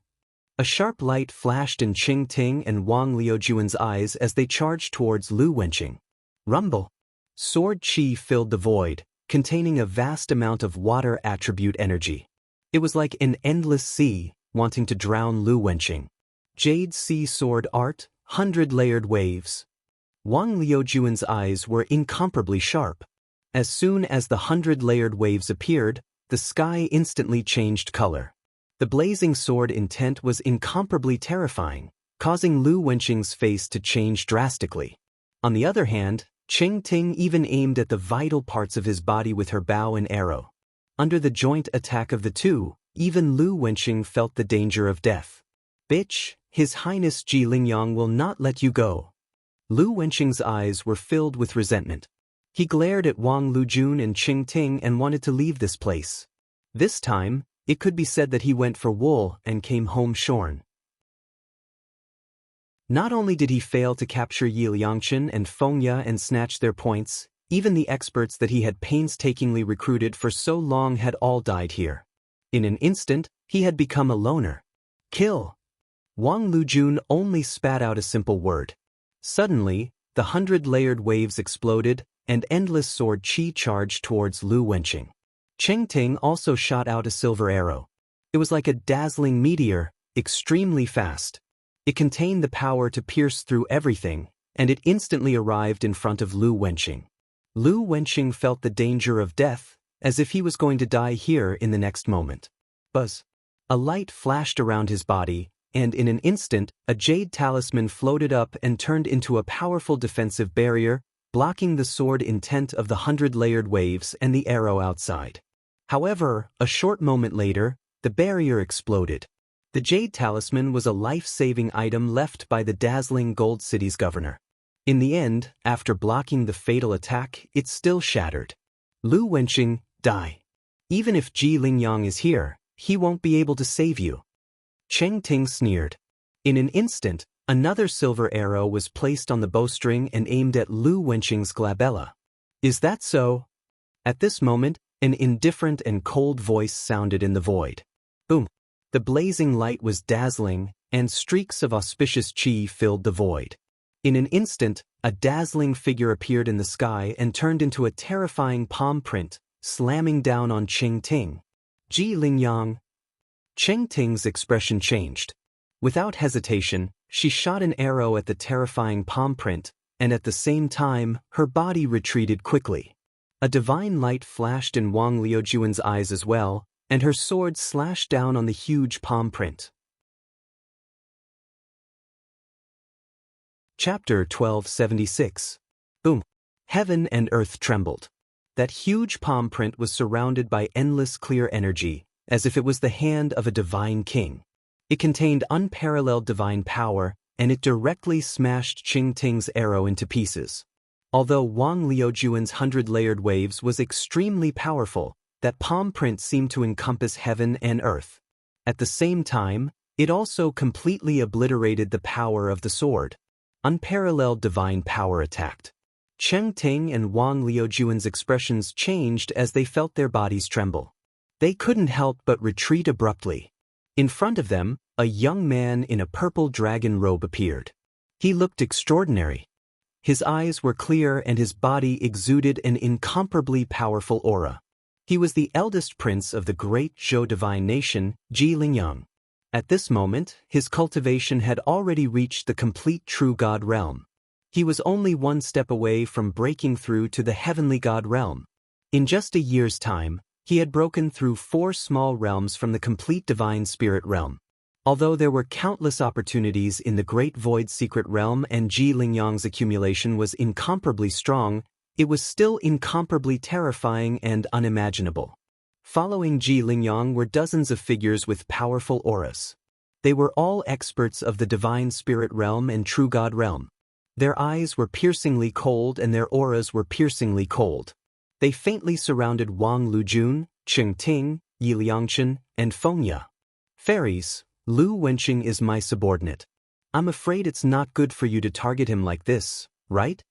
A sharp light flashed in Qing Ting and Wang Liujuan's eyes as they charged towards Lu Wenqing. Rumble. Sword qi filled the void, containing a vast amount of water attribute energy. It was like an endless sea, wanting to drown Lu Wenqing. Jade Sea Sword Art, 100-layered waves. Wang Liujuan's eyes were incomparably sharp. As soon as the 100-layered waves appeared, the sky instantly changed color. The blazing sword intent was incomparably terrifying, causing Lu Wenqing's face to change drastically. On the other hand, Qing Ting even aimed at the vital parts of his body with her bow and arrow. Under the joint attack of the two, even Lu Wenqing felt the danger of death. Bitch, His Highness Ji Lingyang will not let you go. Lu Wenqing's eyes were filled with resentment. He glared at Wang Lujun and Qing Ting and wanted to leave this place. This time, it could be said that he went for wool and came home shorn. Not only did he fail to capture Yi Liangchen and Feng Ye and snatch their points, even the experts that he had painstakingly recruited for so long had all died here. In an instant, he had become a loner. Kill. Wang Lujun only spat out a simple word. Suddenly, the 100-layered waves exploded, and endless sword chi charged towards Lu Wenqing. Cheng Ting also shot out a silver arrow. It was like a dazzling meteor, extremely fast. It contained the power to pierce through everything, and it instantly arrived in front of Lu Wenqing. Lu Wenqing felt the danger of death, as if he was going to die here in the next moment. Buzz! A light flashed around his body, and in an instant, a jade talisman floated up and turned into a powerful defensive barrier, blocking the sword intent of the 100-layered waves and the arrow outside. However, a short moment later, the barrier exploded. The jade talisman was a life-saving item left by the dazzling Gold City's governor. In the end, after blocking the fatal attack, it still shattered. Lu Wenqing, die. Even if Ji Lingyang is here, he won't be able to save you. Cheng Ting sneered. In an instant, another silver arrow was placed on the bowstring and aimed at Lu Wenqing's glabella. Is that so? At this moment, an indifferent and cold voice sounded in the void. Boom! The blazing light was dazzling, and streaks of auspicious chi filled the void. In an instant, a dazzling figure appeared in the sky and turned into a terrifying palm print, slamming down on Cheng Ting. Ji Lingyang. Cheng Ting's expression changed. Without hesitation, she shot an arrow at the terrifying palm print, and at the same time, her body retreated quickly. A divine light flashed in Wang Liujuan's eyes as well, and her sword slashed down on the huge palm print. Chapter 1276. Boom! Heaven and earth trembled. That huge palm print was surrounded by endless clear energy, as if it was the hand of a divine king. It contained unparalleled divine power, and it directly smashed Cheng Ting's arrow into pieces. Although Wang Liujuan's 100-layered waves was extremely powerful, that palm print seemed to encompass heaven and earth. At the same time, it also completely obliterated the power of the sword. Unparalleled divine power attacked. Cheng Ting and Wang Liujuan's expressions changed as they felt their bodies tremble. They couldn't help but retreat abruptly. In front of them, a young man in a purple dragon robe appeared. He looked extraordinary. His eyes were clear and his body exuded an incomparably powerful aura. He was the eldest prince of the great Zhou divine nation, Ji Lingyang. At this moment, his cultivation had already reached the complete true God realm. He was only one step away from breaking through to the heavenly God realm. In just a year's time, he had broken through 4 small realms from the complete divine spirit realm. Although there were countless opportunities in the great void secret realm and Ji Lingyang's accumulation was incomparably strong, it was still incomparably terrifying and unimaginable. Following Ji Lingyang were dozens of figures with powerful auras. They were all experts of the divine spirit realm and true God realm. Their eyes were piercingly cold and their auras were piercingly cold. They faintly surrounded Wang Lujun, Cheng Ting, Yi Liangchen, and Feng Ya. Fairies, Lu Wenqing is my subordinate. I'm afraid it's not good for you to target him like this, right?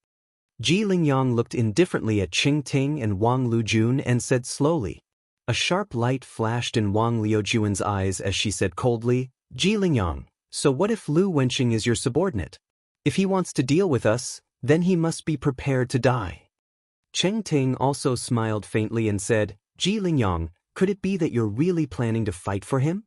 Ji Lingyang looked indifferently at Cheng Ting and Wang Lujun and said slowly. A sharp light flashed in Wang Liujuan's eyes as she said coldly, Ji Lingyang, so what if Lu Wenqing is your subordinate? If he wants to deal with us, then he must be prepared to die. Cheng Ting also smiled faintly and said, Ji Lingyang, could it be that you're really planning to fight for him?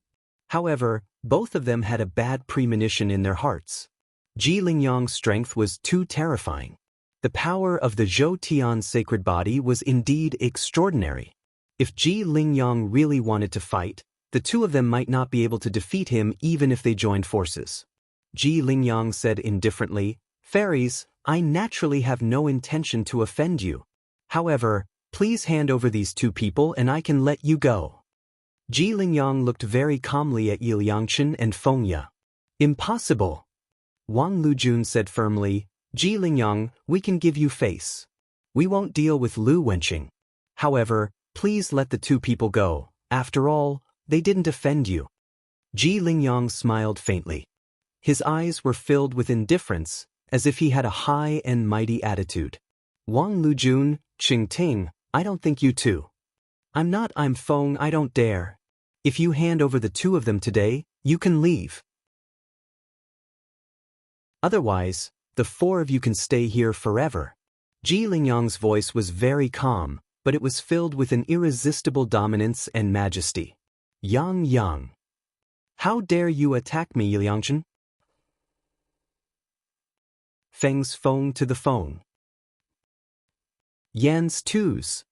However, both of them had a bad premonition in their hearts. Ji Lingyang's strength was too terrifying. The power of the Zhou Tian's sacred body was indeed extraordinary. If Ji Lingyang really wanted to fight, the two of them might not be able to defeat him even if they joined forces. Ji Lingyang said indifferently, Fairies, I naturally have no intention to offend you. However, please hand over these 2 people and I can let you go. Ji Lingyang looked very calmly at Yi Liangchen and Feng Ya. Impossible. Wang Lujun said firmly, Ji Lingyang, we can give you face. We won't deal with Lu Wenqing. However, please let the 2 people go. After all, they didn't offend you. Ji Lingyang smiled faintly. His eyes were filled with indifference, as if he had a high and mighty attitude. Wang Lujun, Cheng Ting, I don't think you two. I'm Feng, I don't dare. If you hand over the 2 of them today, you can leave. Otherwise, the four of you can stay here forever. Ji Lingyang's voice was very calm, but it was filled with an irresistible dominance and majesty. Yang. How dare you attack me, Liangchen? Feng's phone to the phone. Yan's twos.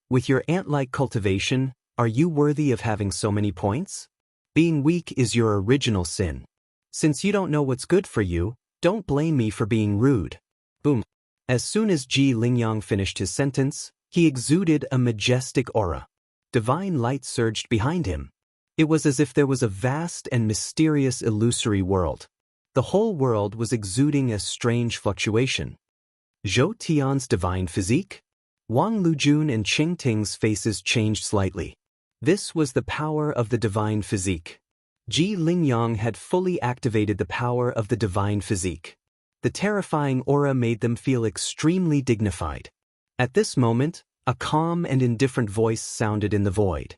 With your ant-like cultivation, are you worthy of having so many points? Being weak is your original sin. Since you don't know what's good for you, don't blame me for being rude. Boom. As soon as Ji Lingyang finished his sentence, he exuded a majestic aura. Divine light surged behind him. It was as if there was a vast and mysterious illusory world. The whole world was exuding a strange fluctuation. Zhou Tian's divine physique? Wang Lujun and Qing Ting's faces changed slightly. This was the power of the divine physique. Ji Lingyang had fully activated the power of the divine physique. The terrifying aura made them feel extremely dignified. At this moment, a calm and indifferent voice sounded in the void.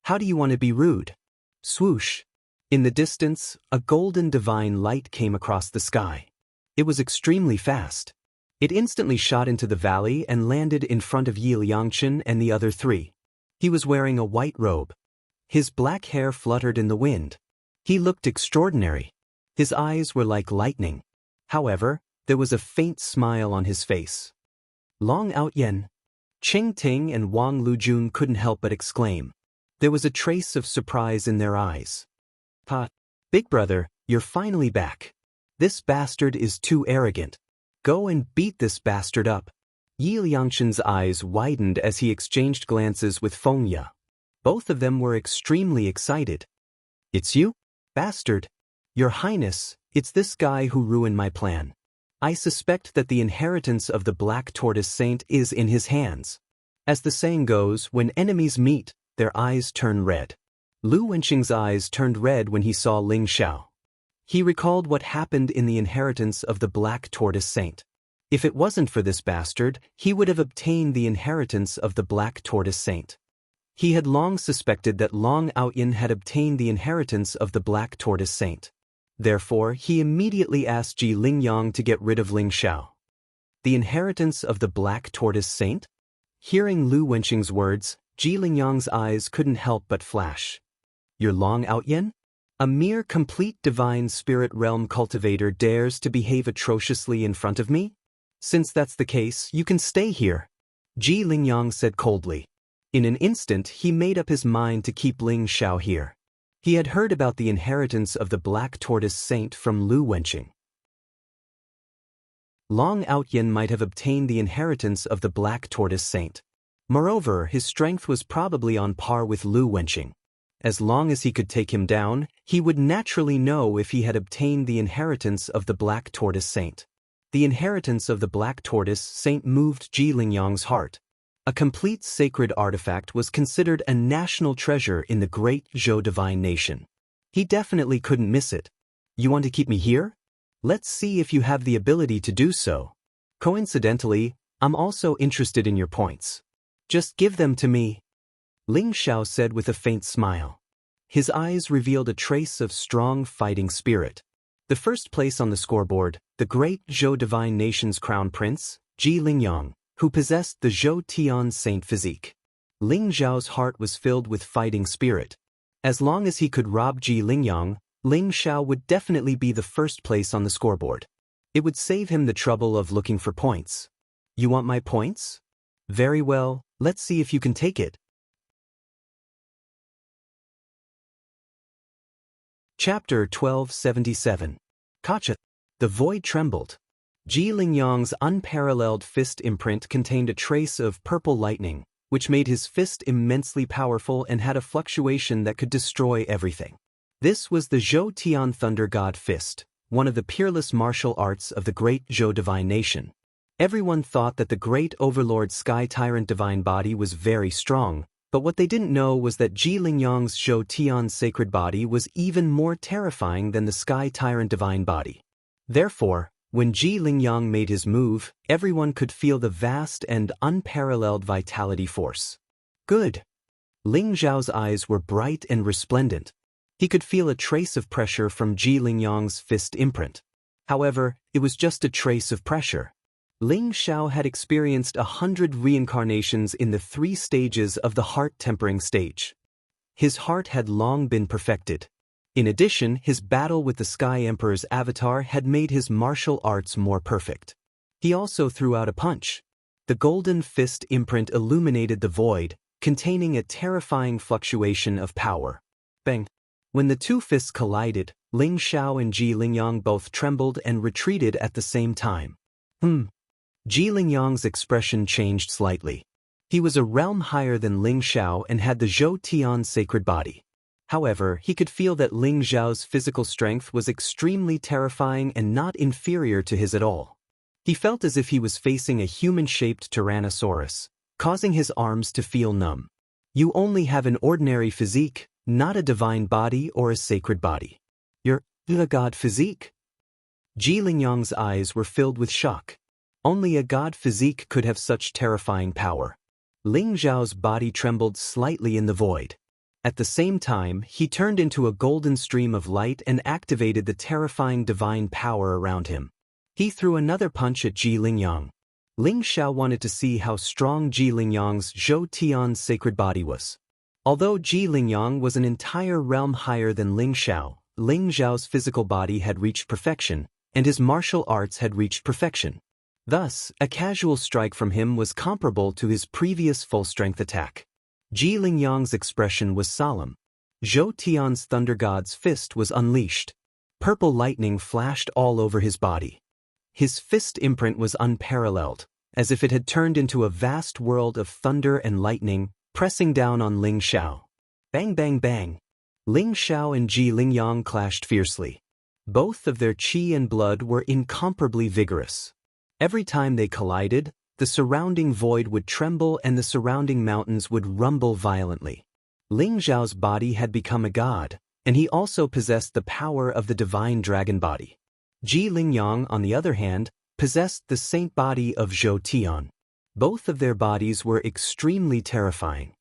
How do you want to be rude? Swoosh. In the distance, a golden divine light came across the sky. It was extremely fast. It instantly shot into the valley and landed in front of Yi Liangchen and the other three. He was wearing a white robe. His black hair fluttered in the wind. He looked extraordinary. His eyes were like lightning. However, there was a faint smile on his face. Long Outyen. Qing Ting and Wang Lujun couldn't help but exclaim. There was a trace of surprise in their eyes. Big brother, you're finally back. This bastard is too arrogant. Go and beat this bastard up. Yi Liangchen's eyes widened as he exchanged glances with Feng Ya. Both of them were extremely excited. It's you? Bastard. Your Highness, it's this guy who ruined my plan. I suspect that the inheritance of the Black Tortoise Saint is in his hands. As the saying goes, when enemies meet, their eyes turn red. Lu Wenqing's eyes turned red when he saw Ling Xiao. He recalled what happened in the inheritance of the Black Tortoise Saint. If it wasn't for this bastard, he would have obtained the inheritance of the Black Tortoise Saint. He had long suspected that Long Outyen had obtained the inheritance of the Black Tortoise Saint. Therefore, he immediately asked Ji Lingyang to get rid of Ling Xiao. The inheritance of the Black Tortoise Saint? Hearing Lu Wenqing's words, Ji Lingyang's eyes couldn't help but flash. Your Long Outyen? A mere complete divine spirit realm cultivator dares to behave atrociously in front of me? Since that's the case, you can stay here, Ji Lingyang said coldly. In an instant, he made up his mind to keep Ling Xiao here. He had heard about the inheritance of the Black Tortoise Saint from Lu Wenqing. Long Outyen might have obtained the inheritance of the Black Tortoise Saint. Moreover, his strength was probably on par with Lu Wenqing. As long as he could take him down, he would naturally know if he had obtained the inheritance of the Black Tortoise Saint. The inheritance of the Black Tortoise Saint moved Ji Lingyang's heart. A complete sacred artifact was considered a national treasure in the great Zhou divine nation. He definitely couldn't miss it. You want to keep me here? Let's see if you have the ability to do so. Coincidentally, I'm also interested in your points. Just give them to me, Ling Xiao said with a faint smile. His eyes revealed a trace of strong fighting spirit. The first place on the scoreboard, the great Zhou divine nation's crown prince, Ji Lingyang, who possessed the Zhou Tian saint physique. Ling Xiao's heart was filled with fighting spirit. As long as he could rob Ji Lingyang, Ling Xiao would definitely be the first place on the scoreboard. It would save him the trouble of looking for points. You want my points? Very well, let's see if you can take it. Chapter 1277. Kacha. The void trembled. Ji Lingyang's unparalleled fist imprint contained a trace of purple lightning, which made his fist immensely powerful and had a fluctuation that could destroy everything. This was the Zhou Tian Thunder God Fist, one of the peerless martial arts of the great Zhou divine nation. Everyone thought that the great overlord Sky Tyrant divine body was very strong, but what they didn't know was that Ji Lingyang's Zhou Tian sacred body was even more terrifying than the Sky Tyrant divine body. Therefore, when Ji Lingyang made his move, everyone could feel the vast and unparalleled vitality force. Good. Ling Zhao's eyes were bright and resplendent. He could feel a trace of pressure from Ji Lingyang's fist imprint. However, it was just a trace of pressure. Ling Xiao had experienced 100 reincarnations in the 3 stages of the heart-tempering stage. His heart had long been perfected. In addition, his battle with the Sky Emperor's avatar had made his martial arts more perfect. He also threw out a punch. The golden fist imprint illuminated the void, containing a terrifying fluctuation of power. Bang! When the 2 fists collided, Ling Xiao and Ji Lingyang both trembled and retreated at the same time. Ji Lingyang's expression changed slightly. He was a realm higher than Ling Xiao and had the Zhou Tian's sacred body. However, he could feel that Ling Xiao's physical strength was extremely terrifying and not inferior to his at all. He felt as if he was facing a human-shaped Tyrannosaurus, causing his arms to feel numb. You only have an ordinary physique, not a divine body or a sacred body. You're a god physique? Ji Lingyang's eyes were filled with shock. Only a god physique could have such terrifying power. Ling Xiao's body trembled slightly in the void. At the same time, he turned into a golden stream of light and activated the terrifying divine power around him. He threw another punch at Ji Lingyang. Ling Xiao wanted to see how strong Ji Lingyang's Zhou Tian's sacred body was. Although Ji Lingyang was an entire realm higher than Ling Xiao, Ling Xiao's physical body had reached perfection, and his martial arts had reached perfection. Thus, a casual strike from him was comparable to his previous full-strength attack. Ji Lingyang's expression was solemn. Zhou Tian's thunder god's fist was unleashed. Purple lightning flashed all over his body. His fist imprint was unparalleled, as if it had turned into a vast world of thunder and lightning, pressing down on Ling Xiao. Bang bang bang! Ling Xiao and Ji Lingyang clashed fiercely. Both of their qi and blood were incomparably vigorous. Every time they collided, the surrounding void would tremble and the surrounding mountains would rumble violently. Ling Xiao's body had become a god, and he also possessed the power of the divine dragon body. Ji Lingyang, on the other hand, possessed the saint body of Zhou Tian. Both of their bodies were extremely terrifying.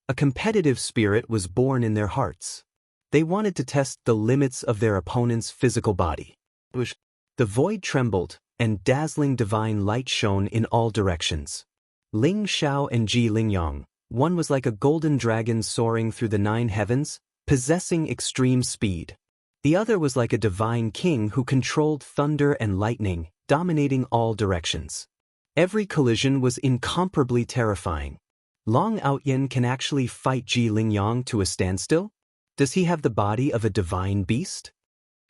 A competitive spirit was born in their hearts. They wanted to test the limits of their opponent's physical body. The void trembled, and dazzling divine light shone in all directions. Ling Xiao and Ji Lingyang, one was like a golden dragon soaring through the 9 heavens, possessing extreme speed. The other was like a divine king who controlled thunder and lightning, dominating all directions. Every collision was incomparably terrifying. Long Outyen can actually fight Ji Lingyang to a standstill? Does he have the body of a divine beast?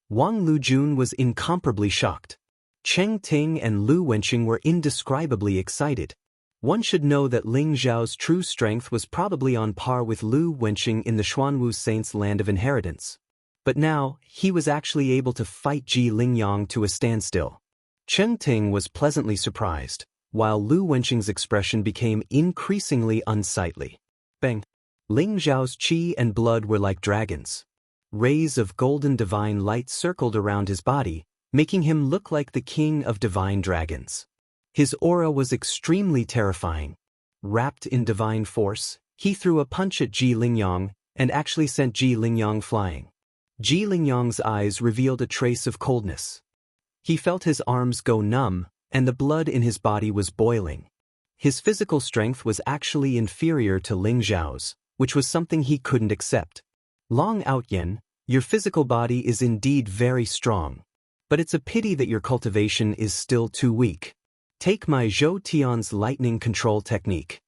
Wang Lujun was incomparably shocked. Cheng Ting and Lu Wenqing were indescribably excited. One should know that Ling Xiao's true strength was probably on par with Lu Wenqing in the Xuanwu Saints' land of inheritance. But now, he was actually able to fight Ji Lingyang to a standstill. Cheng Ting was pleasantly surprised, while Lu Wenqing's expression became increasingly unsightly. Bang! Ling Xiao's qi and blood were like dragons. Rays of golden divine light circled around his body, making him look like the king of divine dragons. His aura was extremely terrifying. Wrapped in divine force, he threw a punch at Ji Lingyang and actually sent Ji Lingyang flying. Ji Lingyang's eyes revealed a trace of coldness. He felt his arms go numb, and the blood in his body was boiling. His physical strength was actually inferior to Ling Xiao's, which was something he couldn't accept. Long Outyen, your physical body is indeed very strong. But it's a pity that your cultivation is still too weak. Take my Zhou Tian's lightning control technique.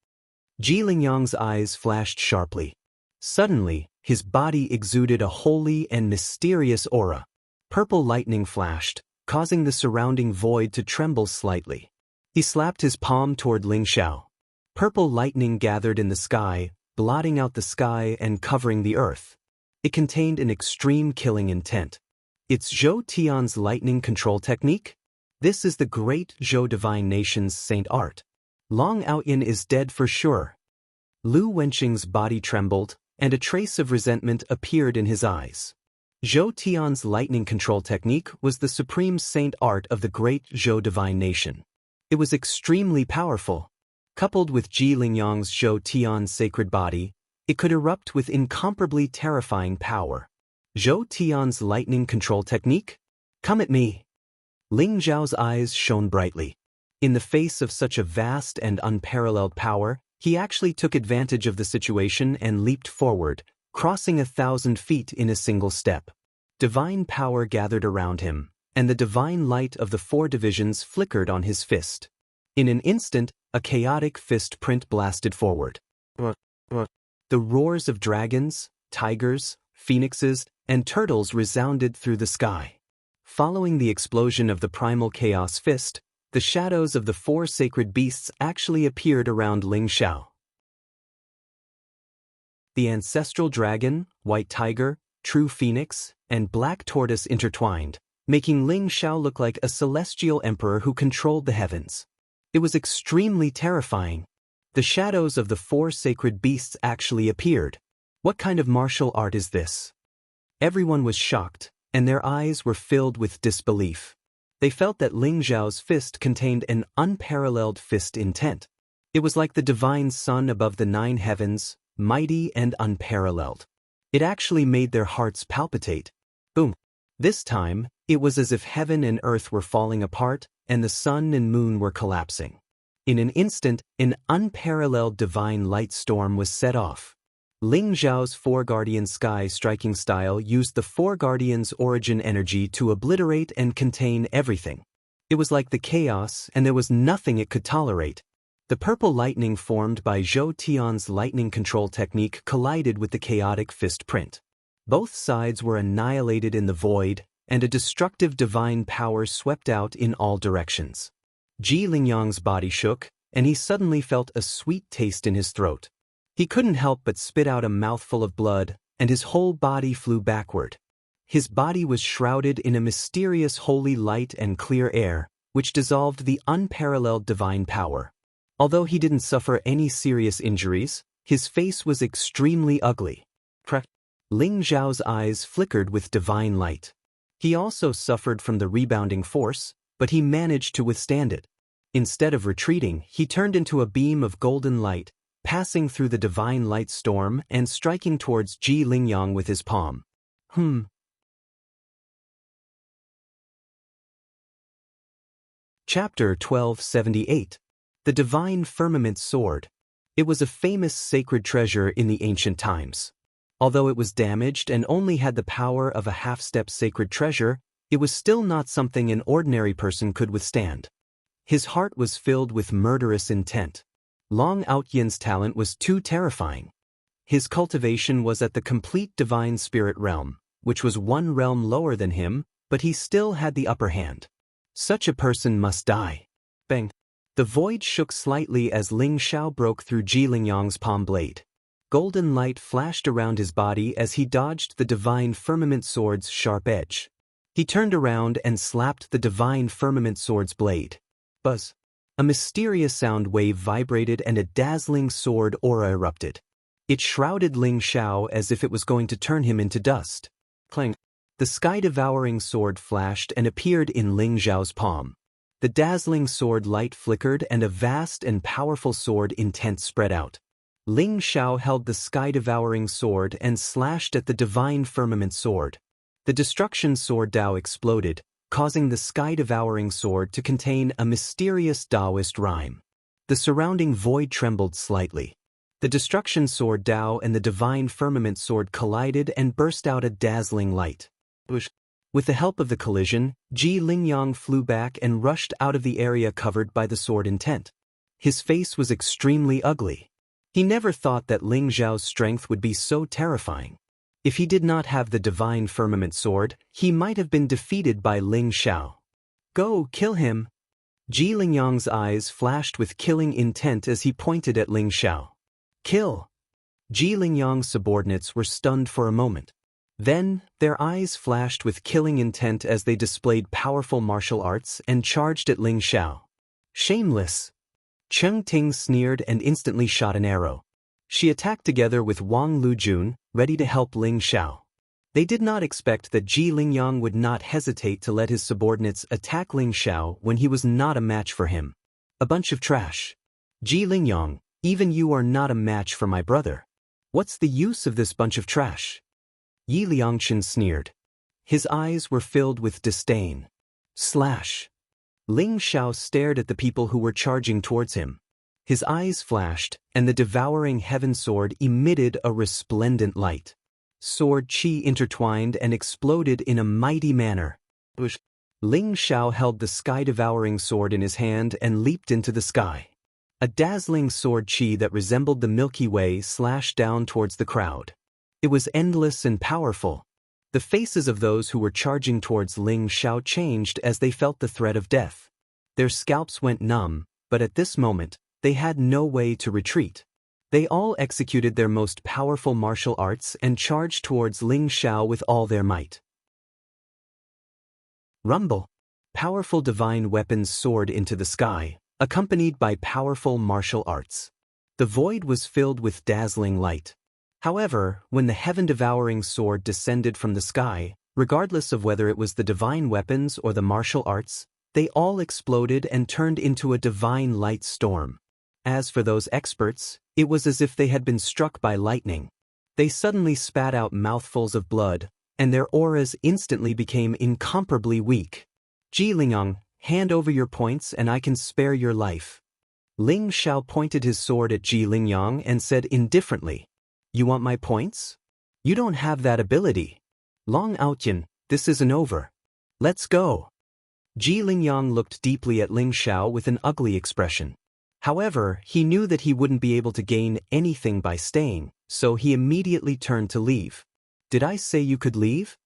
Ji Lingyang's eyes flashed sharply. Suddenly, his body exuded a holy and mysterious aura. Purple lightning flashed, causing the surrounding void to tremble slightly. He slapped his palm toward Ling Xiao. Purple lightning gathered in the sky, blotting out the sky and covering the earth. It contained an extreme killing intent. It's Zhou Tian's lightning control technique? This is the great Zhou divine nation's saint art. Long Outyen is dead for sure. Lu Wenqing's body trembled, and a trace of resentment appeared in his eyes. Zhou Tian's lightning control technique was the supreme saint art of the great Zhou divine nation. It was extremely powerful. Coupled with Ji Lingyang's Zhou Tian's sacred body, It could erupt with incomparably terrifying power. Zhou Tian's lightning control technique? Come at me. Ling Zhao's eyes shone brightly. In the face of such a vast and unparalleled power, he actually took advantage of the situation and leaped forward, crossing 1,000 feet in a single step. Divine power gathered around him, and the divine light of the 4 divisions flickered on his fist. In an instant, a chaotic fist print blasted forward. The roars of dragons, tigers, phoenixes, and turtles resounded through the sky. Following the explosion of the primal chaos fist, the shadows of the 4 sacred beasts actually appeared around Ling Xiao. The ancestral dragon, white tiger, true phoenix, and black tortoise intertwined, making Ling Xiao look like a celestial emperor who controlled the heavens. It was extremely terrifying. The shadows of the 4 sacred beasts actually appeared. What kind of martial art is this? Everyone was shocked, and their eyes were filled with disbelief. They felt that Ling Zhao's fist contained an unparalleled fist intent. It was like the divine sun above the 9 heavens, mighty and unparalleled. It actually made their hearts palpitate. Boom. This time, it was as if heaven and earth were falling apart, and the sun and moon were collapsing. In an instant, an unparalleled divine light storm was set off. Ling Zhao's 4 Guardian Sky striking style used the 4 Guardians' origin energy to obliterate and contain everything. It was like the chaos, and there was nothing it could tolerate. The purple lightning formed by Zhou Tian's lightning control technique collided with the chaotic fist print. Both sides were annihilated in the void, and a destructive divine power swept out in all directions. Ji Lingyang's body shook, and he suddenly felt a sweet taste in his throat. He couldn't help but spit out a mouthful of blood, and his whole body flew backward. His body was shrouded in a mysterious holy light and clear air, which dissolved the unparalleled divine power. Although he didn't suffer any serious injuries, his face was extremely ugly. Ling Zhao's eyes flickered with divine light. He also suffered from the rebounding force, but he managed to withstand it. Instead of retreating, he turned into a beam of golden light, passing through the divine light storm and striking towards Ji Lingyang with his palm. Chapter 1278. The Divine Firmament Sword. It was a famous sacred treasure in the ancient times. Although it was damaged and only had the power of a half-step sacred treasure, it was still not something an ordinary person could withstand. His heart was filled with murderous intent. Long Outyan's talent was too terrifying. His cultivation was at the complete divine spirit realm, which was 1 realm lower than him, but he still had the upper hand. Such a person must die. Bang! The void shook slightly as Ling Xiao broke through Ji Lingyang's palm blade. Golden light flashed around his body as he dodged the divine firmament sword's sharp edge. He turned around and slapped the divine firmament sword's blade. Buzz! A mysterious sound wave vibrated and a dazzling sword aura erupted. It shrouded Ling Xiao as if it was going to turn him into dust. Clang! The sky-devouring sword flashed and appeared in Ling Xiao's palm. The dazzling sword light flickered and a vast and powerful sword intent spread out. Ling Xiao held the sky-devouring sword and slashed at the divine firmament sword. The destruction sword Dao exploded, causing the sky-devouring sword to contain a mysterious Taoist rhyme. The surrounding void trembled slightly. The destruction sword Dao and the divine firmament sword collided and burst out a dazzling light. With the help of the collision, Ji Lingyang flew back and rushed out of the area covered by the sword intent. His face was extremely ugly. He never thought that Ling Zhao's strength would be so terrifying. If he did not have the divine firmament sword, he might have been defeated by Ling Xiao. Go, kill him! Ji Lingyang's eyes flashed with killing intent as he pointed at Ling Xiao. Kill! Ji Lingyang's subordinates were stunned for a moment. Then, their eyes flashed with killing intent as they displayed powerful martial arts and charged at Ling Xiao. Shameless! Cheng Ting sneered and instantly shot an arrow. She attacked together with Wang Lujun, ready to help Ling Xiao. They did not expect that Ji Lingyang would not hesitate to let his subordinates attack Ling Xiao when he was not a match for him. A bunch of trash. Ji Lingyang, even you are not a match for my brother. What's the use of this bunch of trash? Yi Liangchen sneered. His eyes were filled with disdain. Slash. Ling Xiao stared at the people who were charging towards him. His eyes flashed, and the devouring heaven sword emitted a resplendent light. Sword chi intertwined and exploded in a mighty manner. Ling Xiao held the sky-devouring sword in his hand and leaped into the sky. A dazzling sword chi that resembled the Milky Way slashed down towards the crowd. It was endless and powerful. The faces of those who were charging towards Ling Xiao changed as they felt the threat of death. Their scalps went numb, but at this moment, they had no way to retreat. They all executed their most powerful martial arts and charged towards Ling Xiao with all their might. Rumble. Powerful divine weapons soared into the sky, accompanied by powerful martial arts. The void was filled with dazzling light. However, when the heaven-devouring sword descended from the sky, regardless of whether it was the divine weapons or the martial arts, they all exploded and turned into a divine light storm. As for those experts, it was as if they had been struck by lightning. They suddenly spat out mouthfuls of blood, and their auras instantly became incomparably weak. Ji Lingyang, hand over your points and I can spare your life. Ling Xiao pointed his sword at Ji Lingyang and said indifferently, You want my points? You don't have that ability. Long Outyan, this isn't over. Let's go. Ji Lingyang looked deeply at Ling Xiao with an ugly expression. However, he knew that he wouldn't be able to gain anything by staying, so he immediately turned to leave. Did I say you could leave?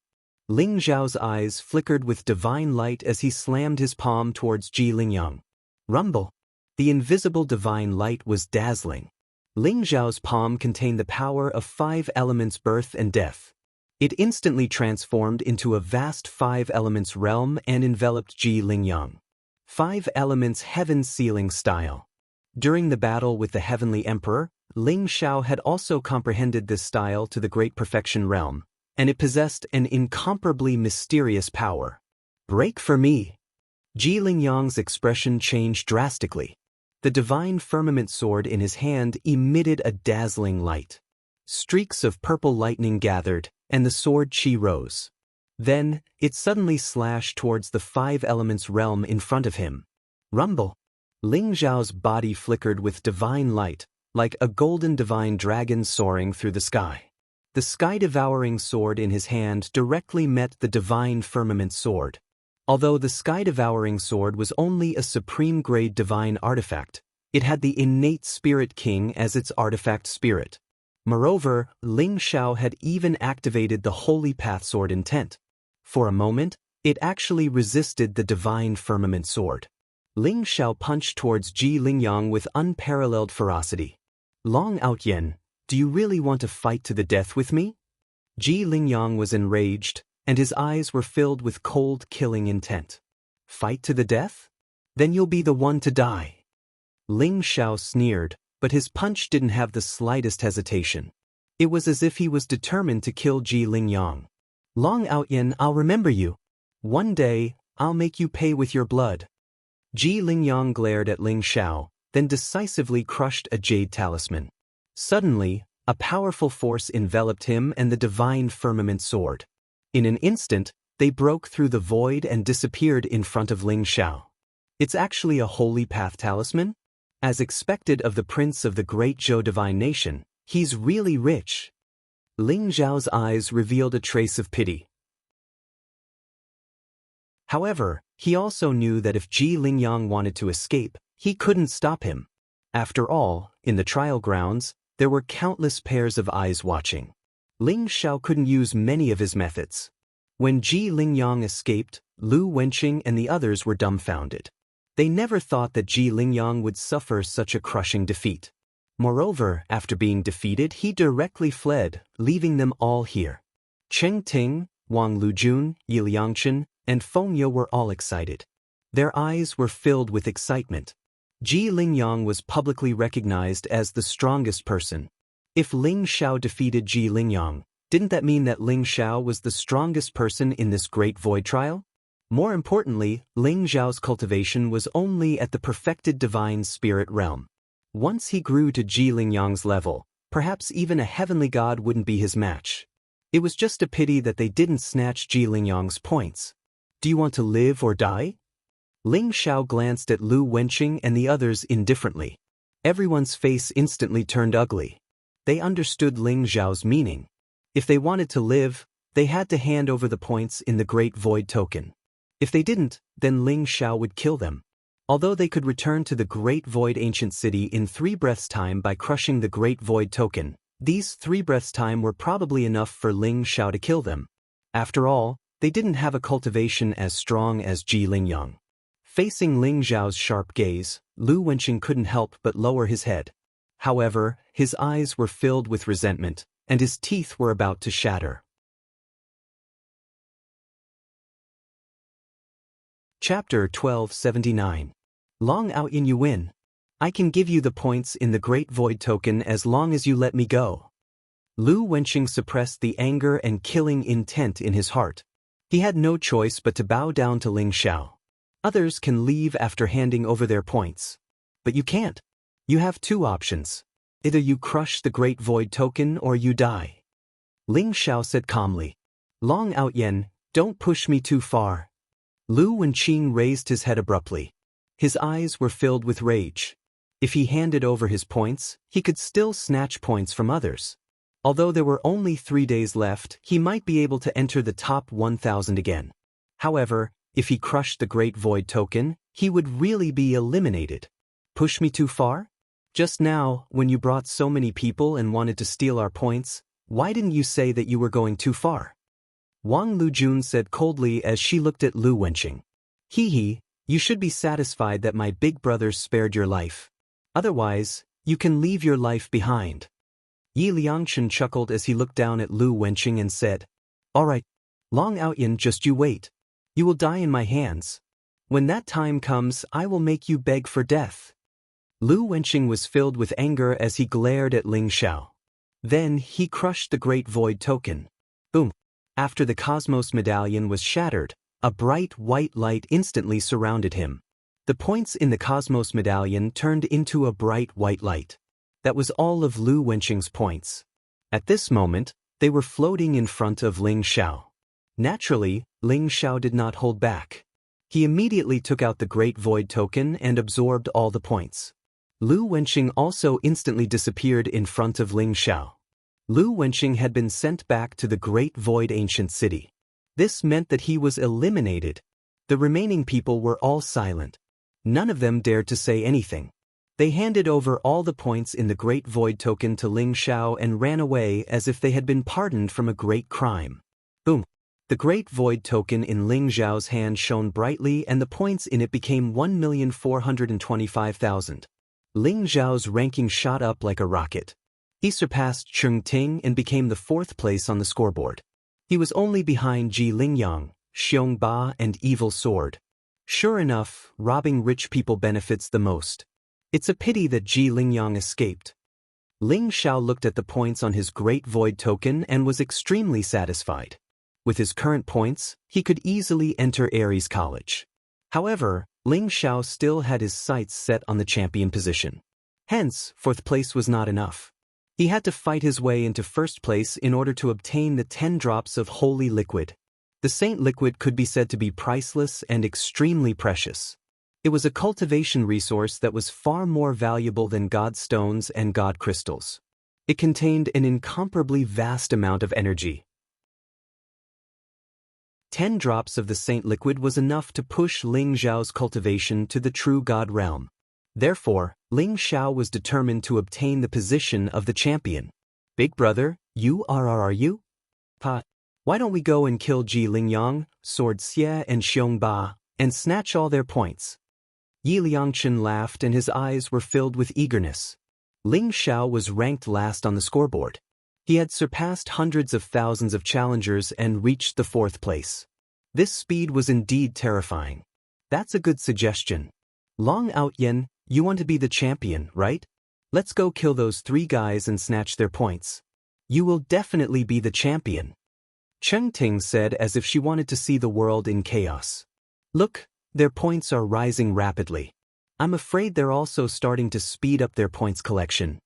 Ling Xiao's eyes flickered with divine light as he slammed his palm towards Ji Lingyang. Rumble. The invisible divine light was dazzling. Ling Xiao's palm contained the power of 5 elements birth and death. It instantly transformed into a vast 5 elements realm and enveloped Ji Lingyang. 5 elements heaven sealing style. During the battle with the Heavenly Emperor, Ling Xiao had also comprehended this style to the Great Perfection realm, and it possessed an incomparably mysterious power. Break for me! Ji Lingyang's expression changed drastically. The divine firmament sword in his hand emitted a dazzling light. Streaks of purple lightning gathered, and the sword chi rose. Then, it suddenly slashed towards the 5 elements realm in front of him. Rumble. Ling Xiao's body flickered with divine light, like a golden divine dragon soaring through the sky. The sky-devouring sword in his hand directly met the divine firmament sword. Although the sky-devouring sword was only a supreme-grade divine artifact, it had the innate Spirit King as its artifact spirit. Moreover, Ling Xiao had even activated the Holy Path Sword intent. For a moment, it actually resisted the divine firmament sword. Ling Xiao punched towards Ji Lingyang with unparalleled ferocity. Long Outyan, do you really want to fight to the death with me? Ji Lingyang was enraged, and his eyes were filled with cold, killing intent. Fight to the death? Then you'll be the one to die. Ling Xiao sneered, but his punch didn't have the slightest hesitation. It was as if he was determined to kill Ji Lingyang. Long Outyan, I'll remember you. One day, I'll make you pay with your blood. Ji Lingyang glared at Ling Xiao, then decisively crushed a jade talisman. Suddenly, a powerful force enveloped him and the divine firmament sword. In an instant, they broke through the void and disappeared in front of Ling Xiao. It's actually a holy path talisman? As expected of the prince of the great Zhou divine nation, he's really rich. Ling Xiao's eyes revealed a trace of pity. However, he also knew that if Ji Lingyang wanted to escape, he couldn't stop him. After all, in the trial grounds, there were countless pairs of eyes watching. Ling Xiao couldn't use many of his methods. When Ji Lingyang escaped, Lu Wenqing and the others were dumbfounded. They never thought that Ji Lingyang would suffer such a crushing defeat. Moreover, after being defeated, he directly fled, leaving them all here. Cheng Ting, Wang Lujun, Yi Liangchen, and Feng Ye were all excited. Their eyes were filled with excitement. Ji Lingyang was publicly recognized as the strongest person. If Ling Xiao defeated Ji Lingyang, didn't that mean that Ling Xiao was the strongest person in this great void trial? More importantly, Ling Xiao's cultivation was only at the perfected divine spirit realm. Once he grew to Ji Lingyang's level, Perhaps even a heavenly god wouldn't be his match. It was just a pity that they didn't snatch Ji Lingyang's points. Do you want to live or die? Ling Xiao glanced at Lu Wenqing and the others indifferently. Everyone's face instantly turned ugly. They understood Ling Xiao's meaning. If they wanted to live, they had to hand over the points in the Great Void token. If they didn't, then Ling Xiao would kill them. Although they could return to the Great Void ancient city in 3 breaths' time by crushing the Great Void token, these 3 breaths' time were probably enough for Ling Xiao to kill them. After all, they didn't have a cultivation as strong as Ji Lingyang. Facing Ling Xiao's sharp gaze, Lu Wenqing couldn't help but lower his head. However, his eyes were filled with resentment, and his teeth were about to shatter. Chapter 1279. Long Outyin, you win. I can give you the points in the Great Void token as long as you let me go. Lu Wenqing suppressed the anger and killing intent in his heart. He had no choice but to bow down to Ling Xiao. Others can leave after handing over their points. But you can't. You have 2 options. Either you crush the Great Void token or you die. Ling Xiao said calmly. Long Outyin, don't push me too far. Lu Wenqing raised his head abruptly. His eyes were filled with rage. If he handed over his points, he could still snatch points from others. Although there were only 3 days left, he might be able to enter the top 1,000 again. However, if he crushed the Great Void token, he would really be eliminated. Push me too far? Just now, when you brought so many people and wanted to steal our points, why didn't you say that you were going too far? Wang Lujun said coldly as she looked at Lu Wenqing. Hee, you should be satisfied that my big brothers spared your life. Otherwise, you can leave your life behind. Yi Liangchen chuckled as he looked down at Lu Wenqing and said, All right, Long Outyin, just you wait. You will die in my hands. When that time comes, I will make you beg for death. Lu Wenqing was filled with anger as he glared at Ling Xiao. Then he crushed the Great Void token. Boom. After the Cosmos Medallion was shattered, a bright white light instantly surrounded him. The points in the Cosmos Medallion turned into a bright white light. That was all of Lu Wenqing's points. At this moment, they were floating in front of Ling Xiao. Naturally, Ling Xiao did not hold back. He immediately took out the Great Void token and absorbed all the points. Lu Wenqing also instantly disappeared in front of Ling Xiao. Lu Wenqing had been sent back to the Great Void ancient city. This meant that he was eliminated. The remaining people were all silent. None of them dared to say anything. They handed over all the points in the Great Void token to Ling Xiao and ran away as if they had been pardoned from a great crime. Boom. The Great Void token in Ling Xiao's hand shone brightly and the points in it became 1,425,000. Ling Xiao's ranking shot up like a rocket. He surpassed Cheng Ting and became the 4th place on the scoreboard. He was only behind Ji Lingyang, Xiong Ba and Evil Sword. Sure enough, robbing rich people benefits the most. It's a pity that Ji Lingyang escaped. Ling Xiao looked at the points on his Great Void token and was extremely satisfied. With his current points, he could easily enter Aries College. However, Ling Xiao still had his sights set on the champion position. Hence, 4th place was not enough. He had to fight his way into 1st place in order to obtain the 10 drops of holy liquid. The saint liquid could be said to be priceless and extremely precious. It was a cultivation resource that was far more valuable than god stones and god crystals. It contained an incomparably vast amount of energy. 10 drops of the saint liquid was enough to push Ling Xiao's cultivation to the true god realm. Therefore, Ling Xiao was determined to obtain the position of the champion. Big brother, you are you? Pa, why don't we go and kill Ji Lingyang, Sword Xie and Xiong Ba, and snatch all their points? Yi Liangchen laughed and his eyes were filled with eagerness. Ling Xiao was ranked last on the scoreboard. He had surpassed hundreds of thousands of challengers and reached the 4th place. This speed was indeed terrifying. That's a good suggestion. Long Outyin, you want to be the champion, right? Let's go kill those 3 guys and snatch their points. You will definitely be the champion. Cheng Ting said as if she wanted to see the world in chaos. Look, their points are rising rapidly. I'm afraid they're also starting to speed up their points collection.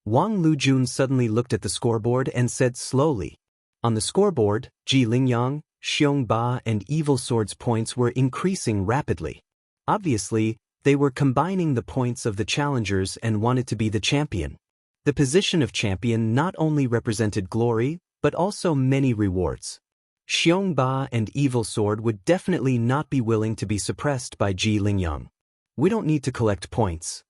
Wang Lujun suddenly looked at the scoreboard and said slowly. On the scoreboard, Ji Lingyang, Xiong Ba and Evil Sword's points were increasing rapidly. Obviously, they were combining the points of the challengers and wanted to be the champion. The position of champion not only represented glory, but also many rewards. Xiong Ba and Evil Sword would definitely not be willing to be suppressed by Ji Lingyang. We don't need to collect points.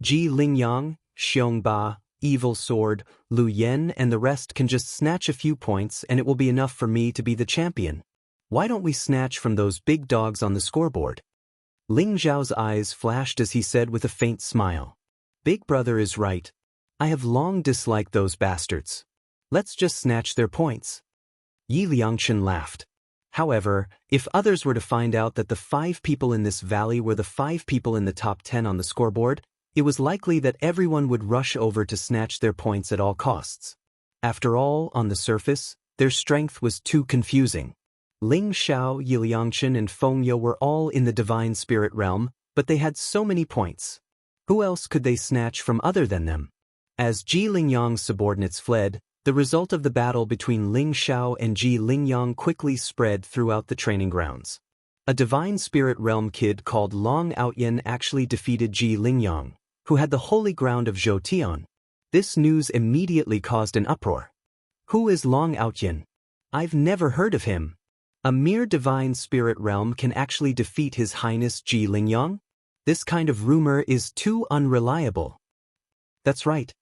Ji Lingyang, Xiong Ba, Evil Sword, Lu Yen and the rest can just snatch a few points and it will be enough for me to be the champion. Why don't we snatch from those big dogs on the scoreboard? Ling Zhao's eyes flashed as he said with a faint smile. Big brother is right. I have long disliked those bastards. Let's just snatch their points. Yi Liangchen laughed. However, if others were to find out that the 5 people in this valley were the 5 people in the top 10 on the scoreboard, it was likely that everyone would rush over to snatch their points at all costs. After all, on the surface, their strength was too confusing. Ling Xiao, Yi Liangchen and Feng Yo were all in the divine spirit realm, but they had so many points. Who else could they snatch from other than them? As Ji Lingyang's subordinates fled, the result of the battle between Ling Xiao and Ji Lingyang quickly spread throughout the training grounds. A divine spirit realm kid called Long Outyan actually defeated Ji Lingyang, who had the holy ground of Zhoutian. This news immediately caused an uproar. Who is Long Outyan? I've never heard of him. A mere divine spirit realm can actually defeat His Highness Ji Lingyang? This kind of rumor is too unreliable. That's right.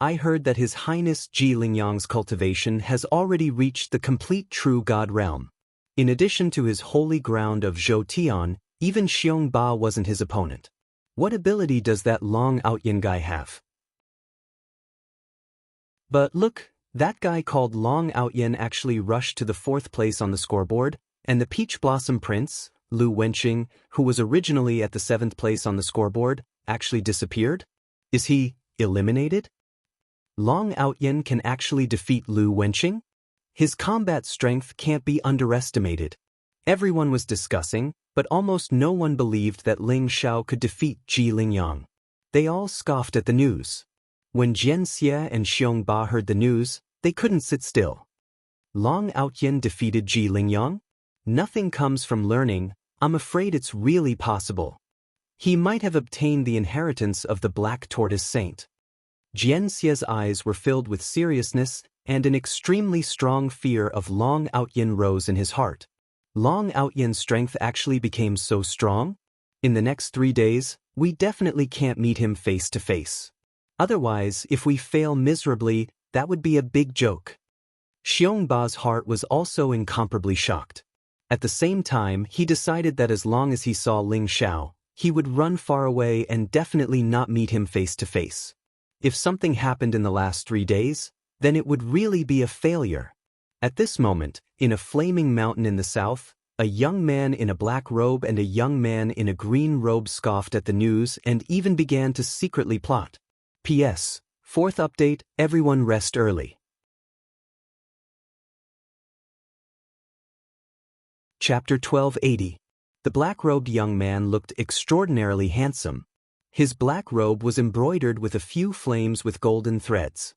I heard that His Highness Ji Lingyang's cultivation has already reached the complete true God realm. In addition to his holy ground of Zhoutian, even Xiong Ba wasn't his opponent. What ability does that Long Outyan guy have? But look, that guy called Long Outyan actually rushed to the 4th place on the scoreboard, and the Peach Blossom Prince, Lu Wenqing, who was originally at the 7th place on the scoreboard, actually disappeared? Is he eliminated? Long Outyan can actually defeat Lu Wenqing? His combat strength can't be underestimated. Everyone was discussing, but almost no one believed that Ling Xiao could defeat Ji Lingyang. They all scoffed at the news. When Jian Xie and Xiong Ba heard the news, they couldn't sit still. Long Outyan defeated Ji Lingyang? Nothing comes from learning. I'm afraid it's really possible. He might have obtained the inheritance of the Black Tortoise Saint. Jian Xie's eyes were filled with seriousness, and an extremely strong fear of Long Outyan rose in his heart. Long Outyan's strength actually became so strong? In the next 3 days, we definitely can't meet him face to face. Otherwise, if we fail miserably, that would be a big joke. Xiong Ba's heart was also incomparably shocked. At the same time, he decided that as long as he saw Ling Xiao, he would run far away and definitely not meet him face to face. If something happened in the last 3 days, then it would really be a failure. At this moment, in a flaming mountain in the south, a young man in a black robe and a young man in a green robe scoffed at the news and even began to secretly plot. P.S. 4th update, everyone rest early. Chapter 1280. The black-robed young man looked extraordinarily handsome. His black robe was embroidered with a few flames with golden threads.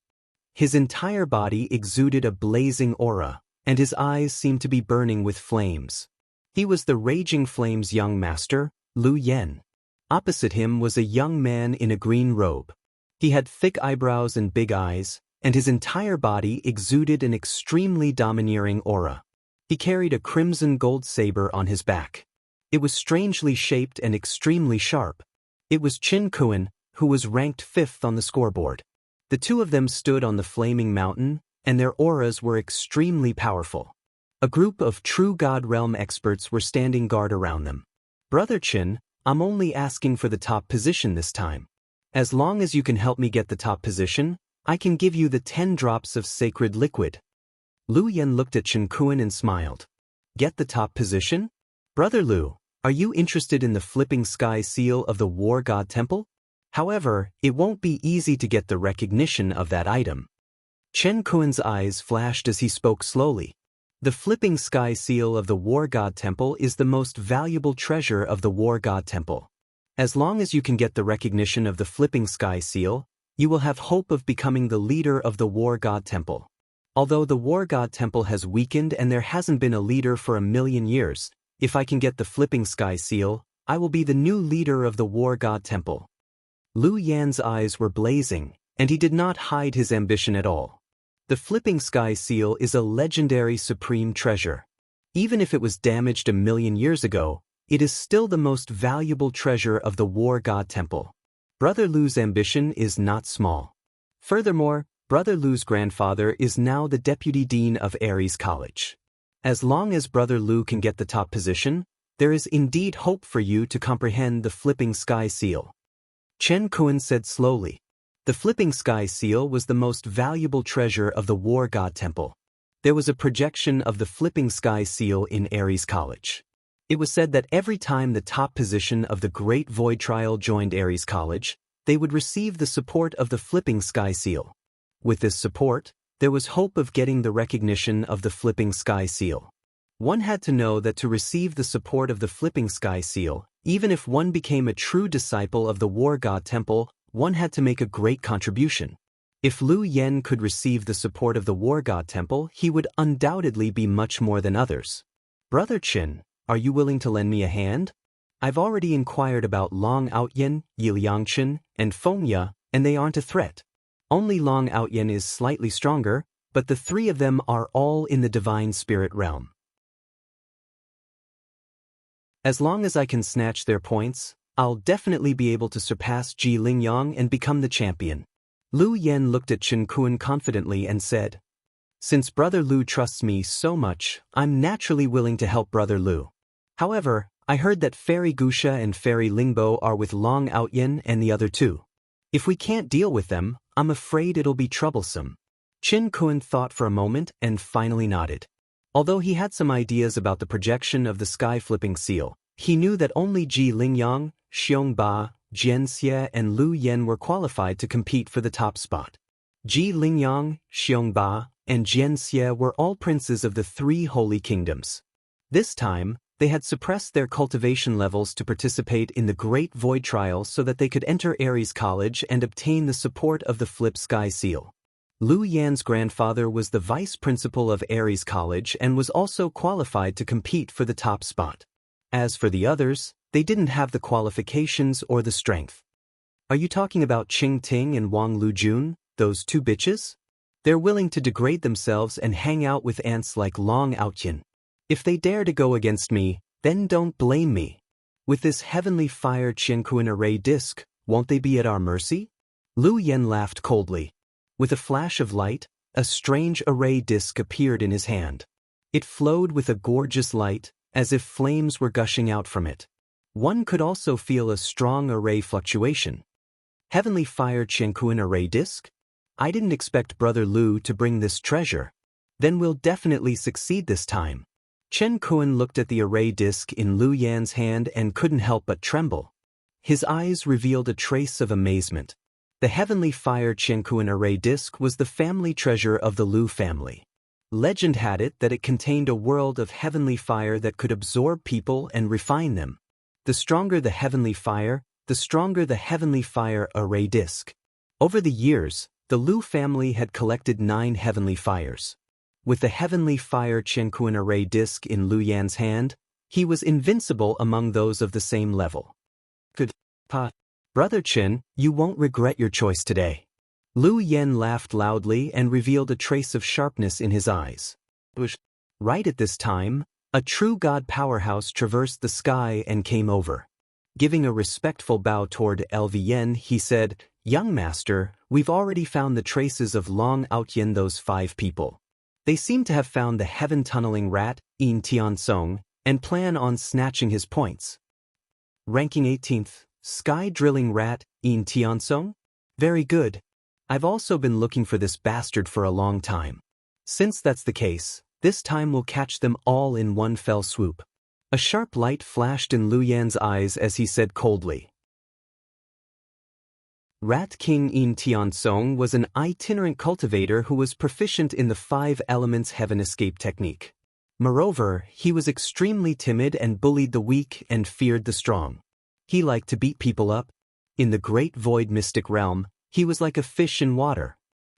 His entire body exuded a blazing aura, and his eyes seemed to be burning with flames. He was the Raging Flame's young master, Lu Yen. Opposite him was a young man in a green robe. He had thick eyebrows and big eyes, and his entire body exuded an extremely domineering aura. He carried a crimson gold saber on his back. It was strangely shaped and extremely sharp. It was Qin Kuan, who was ranked 5th on the scoreboard. The two of them stood on the flaming mountain, and their auras were extremely powerful. A group of true God realm experts were standing guard around them. Brother Qin, I'm only asking for the top position this time. As long as you can help me get the top position, I can give you the 10 drops of sacred liquid. Lu Yen looked at Qin Kuan and smiled. Get the top position? Brother Lu, are you interested in the flipping sky seal of the War God Temple? However, it won't be easy to get the recognition of that item. Chen Kuan's eyes flashed as he spoke slowly. The flipping sky seal of the War God Temple is the most valuable treasure of the War God Temple. As long as you can get the recognition of the flipping sky seal, You will have hope of becoming the leader of the War God Temple. Although the War God Temple has weakened and there hasn't been a leader for 1,000,000 years, if I can get the flipping sky seal, I will be the new leader of the War God Temple. Lu Yan's eyes were blazing, and he did not hide his ambition at all. The flipping sky seal is a legendary supreme treasure. Even if it was damaged 1,000,000 years ago, it is still the most valuable treasure of the War God Temple. Brother Lu's ambition is not small. Furthermore, Brother Lu's grandfather is now the deputy dean of Aries College. As long as Brother Lu can get the top position, there is indeed hope for you to comprehend the flipping sky seal. Chen Kuan said slowly. The flipping sky seal was the most valuable treasure of the War God Temple. There was a projection of the flipping sky seal in Aries College. It was said that every time the top position of the Great Void Trial joined Aries College, they would receive the support of the flipping sky seal. With this support, there was hope of getting the recognition of the flipping sky seal. One had to know that to receive the support of the flipping sky seal, even if one became a true disciple of the War God Temple, one had to make a great contribution. If Lu Yan could receive the support of the War God Temple, he would undoubtedly be much more than others. Brother Qin, are you willing to lend me a hand? I've already inquired about Long Outyen, Yiliangchen, and Fengya, and they aren't a threat. Only Long Outyen is slightly stronger, but the three of them are all in the divine spirit realm. As long as I can snatch their points, I'll definitely be able to surpass Ji Lingyang and become the champion. Lu Yan looked at Chen Kuan confidently and said, Since Brother Lu trusts me so much, I'm naturally willing to help Brother Lu. However, I heard that Fairy Gusha and Fairy Lingbo are with Long Outyen and the other two. If we can't deal with them, I'm afraid it'll be troublesome. Chen Kuan thought for a moment and finally nodded. Although he had some ideas about the projection of the sky-flipping seal, he knew that only Ji Lingyang, Xiong Ba, Jian Xie and Lu Yan were qualified to compete for the top spot. Ji Lingyang, Xiong Ba, and Jian Xie were all princes of the three holy kingdoms. This time, they had suppressed their cultivation levels to participate in the Great Void Trial so that they could enter Aries College and obtain the support of the Flip Sky Seal. Lu Yan's grandfather was the vice principal of Aries College and was also qualified to compete for the top spot. As for the others, they didn't have the qualifications or the strength. Are you talking about Qing Ting and Wang Lujun, those two bitches? They're willing to degrade themselves and hang out with ants like Long Outyen. If they dare to go against me, then don't blame me. With this heavenly fire Qianquan array disc, won't they be at our mercy? Lu Yan laughed coldly. With a flash of light, a strange array disc appeared in his hand. It flowed with a gorgeous light, as if flames were gushing out from it. One could also feel a strong array fluctuation. Heavenly fire Qianquan array disc? I didn't expect Brother Lu to bring this treasure. Then we'll definitely succeed this time. Chen Kuan looked at the array disc in Lu Yan's hand and couldn't help but tremble. His eyes revealed a trace of amazement. The heavenly fire Qianquan array disc was the family treasure of the Lu family. Legend had it that it contained a world of heavenly fire that could absorb people and refine them. The stronger the heavenly fire, the stronger the heavenly fire array disc. Over the years, the Lu family had collected 9 heavenly fires. With the heavenly fire Qianquan array disc in Lu Yan's hand, he was invincible among those of the same level. Brother Qin, you won't regret your choice today. Lu Yan laughed loudly and revealed a trace of sharpness in his eyes. Right at this time, a true god powerhouse traversed the sky and came over. Giving a respectful bow toward LVN, he said, Young master, we've already found the traces of Long Outyen, those 5 people. They seem to have found the heaven-tunneling rat, Yin Tiansong, and plan on snatching his points. Ranking 18th, sky-drilling rat, Yin Tiansong? Very good. I've also been looking for this bastard for a long time. Since that's the case, this time we'll catch them all in one fell swoop. A sharp light flashed in Lu Yan's eyes as he said coldly. Rat King Yin Tiansong was an itinerant cultivator who was proficient in the 5 elements heaven escape technique. Moreover, he was extremely timid and bullied the weak and feared the strong. He liked to beat people up. In the great void mystic realm, he was like a fish in water.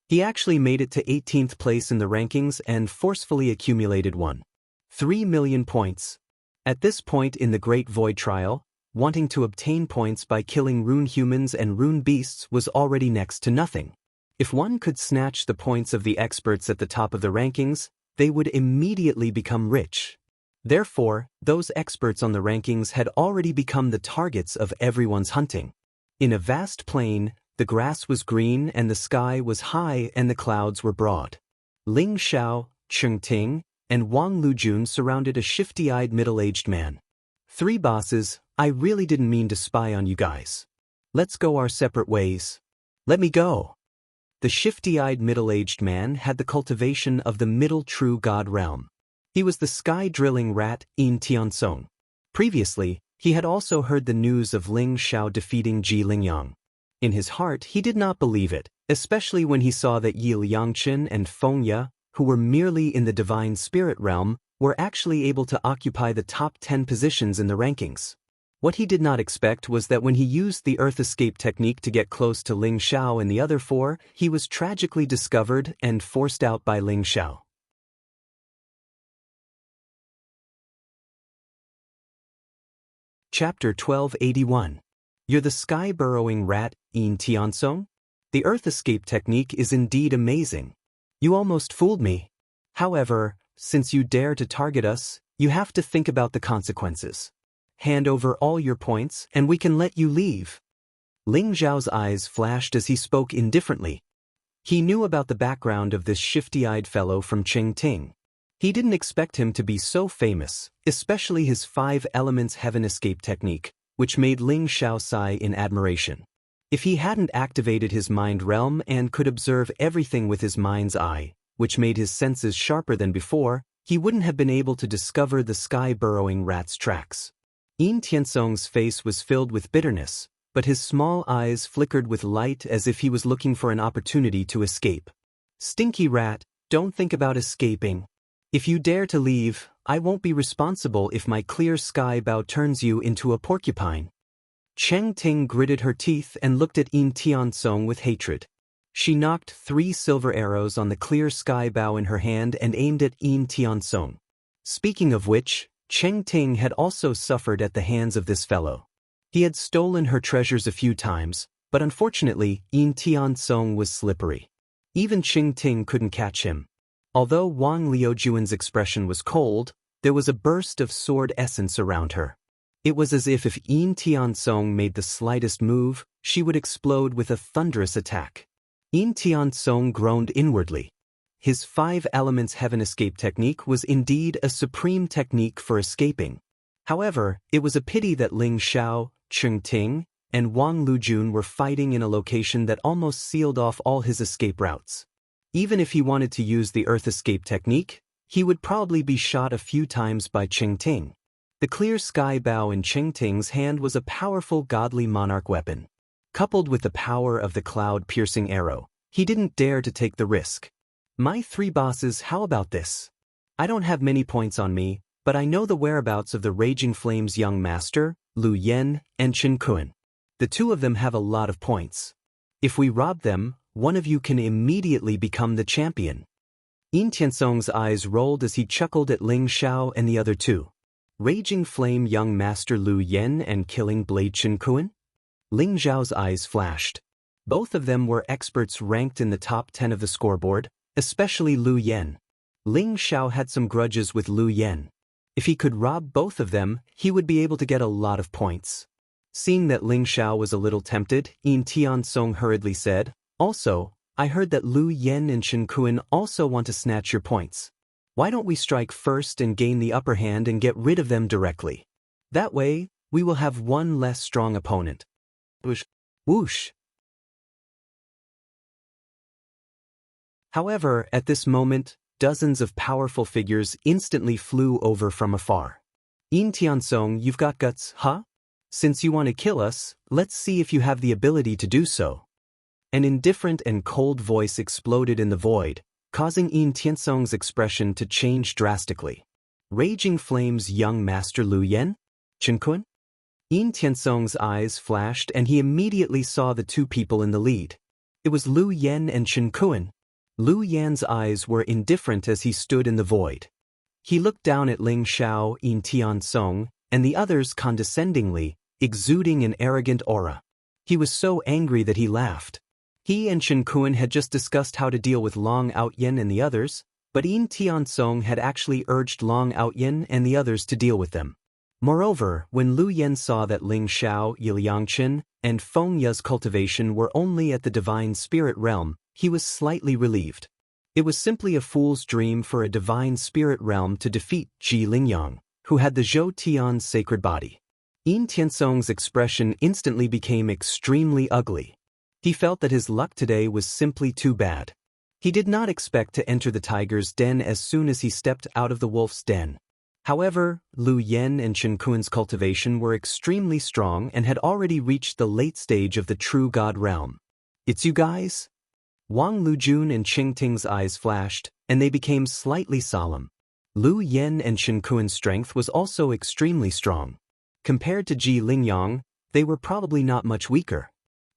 He actually made it to 18th place in the rankings and forcefully accumulated 1.3 million points. At this point in the Great Void Trial, wanting to obtain points by killing rune humans and rune beasts was already next to nothing. If one could snatch the points of the experts at the top of the rankings, they would immediately become rich. Therefore, those experts on the rankings had already become the targets of everyone's hunting. In a vast plain, the grass was green and the sky was high and the clouds were broad. Ling Xiao, Cheng Ting, and Wang Lujun surrounded a shifty-eyed middle-aged man. "Three bosses, I really didn't mean to spy on you guys. Let's go our separate ways." "Let me go." The shifty-eyed middle-aged man had the cultivation of the middle true god realm. He was the sky-drilling rat Yin Tiansong. Previously, he had also heard the news of Ling Xiao defeating Ji Lingyang. In his heart, he did not believe it, especially when he saw that Yi Liangchen and Feng Ye, who were merely in the divine spirit realm, were actually able to occupy the top 10 positions in the rankings. What he did not expect was that when he used the Earth Escape technique to get close to Ling Xiao and the other four, he was tragically discovered and forced out by Ling Xiao. Chapter 1281. You're the sky-burrowing rat, Yin Tiansong? The Earth Escape technique is indeed amazing. You almost fooled me. However, since you dare to target us, you have to think about the consequences. Hand over all your points and we can let you leave. Ling Xiao's eyes flashed as he spoke indifferently. He knew about the background of this shifty-eyed fellow from Cheng Ting. He didn't expect him to be so famous, especially his 5 elements heaven escape technique, which made Ling Xiao sigh in admiration. If he hadn't activated his mind realm and could observe everything with his mind's eye, which made his senses sharper than before, he wouldn't have been able to discover the sky-burrowing rat's tracks. Yin Tiansong's face was filled with bitterness, but his small eyes flickered with light as if he was looking for an opportunity to escape. "Stinky rat, don't think about escaping. If you dare to leave, I won't be responsible if my clear sky bow turns you into a porcupine." Cheng Ting gritted her teeth and looked at Yin Tiansong with hatred. She knocked 3 silver arrows on the clear sky bow in her hand and aimed at Yin Tiansong. Speaking of which, Cheng Ting had also suffered at the hands of this fellow. He had stolen her treasures a few times, but unfortunately, Yin Tiansong was slippery. Even Cheng Ting couldn't catch him. Although Wang Liujuan's expression was cold, there was a burst of sword essence around her. It was as if Yin Tiansong made the slightest move, she would explode with a thunderous attack. Yin Tiansong groaned inwardly. His 5 elements heaven escape technique was indeed a supreme technique for escaping. However, it was a pity that Ling Xiao, Cheng Ting, and Wang Lujun were fighting in a location that almost sealed off all his escape routes. Even if he wanted to use the Earth Escape technique, he would probably be shot a few times by Cheng Ting. The clear sky bow in Cheng Ting's hand was a powerful godly monarch weapon. Coupled with the power of the cloud-piercing arrow, he didn't dare to take the risk. "My 3 bosses, how about this? I don't have many points on me, but I know the whereabouts of the Raging Flame's young master, Lu Yen, and Chen Kun. The 2 of them have a lot of points. If we rob them, one of you can immediately become the champion." Yin Tiansong's eyes rolled as he chuckled at Ling Xiao and the other 2. Raging Flame young master Lu Yen and Killing Blade Chen Kun? Ling Xiao's eyes flashed. Both of them were experts ranked in the top 10 of the scoreboard, especially Lu Yen. Ling Xiao had some grudges with Lu Yen. If he could rob both of them, he would be able to get a lot of points. Seeing that Ling Xiao was a little tempted, Yin Tiansong hurriedly said, "Also, I heard that Lu Yen and Chen Kun also want to snatch your points. Why don't we strike first and gain the upper hand and get rid of them directly? That way, we will have one less strong opponent." Whoosh. Whoosh. However, at this moment, dozens of powerful figures instantly flew over from afar. "Yin Tiansong, you've got guts, huh? Since you want to kill us, let's see if you have the ability to do so." An indifferent and cold voice exploded in the void, causing Yin Tiansong's expression to change drastically. "Raging Flame's young master Lu Yen? Chen Kun?" Yin Tiansong's eyes flashed and he immediately saw the 2 people in the lead. It was Lu Yen and Chen Kuan. Lu Yan's eyes were indifferent as he stood in the void. He looked down at Ling Xiao, Yin Tiansong, and the others condescendingly, exuding an arrogant aura. He was so angry that he laughed. He and Chen Kuan had just discussed how to deal with Long Outyen and the others, but Yin Tiansong had actually urged Long Outyen and the others to deal with them. Moreover, when Lu Yen saw that Ling Xiao, Yiliangchen, and Feng Ye's cultivation were only at the divine spirit realm, he was slightly relieved. It was simply a fool's dream for a divine spirit realm to defeat Ji Lingyang, who had the Zhou Tian's sacred body. Yin Tiansong's expression instantly became extremely ugly. He felt that his luck today was simply too bad. He did not expect to enter the tiger's den as soon as he stepped out of the wolf's den. However, Lu Yen and Chen Kuan's cultivation were extremely strong and had already reached the late stage of the true god realm. "It's you guys?" Wang Lujun and Qing Ting's eyes flashed, and they became slightly solemn. Lu Yen and Chen Kuan's strength was also extremely strong. Compared to Ji Lingyang, they were probably not much weaker.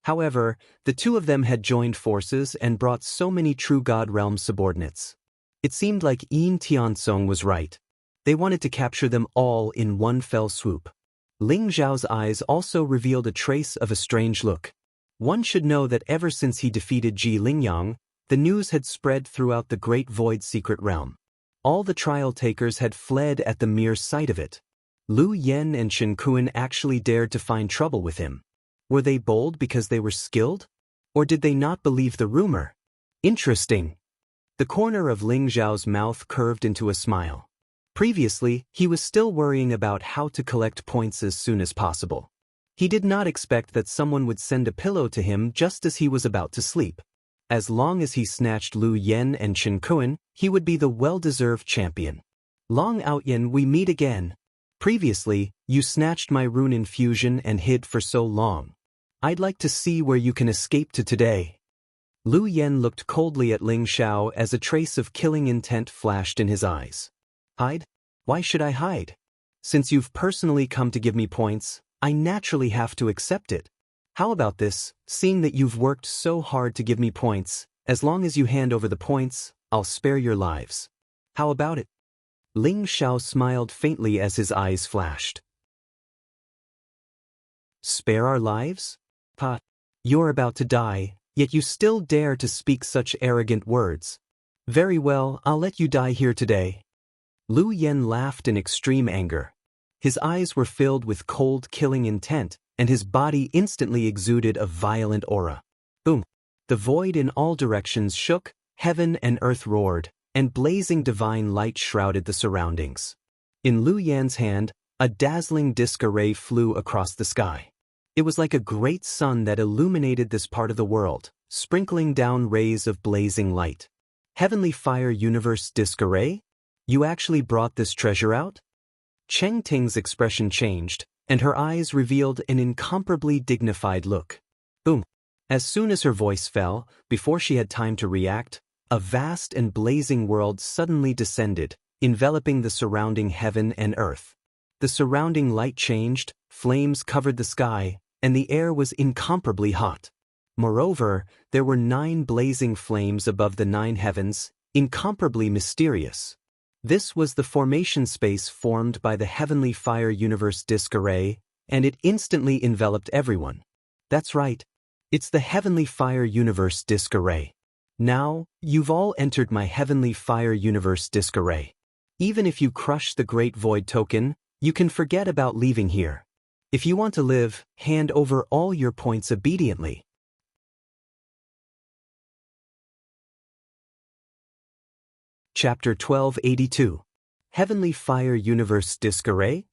However, the two of them had joined forces and brought so many true god realm subordinates. It seemed like Yin Tiansong was right. They wanted to capture them all in one fell swoop. Ling Zhao's eyes also revealed a trace of a strange look. One should know that ever since he defeated Ji Lingyang, the news had spread throughout the Great Void secret realm. All the trial takers had fled at the mere sight of it. Lu Yen and Chen Kuan actually dared to find trouble with him. Were they bold because they were skilled? Or did they not believe the rumor? Interesting. The corner of Ling Zhao's mouth curved into a smile. Previously, he was still worrying about how to collect points as soon as possible. He did not expect that someone would send a pillow to him just as he was about to sleep. As long as he snatched Lu Yen and Chen Kuan, he would be the well-deserved champion. "Long Outyen, we meet again. Previously, you snatched my rune infusion and hid for so long. I'd like to see where you can escape to today." Lu Yen looked coldly at Ling Xiao as a trace of killing intent flashed in his eyes. "Hide? Why should I hide? Since you've personally come to give me points, I naturally have to accept it. How about this, seeing that you've worked so hard to give me points, as long as you hand over the points, I'll spare your lives. How about it?" Ling Xiao smiled faintly as his eyes flashed. "Spare our lives? Pa, you're about to die, yet you still dare to speak such arrogant words. Very well, I'll let you die here today." Lu Yen laughed in extreme anger. His eyes were filled with cold, killing intent, and his body instantly exuded a violent aura. Boom! The void in all directions shook, heaven and earth roared, and blazing divine light shrouded the surroundings. In Lu Yan's hand, a dazzling disc array flew across the sky. It was like a great sun that illuminated this part of the world, sprinkling down rays of blazing light. "Heavenly Fire Universe Disc Array? You actually brought this treasure out?" Cheng Ting's expression changed, and her eyes revealed an incomparably dignified look. Boom! As soon as her voice fell, before she had time to react, a vast and blazing world suddenly descended, enveloping the surrounding heaven and earth. The surrounding light changed, flames covered the sky, and the air was incomparably hot. Moreover, there were 9 blazing flames above the 9 heavens, incomparably mysterious. This was the formation space formed by the Heavenly Fire Universe Disc Array, and it instantly enveloped everyone. That's right. It's the Heavenly Fire Universe Disc Array. Now, you've all entered my Heavenly Fire Universe Disc Array. Even if you crush the Great Void token, you can forget about leaving here. If you want to live, hand over all your points obediently. Chapter 1282. Heavenly Fire Universe Disc Array?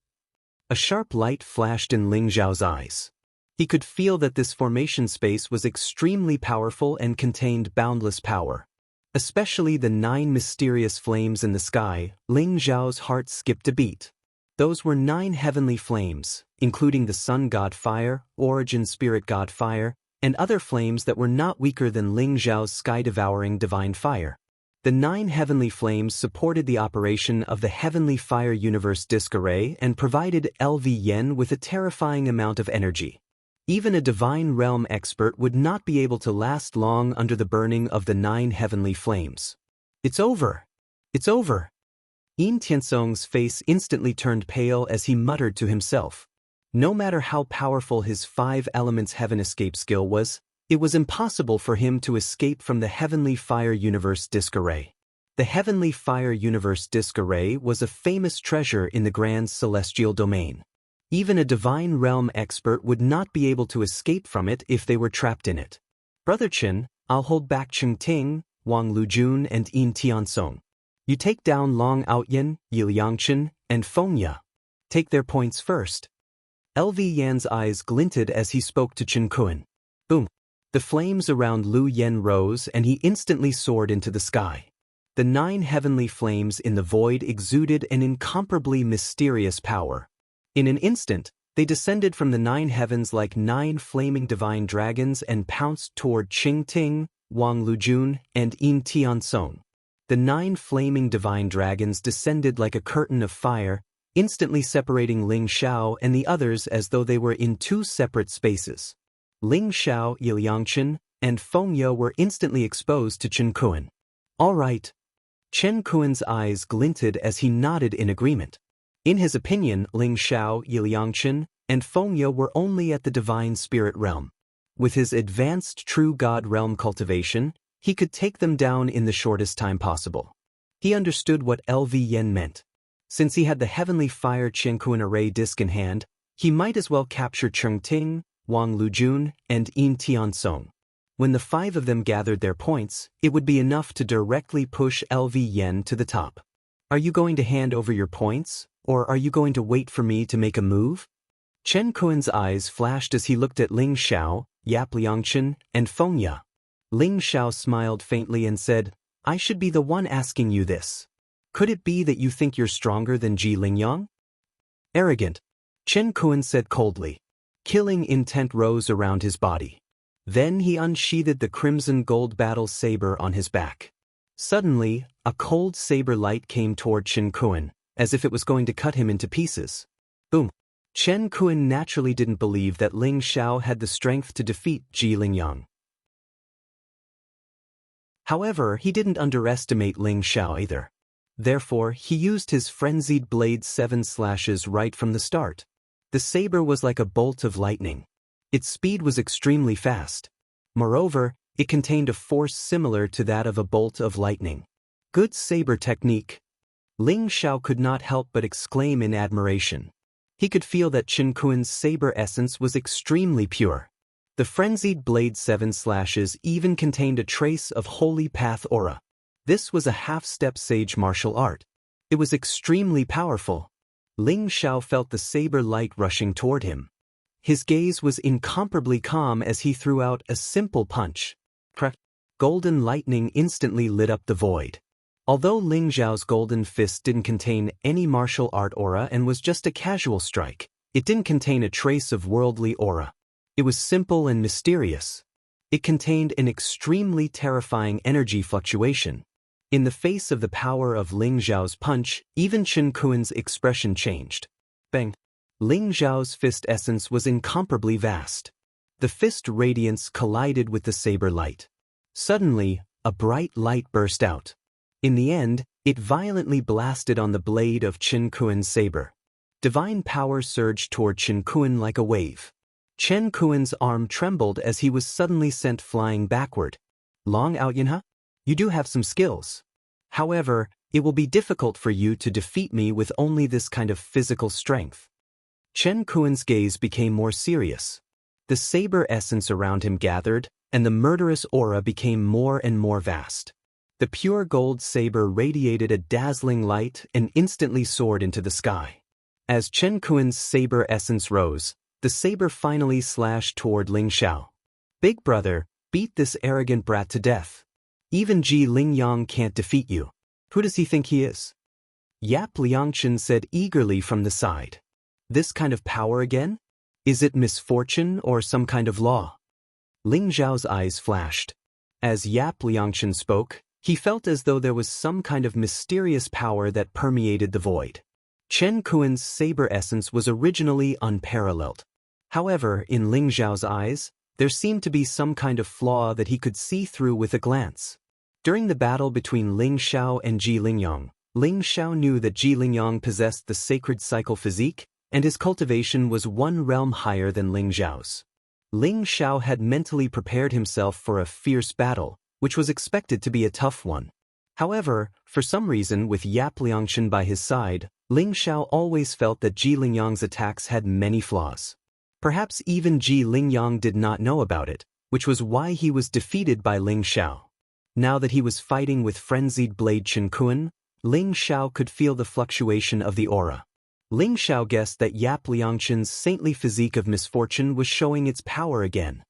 A sharp light flashed in Ling Zhao's eyes. He could feel that this formation space was extremely powerful and contained boundless power. Especially the 9 mysterious flames in the sky, Ling Zhao's heart skipped a beat. Those were 9 heavenly flames, including the Sun God Fire, Origin Spirit God Fire, and other flames that were not weaker than Ling Zhao's sky-devouring divine fire. The 9 heavenly flames supported the operation of the Heavenly Fire Universe Disc Array and provided LV Yen with a terrifying amount of energy. Even a divine realm expert would not be able to last long under the burning of the 9 heavenly flames. It's over! It's over! Yin Tiansong's face instantly turned pale as he muttered to himself. No matter how powerful his 5 elements heaven escape skill was, it was impossible for him to escape from the Heavenly Fire Universe Disk Array. The Heavenly Fire Universe Disk Array was a famous treasure in the Grand Celestial Domain. Even a divine realm expert would not be able to escape from it if they were trapped in it. Brother Chen, I'll hold back Cheng Ting, Wang Lujun and Yin Tiansong. You take down Long Outyan, Yi Liangchen, and Feng Ya. Take their points first. LV Yan's eyes glinted as he spoke to Chen Kun. Boom! The flames around Lu Yen rose and he instantly soared into the sky. The 9 heavenly flames in the void exuded an incomparably mysterious power. In an instant, they descended from the 9 heavens like 9 flaming divine dragons and pounced toward Cheng Ting, Wang Lujun, and Yin Tiansong. The 9 flaming divine dragons descended like a curtain of fire, instantly separating Ling Xiao and the others as though they were in 2 separate spaces. Ling Xiao, Yi Liangchen, and Feng Ya were instantly exposed to Chen Kun. All right. Chen Kun's eyes glinted as he nodded in agreement. In his opinion, Ling Xiao, Yi Liangchen, and Feng Ya were only at the divine spirit realm. With his advanced true god realm cultivation, he could take them down in the shortest time possible. He understood what LV Yen meant. Since he had the heavenly fire Chen Kun array disc in hand, he might as well capture Cheng Ting, Wang Lujun, and Yin Tiansong. When the 5 of them gathered their points, it would be enough to directly push LV Yen to the top. Are you going to hand over your points? Or are you going to wait for me to make a move? Chen Kun's eyes flashed as he looked at Ling Xiao, Yap Liangchen, and Feng Ya. Ling Xiao smiled faintly and said, I should be the one asking you this. Could it be that you think you're stronger than Ji Lingyang? Arrogant. Chen Kun said coldly. Killing intent rose around his body. Then he unsheathed the crimson gold battle saber on his back. Suddenly, a cold saber light came toward Chen Kun, as if it was going to cut him into pieces. Boom! Chen Kun naturally didn't believe that Ling Xiao had the strength to defeat Ji Lingyang. However, he didn't underestimate Ling Xiao either. Therefore, he used his frenzied blade 7 slashes right from the start. The saber was like a bolt of lightning. Its speed was extremely fast. Moreover, it contained a force similar to that of a bolt of lightning. Good saber technique. Ling Xiao could not help but exclaim in admiration. He could feel that Chen Kun's saber essence was extremely pure. The frenzied blade 7 slashes even contained a trace of holy path aura. This was a half-step sage martial art. It was extremely powerful. Ling Xiao felt the saber light rushing toward him. His gaze was incomparably calm as he threw out a simple punch. Crack! Golden lightning instantly lit up the void. Although Ling Xiao's golden fist didn't contain any martial art aura and was just a casual strike, it didn't contain a trace of worldly aura. It was simple and mysterious. It contained an extremely terrifying energy fluctuation. In the face of the power of Ling Xiao's punch, even Chen Kun's expression changed. Bang! Ling Xiao's fist essence was incomparably vast. The fist radiance collided with the saber light. Suddenly, a bright light burst out. In the end, it violently blasted on the blade of Chen Kun's saber. Divine power surged toward Chen Kun like a wave. Chen Kun's arm trembled as he was suddenly sent flying backward. Long Outyanha? You do have some skills. However, it will be difficult for you to defeat me with only this kind of physical strength. Chen Kun's gaze became more serious. The saber essence around him gathered, and the murderous aura became more and more vast. The pure gold saber radiated a dazzling light and instantly soared into the sky. As Chen Kun's saber essence rose, the saber finally slashed toward Ling Xiao. Big brother, beat this arrogant brat to death. Even Ji Lingyang can't defeat you. Who does he think he is? Yap Liangchen said eagerly from the side. This kind of power again? Is it misfortune or some kind of law? Ling Xiao's eyes flashed. As Yap Liangchen spoke, he felt as though there was some kind of mysterious power that permeated the void. Chen Kun's saber essence was originally unparalleled. However, in Ling Xiao's eyes, there seemed to be some kind of flaw that he could see through with a glance. During the battle between Ling Xiao and Ji Lingyang, Ling Xiao knew that Ji Lingyang possessed the sacred cycle physique, and his cultivation was one realm higher than Ling Xiao's. Ling Xiao had mentally prepared himself for a fierce battle, which was expected to be a tough one. However, for some reason, with Yap Liangshan by his side, Ling Xiao always felt that Ji Lingyang's attacks had many flaws. Perhaps even Ji Lingyang did not know about it, which was why he was defeated by Ling Xiao. Now that he was fighting with frenzied blade Chen Kun, Ling Xiao could feel the fluctuation of the aura. Ling Xiao guessed that Yap Liangshan's saintly physique of misfortune was showing its power again.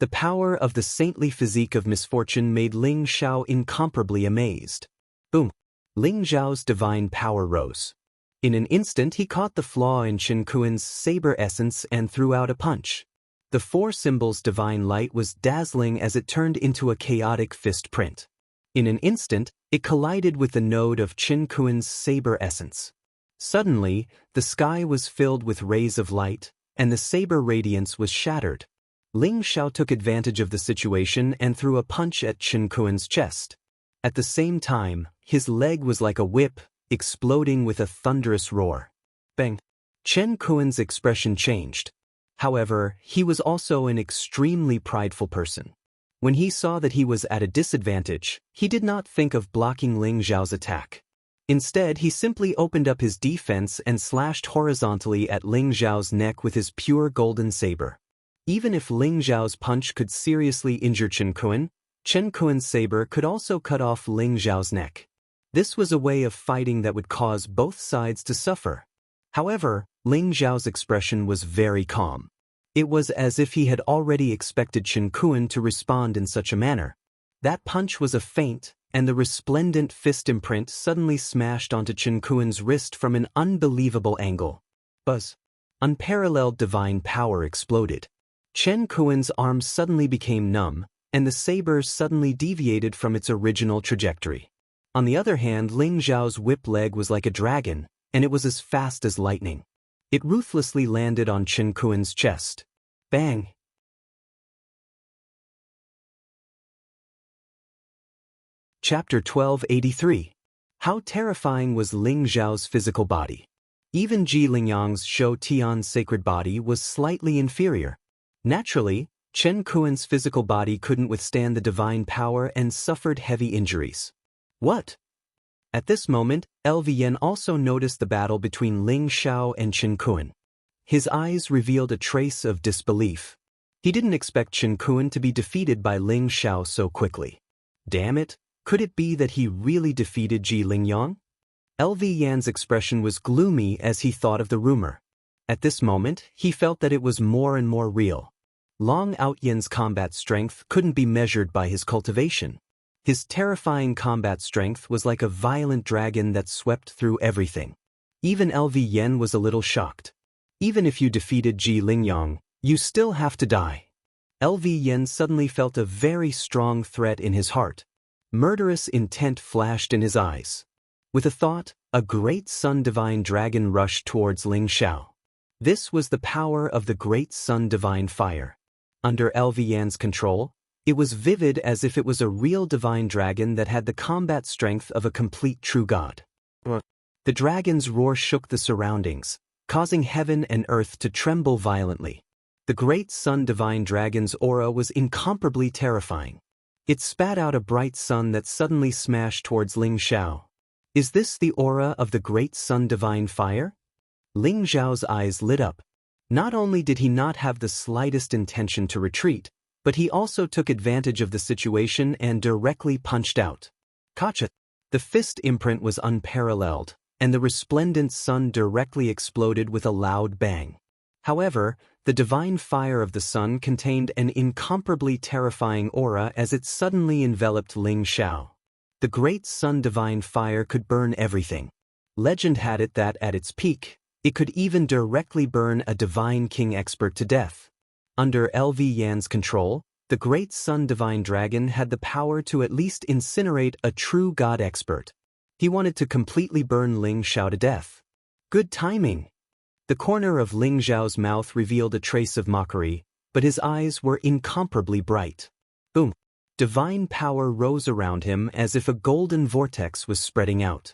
The power of the saintly physique of misfortune made Ling Xiao incomparably amazed. Boom! Ling Xiao's divine power rose. In an instant he caught the flaw in Chen Kuan's saber essence and threw out a punch. The four symbols' divine light was dazzling as it turned into a chaotic fist print. In an instant, it collided with the node of Chen Kuan's saber essence. Suddenly, the sky was filled with rays of light, and the saber radiance was shattered. Ling Xiao took advantage of the situation and threw a punch at Chen Kuan's chest. At the same time, his leg was like a whip, exploding with a thunderous roar. Bang! Chen Kuan's expression changed. However, he was also an extremely prideful person. When he saw that he was at a disadvantage, he did not think of blocking Ling Xiao's attack. Instead, he simply opened up his defense and slashed horizontally at Ling Xiao's neck with his pure golden saber. Even if Ling Xiao's punch could seriously injure Chen Kuan's saber could also cut off Ling Xiao's neck. This was a way of fighting that would cause both sides to suffer. However, Ling Xiao's expression was very calm. It was as if he had already expected Chen Kuan to respond in such a manner. That punch was a feint, and the resplendent fist imprint suddenly smashed onto Chen Kuan's wrist from an unbelievable angle. Buzz! Unparalleled divine power exploded. Chen Kuan's arm suddenly became numb, and the saber suddenly deviated from its original trajectory. On the other hand, Ling Xiao's whip leg was like a dragon, and it was as fast as lightning. It ruthlessly landed on Chen Kuan's chest. Bang! Chapter 1283. How terrifying was Ling Xiao's physical body? Even Ji Lingyang's Shou Tian's sacred body was slightly inferior. Naturally, Chen Kuan's physical body couldn't withstand the divine power and suffered heavy injuries. What? At this moment, LV also noticed the battle between Ling Xiao and Chen Kuan. His eyes revealed a trace of disbelief. He didn't expect Chen Kuan to be defeated by Ling Xiao so quickly. Damn it, could it be that he really defeated Ji Lingyang? LV Yan's expression was gloomy as he thought of the rumor. At this moment, he felt that it was more and more real. Long Outyan's combat strength couldn't be measured by his cultivation. His terrifying combat strength was like a violent dragon that swept through everything. Even LV Yan was a little shocked. Even if you defeated Ji Lingyang, you still have to die. LV Yan suddenly felt a very strong threat in his heart. Murderous intent flashed in his eyes. With a thought, a great sun divine dragon rushed towards Ling Xiao. This was the power of the great sun divine fire. Under LV Yan's control, it was vivid as if it was a real divine dragon that had the combat strength of a complete true god. The dragon's roar shook the surroundings, causing heaven and earth to tremble violently. The great sun divine dragon's aura was incomparably terrifying. It spat out a bright sun that suddenly smashed towards Ling Xiao. Is this the aura of the great sun divine fire? Ling Xiao's eyes lit up. Not only did he not have the slightest intention to retreat, but he also took advantage of the situation and directly punched out. Gotcha! The fist imprint was unparalleled, and the resplendent sun directly exploded with a loud bang. However, the divine fire of the sun contained an incomparably terrifying aura as it suddenly enveloped Ling Xiao. The great sun divine fire could burn everything. Legend had it that at its peak, it could even directly burn a divine king expert to death. Under LV Yan's control, the great sun divine dragon had the power to at least incinerate a true god expert. He wanted to completely burn Ling Xiao to death. Good timing. The corner of Ling Zhao's mouth revealed a trace of mockery, but his eyes were incomparably bright. Boom! Divine power rose around him as if a golden vortex was spreading out.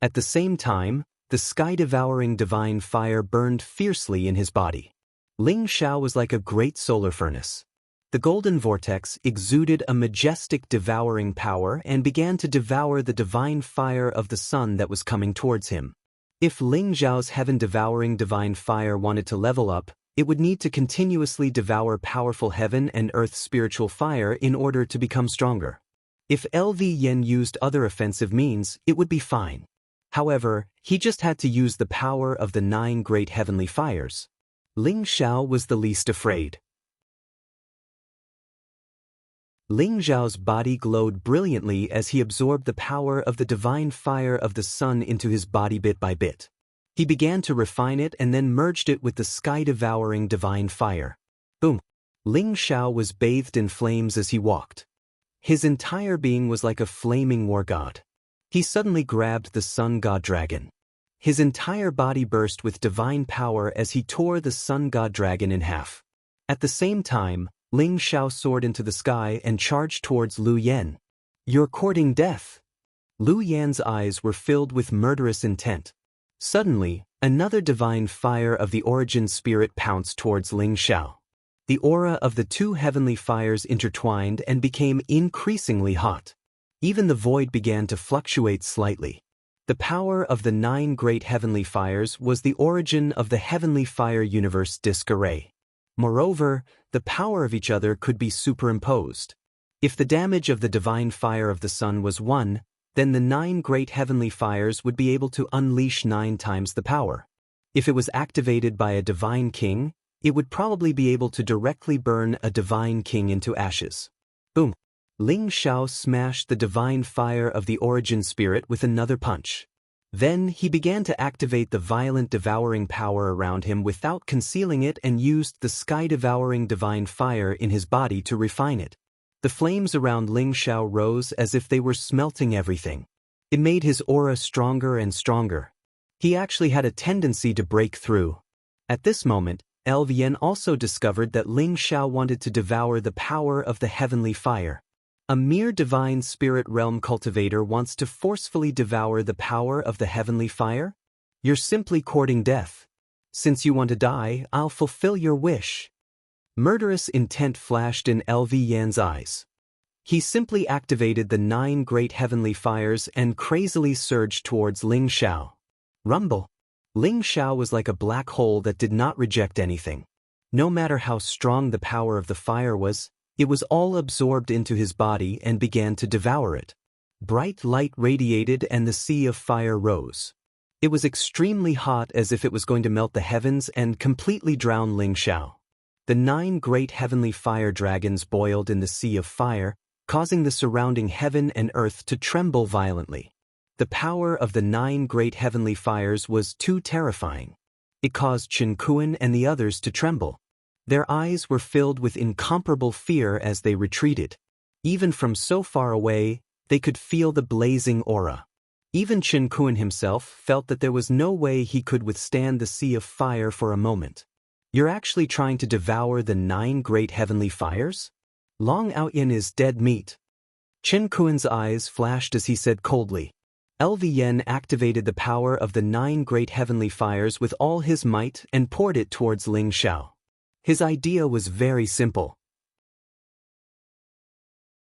At the same time, the sky-devouring divine fire burned fiercely in his body. Ling Zhao was like a great solar furnace. The golden vortex exuded a majestic devouring power and began to devour the divine fire of the sun that was coming towards him. If Ling Zhao's heaven-devouring divine fire wanted to level up, it would need to continuously devour powerful heaven and earth spiritual fire in order to become stronger. If LV Yen used other offensive means, it would be fine. However, he just had to use the power of the 9 great heavenly fires. Ling Zhao was the least afraid. Ling Zhao's body glowed brilliantly as he absorbed the power of the divine fire of the sun into his body bit by bit. He began to refine it and then merged it with the sky-devouring divine fire. Boom! Ling Zhao was bathed in flames as he walked. His entire being was like a flaming war god. He suddenly grabbed the sun god dragon. His entire body burst with divine power as he tore the sun god dragon in half. At the same time, Ling Zhao soared into the sky and charged towards Lu Yan. "You're courting death." Lu Yan's eyes were filled with murderous intent. Suddenly, another divine fire of the origin spirit pounced towards Ling Zhao. The aura of the 2 heavenly fires intertwined and became increasingly hot. Even the void began to fluctuate slightly. The power of the 9 great heavenly fires was the origin of the heavenly fire universe disk array. Moreover, the power of each other could be superimposed. If the damage of the divine fire of the sun was 1, then the 9 great heavenly fires would be able to unleash 9 times the power. If it was activated by a divine king, it would probably be able to directly burn a divine king into ashes. Boom! Ling Zhao smashed the divine fire of the origin spirit with another punch. Then he began to activate the violent devouring power around him without concealing it and used the sky-devouring divine fire in his body to refine it. The flames around Ling Zhao rose as if they were smelting everything. It made his aura stronger and stronger. He actually had a tendency to break through. At this moment, Elvian also discovered that Ling Zhao wanted to devour the power of the heavenly fire. A mere divine spirit realm cultivator wants to forcefully devour the power of the heavenly fire? You're simply courting death. Since you want to die, I'll fulfill your wish. Murderous intent flashed in LV Yan's eyes. He simply activated the 9 great heavenly fires and crazily surged towards Ling Zhao. Rumble! Ling Zhao was like a black hole that did not reject anything. No matter how strong the power of the fire was, it was all absorbed into his body and began to devour it. Bright light radiated and the sea of fire rose. It was extremely hot as if it was going to melt the heavens and completely drown Ling Zhao. The 9 great heavenly fire dragons boiled in the sea of fire, causing the surrounding heaven and earth to tremble violently. The power of the 9 great heavenly fires was too terrifying. It caused Chen Kuan and the others to tremble. Their eyes were filled with incomparable fear as they retreated. Even from so far away, they could feel the blazing aura. Even Chen Kuan himself felt that there was no way he could withstand the sea of fire for a moment. You're actually trying to devour the 9 great heavenly fires? Long Outyin is dead meat. Chen Kuan's eyes flashed as he said coldly. LV Yen activated the power of the 9 great heavenly fires with all his might and poured it towards Ling Zhao. His idea was very simple.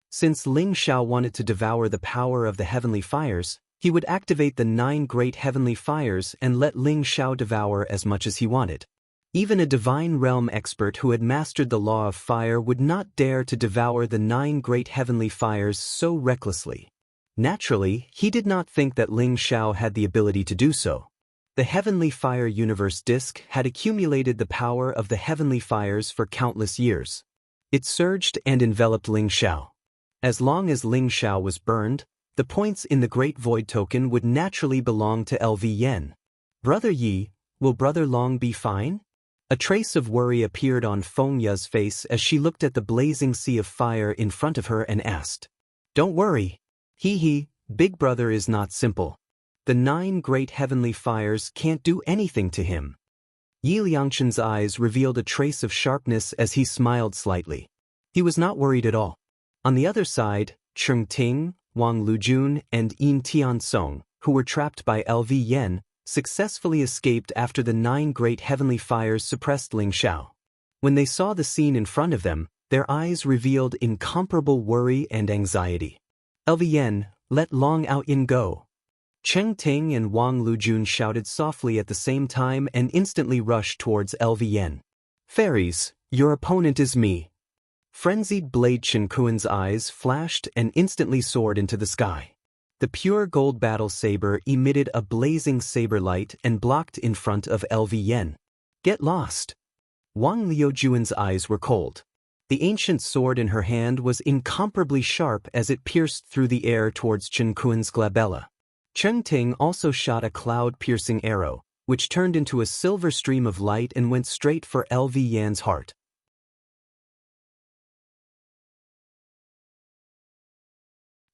Since Ling Zhao wanted to devour the power of the heavenly fires, he would activate the 9 great heavenly fires and let Ling Zhao devour as much as he wanted. Even a divine realm expert who had mastered the law of fire would not dare to devour the 9 great heavenly fires so recklessly. Naturally, he did not think that Ling Zhao had the ability to do so. The heavenly fire universe disk had accumulated the power of the heavenly fires for countless years. It surged and enveloped Ling Zhao. As long as Ling Zhao was burned, the points in the Great Void token would naturally belong to LV Yen. Brother Yi, will Brother Long be fine? A trace of worry appeared on Feng Ya's face as she looked at the blazing sea of fire in front of her and asked. Don't worry. He, Big Brother is not simple. The 9 great heavenly fires can't do anything to him. Yi Liangchen's eyes revealed a trace of sharpness as he smiled slightly. He was not worried at all. On the other side, Cheng Ting, Wang Lujun, and Yin Tiansong, who were trapped by LV Yen, successfully escaped after the 9 great heavenly fires suppressed Ling Xiao. When they saw the scene in front of them, their eyes revealed incomparable worry and anxiety. LV Yen, let Long Outyin go. Cheng Ting and Wang Lujun shouted softly at the same time and instantly rushed towards LV Yen. Fairies, your opponent is me. Frenzied blade Chen Kuan's eyes flashed and instantly soared into the sky. The pure gold battle saber emitted a blazing saber light and blocked in front of LV Yen. Get lost. Wang Liujuan's eyes were cold. The ancient sword in her hand was incomparably sharp as it pierced through the air towards Chen Kuan's glabella. Cheng Ting also shot a cloud-piercing arrow, which turned into a silver stream of light and went straight for LV Yan's heart.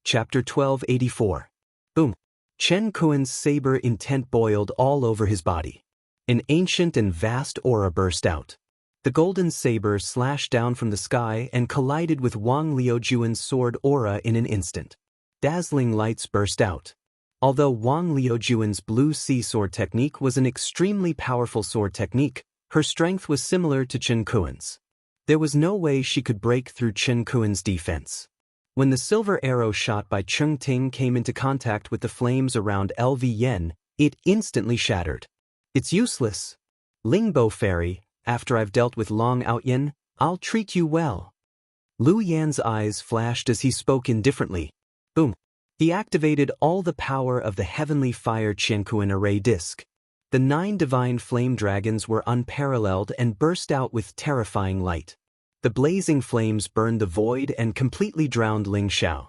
Chapter 1284. Boom. Chen Kuan's saber intent boiled all over his body. An ancient and vast aura burst out. The golden saber slashed down from the sky and collided with Wang Liujuan's sword aura in an instant. Dazzling lights burst out. Although Wang Liujuan's blue sea sword technique was an extremely powerful sword technique, her strength was similar to Chen Kuan's. There was no way she could break through Chen Kuan's defense. When the silver arrow shot by Cheng Ting came into contact with the flames around LV Yen, it instantly shattered. It's useless. Lingbo Fairy, after I've dealt with Long Outyin, I'll treat you well. Lu Yan's eyes flashed as he spoke indifferently. Boom. He activated all the power of the heavenly fire Qiankuan array disc. The 9 divine flame dragons were unparalleled and burst out with terrifying light. The blazing flames burned the void and completely drowned Ling Xiao.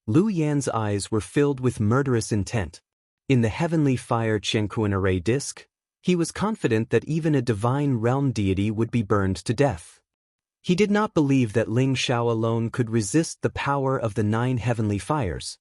Lu Yan's eyes were filled with murderous intent. In the heavenly fire Qiankuan array disc, he was confident that even a divine realm deity would be burned to death. He did not believe that Ling Xiao alone could resist the power of the 9 heavenly fires.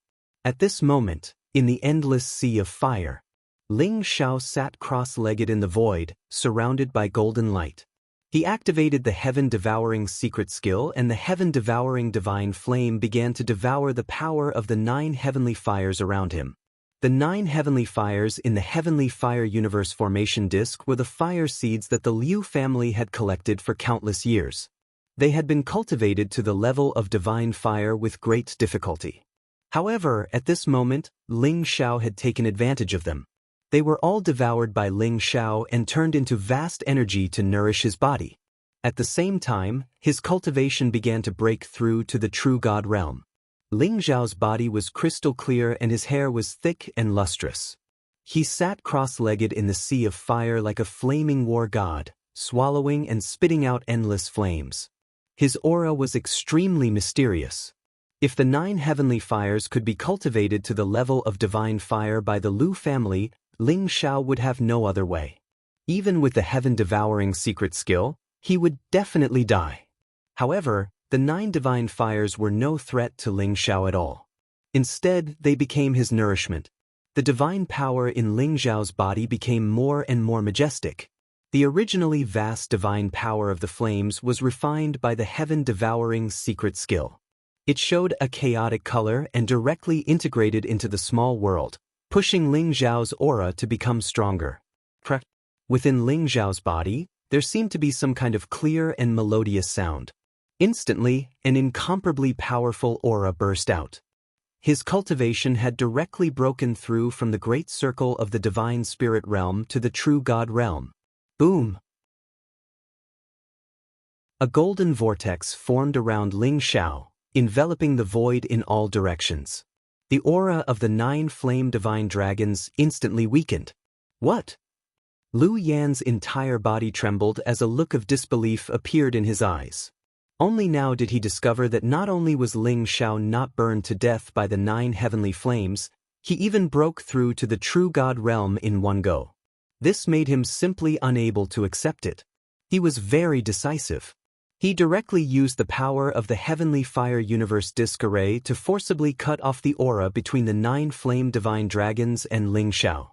At this moment, in the endless sea of fire, Ling Xiao sat cross-legged in the void, surrounded by golden light. He activated the heaven-devouring secret skill and the heaven-devouring divine flame began to devour the power of the 9 heavenly fires around him. The 9 heavenly fires in the heavenly fire universe formation disk were the fire seeds that the Liu family had collected for countless years. They had been cultivated to the level of divine fire with great difficulty. However, at this moment, Ling Xiao had taken advantage of them. They were all devoured by Ling Xiao and turned into vast energy to nourish his body. At the same time, his cultivation began to break through to the true God realm. Ling Xiao's body was crystal clear and his hair was thick and lustrous. He sat cross-legged in the sea of fire like a flaming war god, swallowing and spitting out endless flames. His aura was extremely mysterious. If the 9 heavenly fires could be cultivated to the level of divine fire by the Liu family, Ling Xiao would have no other way. Even with the heaven-devouring secret skill, he would definitely die. However, the 9 divine fires were no threat to Ling Xiao at all. Instead, they became his nourishment. The divine power in Ling Xiao's body became more and more majestic. The originally vast divine power of the flames was refined by the heaven-devouring secret skill. It showed a chaotic color and directly integrated into the small world, pushing Ling Xiao's aura to become stronger. Within Ling Xiao's body, there seemed to be some kind of clear and melodious sound. Instantly, an incomparably powerful aura burst out. His cultivation had directly broken through from the great circle of the divine spirit realm to the true God realm. Boom! A golden vortex formed around Ling Xiao, enveloping the void in all directions. The aura of the 9 flame divine dragons instantly weakened. What? Lu Yan's entire body trembled as a look of disbelief appeared in his eyes. Only now did he discover that not only was Ling Xiao not burned to death by the 9 heavenly flames, he even broke through to the true God realm in one go. This made him simply unable to accept it. He was very decisive. He directly used the power of the heavenly fire universe disc array to forcibly cut off the aura between the 9 flame divine dragons and Ling Xiao.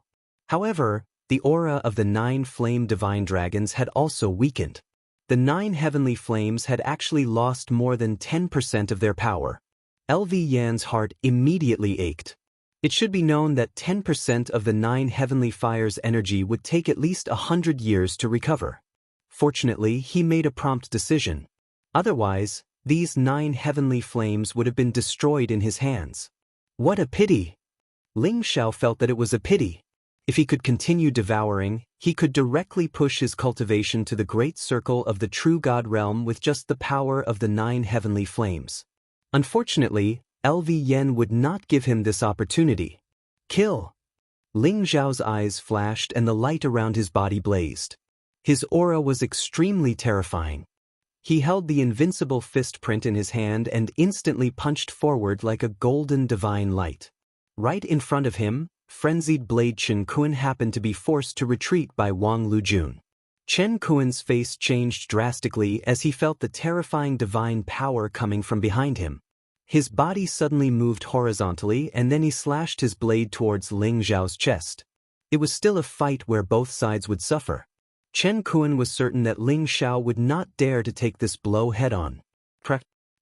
However, the aura of the 9 flame divine dragons had also weakened. The 9 heavenly flames had actually lost more than 10% of their power. LV Yan's heart immediately ached. It should be known that 10% of the 9 heavenly fires' energy would take at least 100 years to recover. Fortunately, he made a prompt decision. Otherwise, these 9 heavenly flames would have been destroyed in his hands. What a pity! Ling Xiao felt that it was a pity. If he could continue devouring, he could directly push his cultivation to the great circle of the true God realm with just the power of the 9 heavenly flames. Unfortunately, LV Yen would not give him this opportunity. Kill! Ling Xiao's eyes flashed and the light around his body blazed. His aura was extremely terrifying. He held the invincible fist print in his hand and instantly punched forward like a golden divine light. Right in front of him, frenzied blade Chen Kun happened to be forced to retreat by Wang Lujun. Chen Kun's face changed drastically as he felt the terrifying divine power coming from behind him. His body suddenly moved horizontally and then he slashed his blade towards Ling Xiao's chest. It was still a fight where both sides would suffer. Chen Kun was certain that Ling Xiao would not dare to take this blow head-on.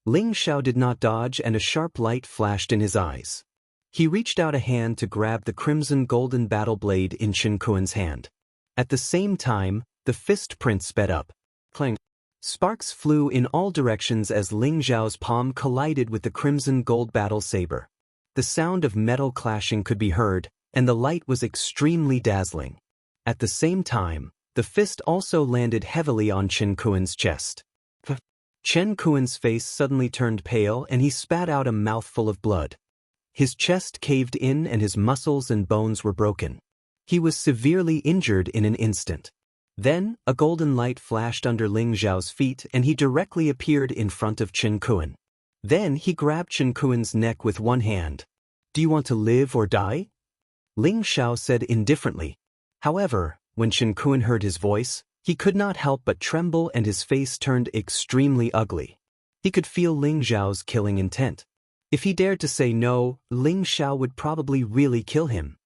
Ling Xiao did not dodge and a sharp light flashed in his eyes. He reached out a hand to grab the crimson golden battle blade in Chen Kun's hand. At the same time, the fist print sped up. Clang! Sparks flew in all directions as Ling Xiao's palm collided with the crimson gold battle saber. The sound of metal clashing could be heard, and the light was extremely dazzling. At the same time, the fist also landed heavily on Chen Kun's chest. Chen Kun's face suddenly turned pale and he spat out a mouthful of blood. His chest caved in and his muscles and bones were broken. He was severely injured in an instant. Then, a golden light flashed under Ling Xiao's feet and he directly appeared in front of Chen Kun. Then he grabbed Chen Kun's neck with one hand. "Do you want to live or die?" Ling Xiao said indifferently. However, when Chen Kun heard his voice, he could not help but tremble and his face turned extremely ugly. He could feel Ling Xiao's killing intent. If he dared to say no, Ling Xiao would probably really kill him.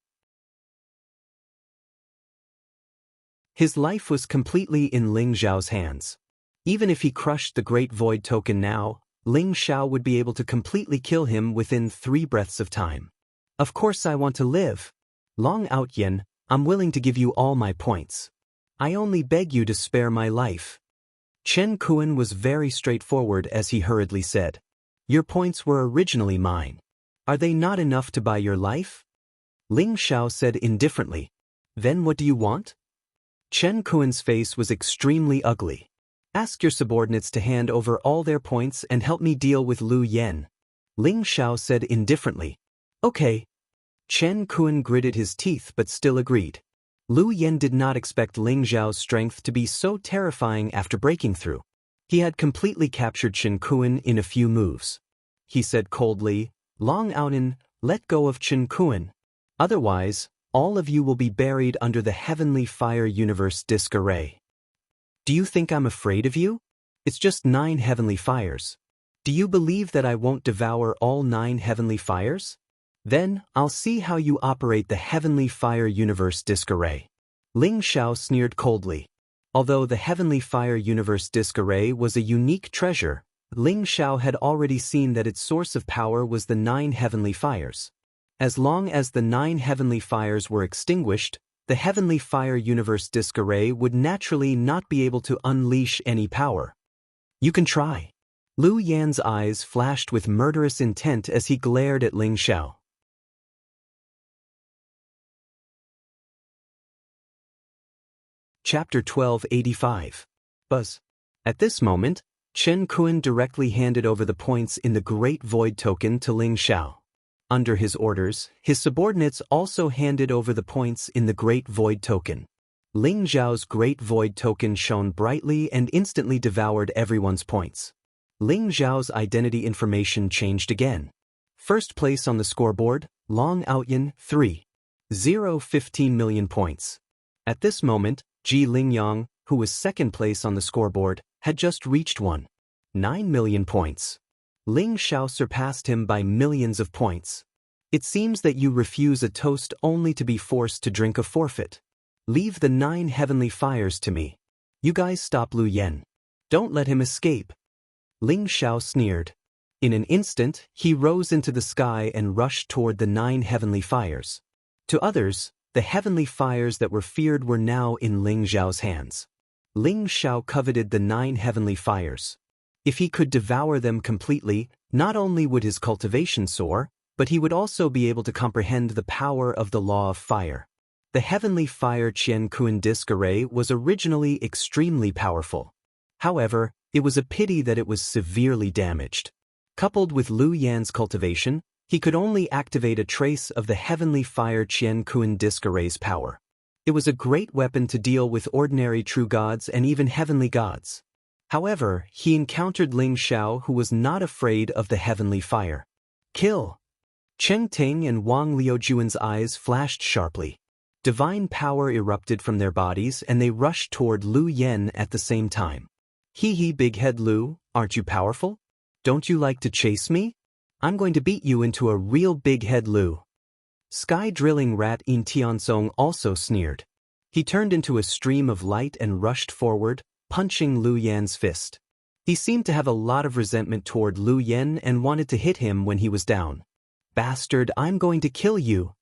His life was completely in Ling Xiao's hands. Even if he crushed the Great Void Token now, Ling Xiao would be able to completely kill him within 3 breaths of time. Of course I want to live. Long Outyen, I'm willing to give you all my points. I only beg you to spare my life. Chen Kun was very straightforward as he hurriedly said. Your points were originally mine. Are they not enough to buy your life? Ling Xiao said indifferently. Then what do you want? Chen Kun's face was extremely ugly. Ask your subordinates to hand over all their points and help me deal with Lu Yen. Ling Xiao said indifferently. Okay. Chen Kun gritted his teeth but still agreed. Lu Yen did not expect Ling Xiao's strength to be so terrifying after breaking through. He had completely captured Chen Kun in a few moves. He said coldly, Long Ounen, let go of Chen Kun. Otherwise, all of you will be buried under the heavenly fire universe disc array. Do you think I'm afraid of you? It's just 9 heavenly fires. Do you believe that I won't devour all 9 heavenly fires? Then, I'll see how you operate the heavenly fire universe disc array. Ling Xiao sneered coldly. Although the heavenly fire universe disc array was a unique treasure, Ling Xiao had already seen that its source of power was the 9 heavenly fires. As long as the 9 heavenly fires were extinguished, the heavenly fire universe disc array would naturally not be able to unleash any power. You can try. Lu Yan's eyes flashed with murderous intent as he glared at Ling Xiao. Chapter 1285. Buzz. At this moment, Chen Kun directly handed over the points in the Great Void Token to Ling Xiao. Under his orders, his subordinates also handed over the points in the Great Void Token. Ling Xiao's Great Void Token shone brightly and instantly devoured everyone's points. Ling Xiao's identity information changed again. First place on the scoreboard, Long Outyan, 3. 15 million points. At this moment, Ji Lingyang, who was second place on the scoreboard, had just reached 9 million points. Ling Xiao surpassed him by millions of points. It seems that you refuse a toast only to be forced to drink a forfeit. Leave the 9 heavenly fires to me. You guys stop Lu Yen. Don't let him escape. Ling Xiao sneered. In an instant, he rose into the sky and rushed toward the 9 heavenly fires. To others, the heavenly fires that were feared were now in Ling Xiao's hands. Ling Xiao coveted the 9 heavenly fires. If he could devour them completely, not only would his cultivation soar, but he would also be able to comprehend the power of the law of fire. The heavenly fire Qian Kuan disc array was originally extremely powerful. However, it was a pity that it was severely damaged. Coupled with Lu Yan's cultivation, he could only activate a trace of the heavenly fire Qian Kuan disc array's power. It was a great weapon to deal with ordinary true gods and even heavenly gods. However, he encountered Ling Xiao, who was not afraid of the heavenly fire. Kill! Cheng Ting and Wang Liujuan's eyes flashed sharply. Divine power erupted from their bodies and they rushed toward Lu Yen at the same time. Hee big head Lu, aren't you powerful? Don't you like to chase me? I'm going to beat you into a real big head Lu. Sky drilling rat Yin Tiansong also sneered. He turned into a stream of light and rushed forward, punching Lu Yan's fist. He seemed to have a lot of resentment toward Lu Yen and wanted to hit him when he was down. Bastard, I'm going to kill you.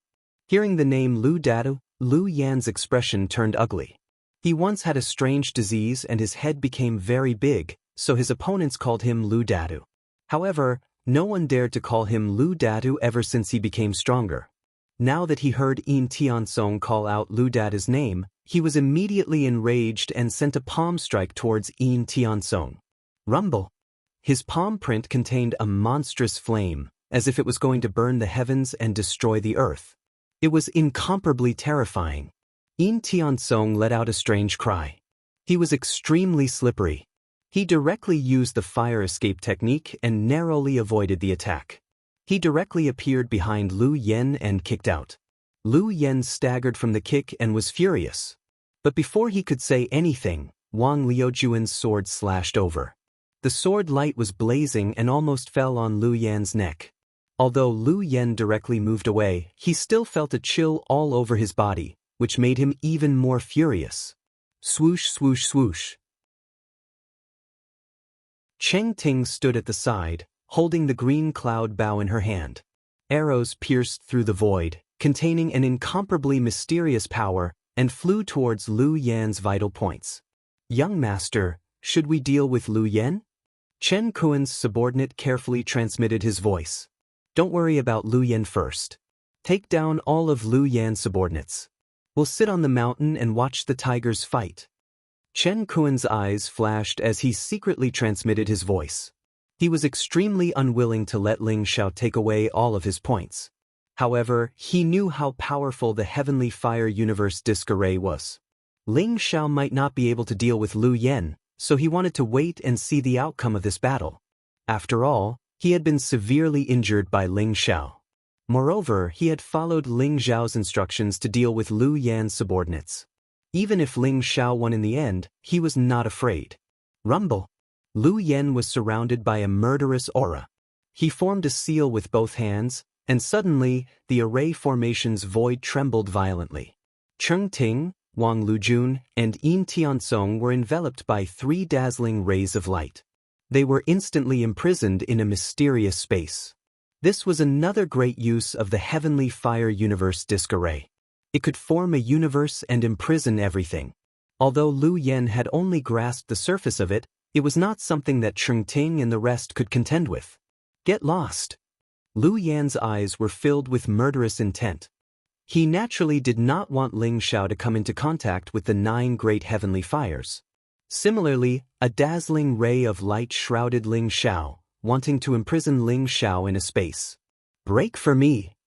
Hearing the name Lu Dadu, Lu Yan's expression turned ugly. He once had a strange disease and his head became very big, so his opponents called him Lu Dadu. However, no one dared to call him Lu Dadu ever since he became stronger. Now that he heard Yin Tiansong call out Lu Dadu's name, he was immediately enraged and sent a palm strike towards Yin Tiansong. Rumble! His palm print contained a monstrous flame, as if it was going to burn the heavens and destroy the earth. It was incomparably terrifying. Yin Tiansong let out a strange cry. He was extremely slippery. He directly used the fire escape technique and narrowly avoided the attack. He directly appeared behind Lu Yen and kicked out. Lu Yen staggered from the kick and was furious. But before he could say anything, Wang Liujuan's sword slashed over. The sword light was blazing and almost fell on Lu Yan's neck. Although Lu Yen directly moved away, he still felt a chill all over his body, which made him even more furious. Swoosh, swoosh, swoosh. Cheng Ting stood at the side, holding the green cloud bow in her hand. Arrows pierced through the void, containing an incomparably mysterious power, and flew towards Lu Yan's vital points. Young master, should we deal with Lu Yen? Chen Kuan's subordinate carefully transmitted his voice. Don't worry about Lu Yen first. Take down all of Lu Yan's subordinates. We'll sit on the mountain and watch the tigers fight. Chen Kuan's eyes flashed as he secretly transmitted his voice. He was extremely unwilling to let Ling Xiao take away all of his points. However, he knew how powerful the Heavenly Fire Universe Disc Array was. Ling Xiao might not be able to deal with Lu Yen, so he wanted to wait and see the outcome of this battle. After all, he had been severely injured by Ling Xiao. Moreover, he had followed Ling Xiao's instructions to deal with Lu Yan's subordinates. Even if Ling Xiao won in the end, he was not afraid. Rumble! Lu Yen was surrounded by a murderous aura. He formed a seal with both hands, and suddenly, the array formation's void trembled violently. Cheng Ting, Wang Lujun, and Yin Tiansong were enveloped by 3 dazzling rays of light. They were instantly imprisoned in a mysterious space. This was another great use of the Heavenly Fire Universe Disc Array. It could form a universe and imprison everything. Although Lu Yen had only grasped the surface of it, it was not something that Cheng Ting and the rest could contend with. Get lost! Lu Yan's eyes were filled with murderous intent. He naturally did not want Ling Xiao to come into contact with the 9 great heavenly fires. Similarly, a dazzling ray of light shrouded Ling Xiao, wanting to imprison Ling Xiao in a space. Break for me!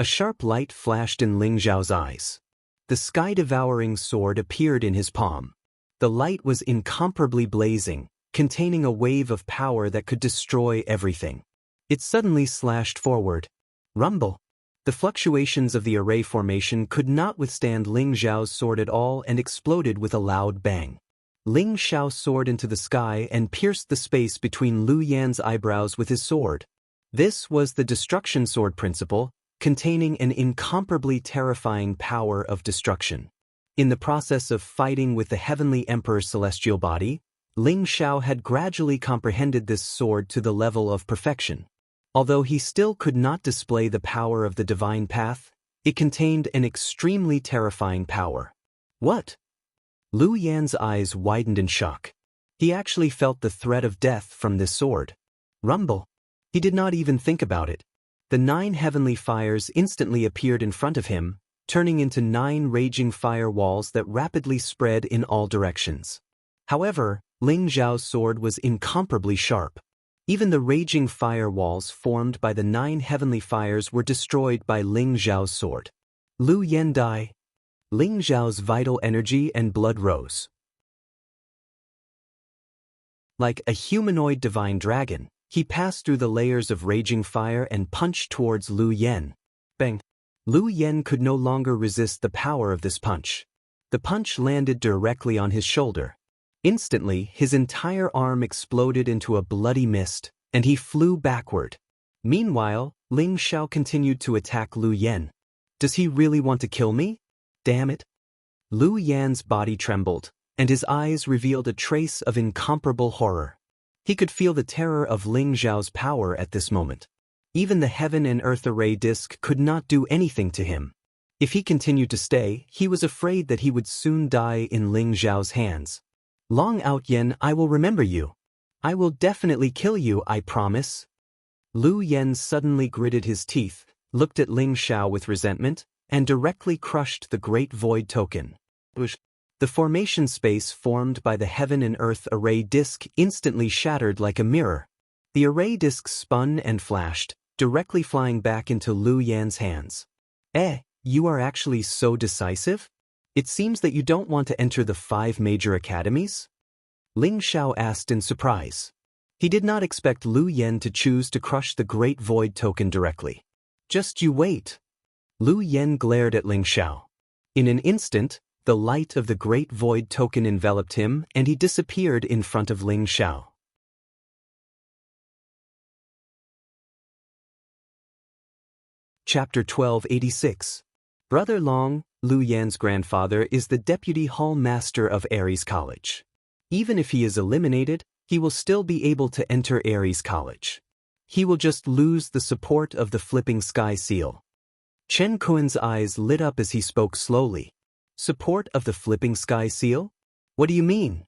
A sharp light flashed in Ling Xiao's eyes. The sky-devouring sword appeared in his palm. The light was incomparably blazing, containing a wave of power that could destroy everything. It suddenly slashed forward. Rumble! The fluctuations of the array formation could not withstand Ling Xiao's sword at all and exploded with a loud bang. Ling Xiao soared into the sky and pierced the space between Lu Yan's eyebrows with his sword. This was the destruction sword principle, containing an incomparably terrifying power of destruction. In the process of fighting with the Heavenly Emperor's celestial body, Ling Xiao had gradually comprehended this sword to the level of perfection. Although he still could not display the power of the divine path, it contained an extremely terrifying power. What? Lu Yan's eyes widened in shock. He actually felt the threat of death from this sword. Rumble. He did not even think about it. The 9 heavenly fires instantly appeared in front of him, turning into 9 raging fire walls that rapidly spread in all directions. However, Ling Xiao's sword was incomparably sharp. Even the raging fire walls formed by the 9 heavenly fires were destroyed by Ling Xiao's sword. Lu Yan died. Ling Xiao's vital energy and blood rose. Like a humanoid divine dragon, he passed through the layers of raging fire and punched towards Lu Yan. Bang! Lu Yan could no longer resist the power of this punch. The punch landed directly on his shoulder. Instantly, his entire arm exploded into a bloody mist, and he flew backward. Meanwhile, Ling Xiao continued to attack Lu Yan. Does he really want to kill me? Damn it! Lu Yan's body trembled, and his eyes revealed a trace of incomparable horror. He could feel the terror of Ling Xiao's power at this moment. Even the heaven and earth array disk could not do anything to him. If he continued to stay, he was afraid that he would soon die in Ling Xiao's hands. Long Out Yen, I will remember you. I will definitely kill you, I promise. Lu Yan suddenly gritted his teeth, looked at Ling Xiao with resentment, and directly crushed the Great Void token. The formation space formed by the heaven and earth array disk instantly shattered like a mirror. The array disk spun and flashed, directly flying back into Lu Yan's hands. You are actually so decisive? It seems that you don't want to enter the 5 major academies? Ling Xiao asked in surprise. He did not expect Lu Yan to choose to crush the Great Void token directly. Just you wait. Lu Yan glared at Ling Xiao. In an instant, the light of the Great Void token enveloped him and he disappeared in front of Ling Xiao. Chapter 1286. Brother Long, Lu Yan's grandfather, is the deputy hall master of Aries College. Even if he is eliminated, he will still be able to enter Aries College. He will just lose the support of the Flipping Sky Seal. Chen Kuen's eyes lit up as he spoke slowly. Support of the Flipping Sky Seal? What do you mean?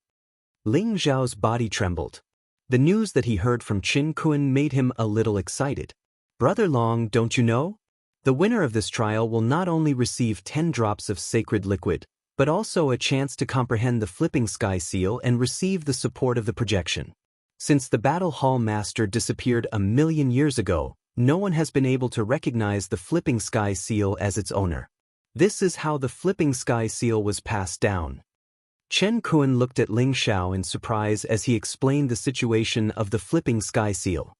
Ling Xiao's body trembled. The news that he heard from Chen Kuen made him a little excited. Brother Long, don't you know? The winner of this trial will not only receive 10 drops of sacred liquid, but also a chance to comprehend the Flipping Sky Seal and receive the support of the projection. Since the Battle Hall Master disappeared 1,000,000 years ago, no one has been able to recognize the Flipping Sky Seal as its owner. This is how the Flipping Sky Seal was passed down. Chen Kuen looked at Ling Xiao in surprise as he explained the situation of the Flipping Sky Seal.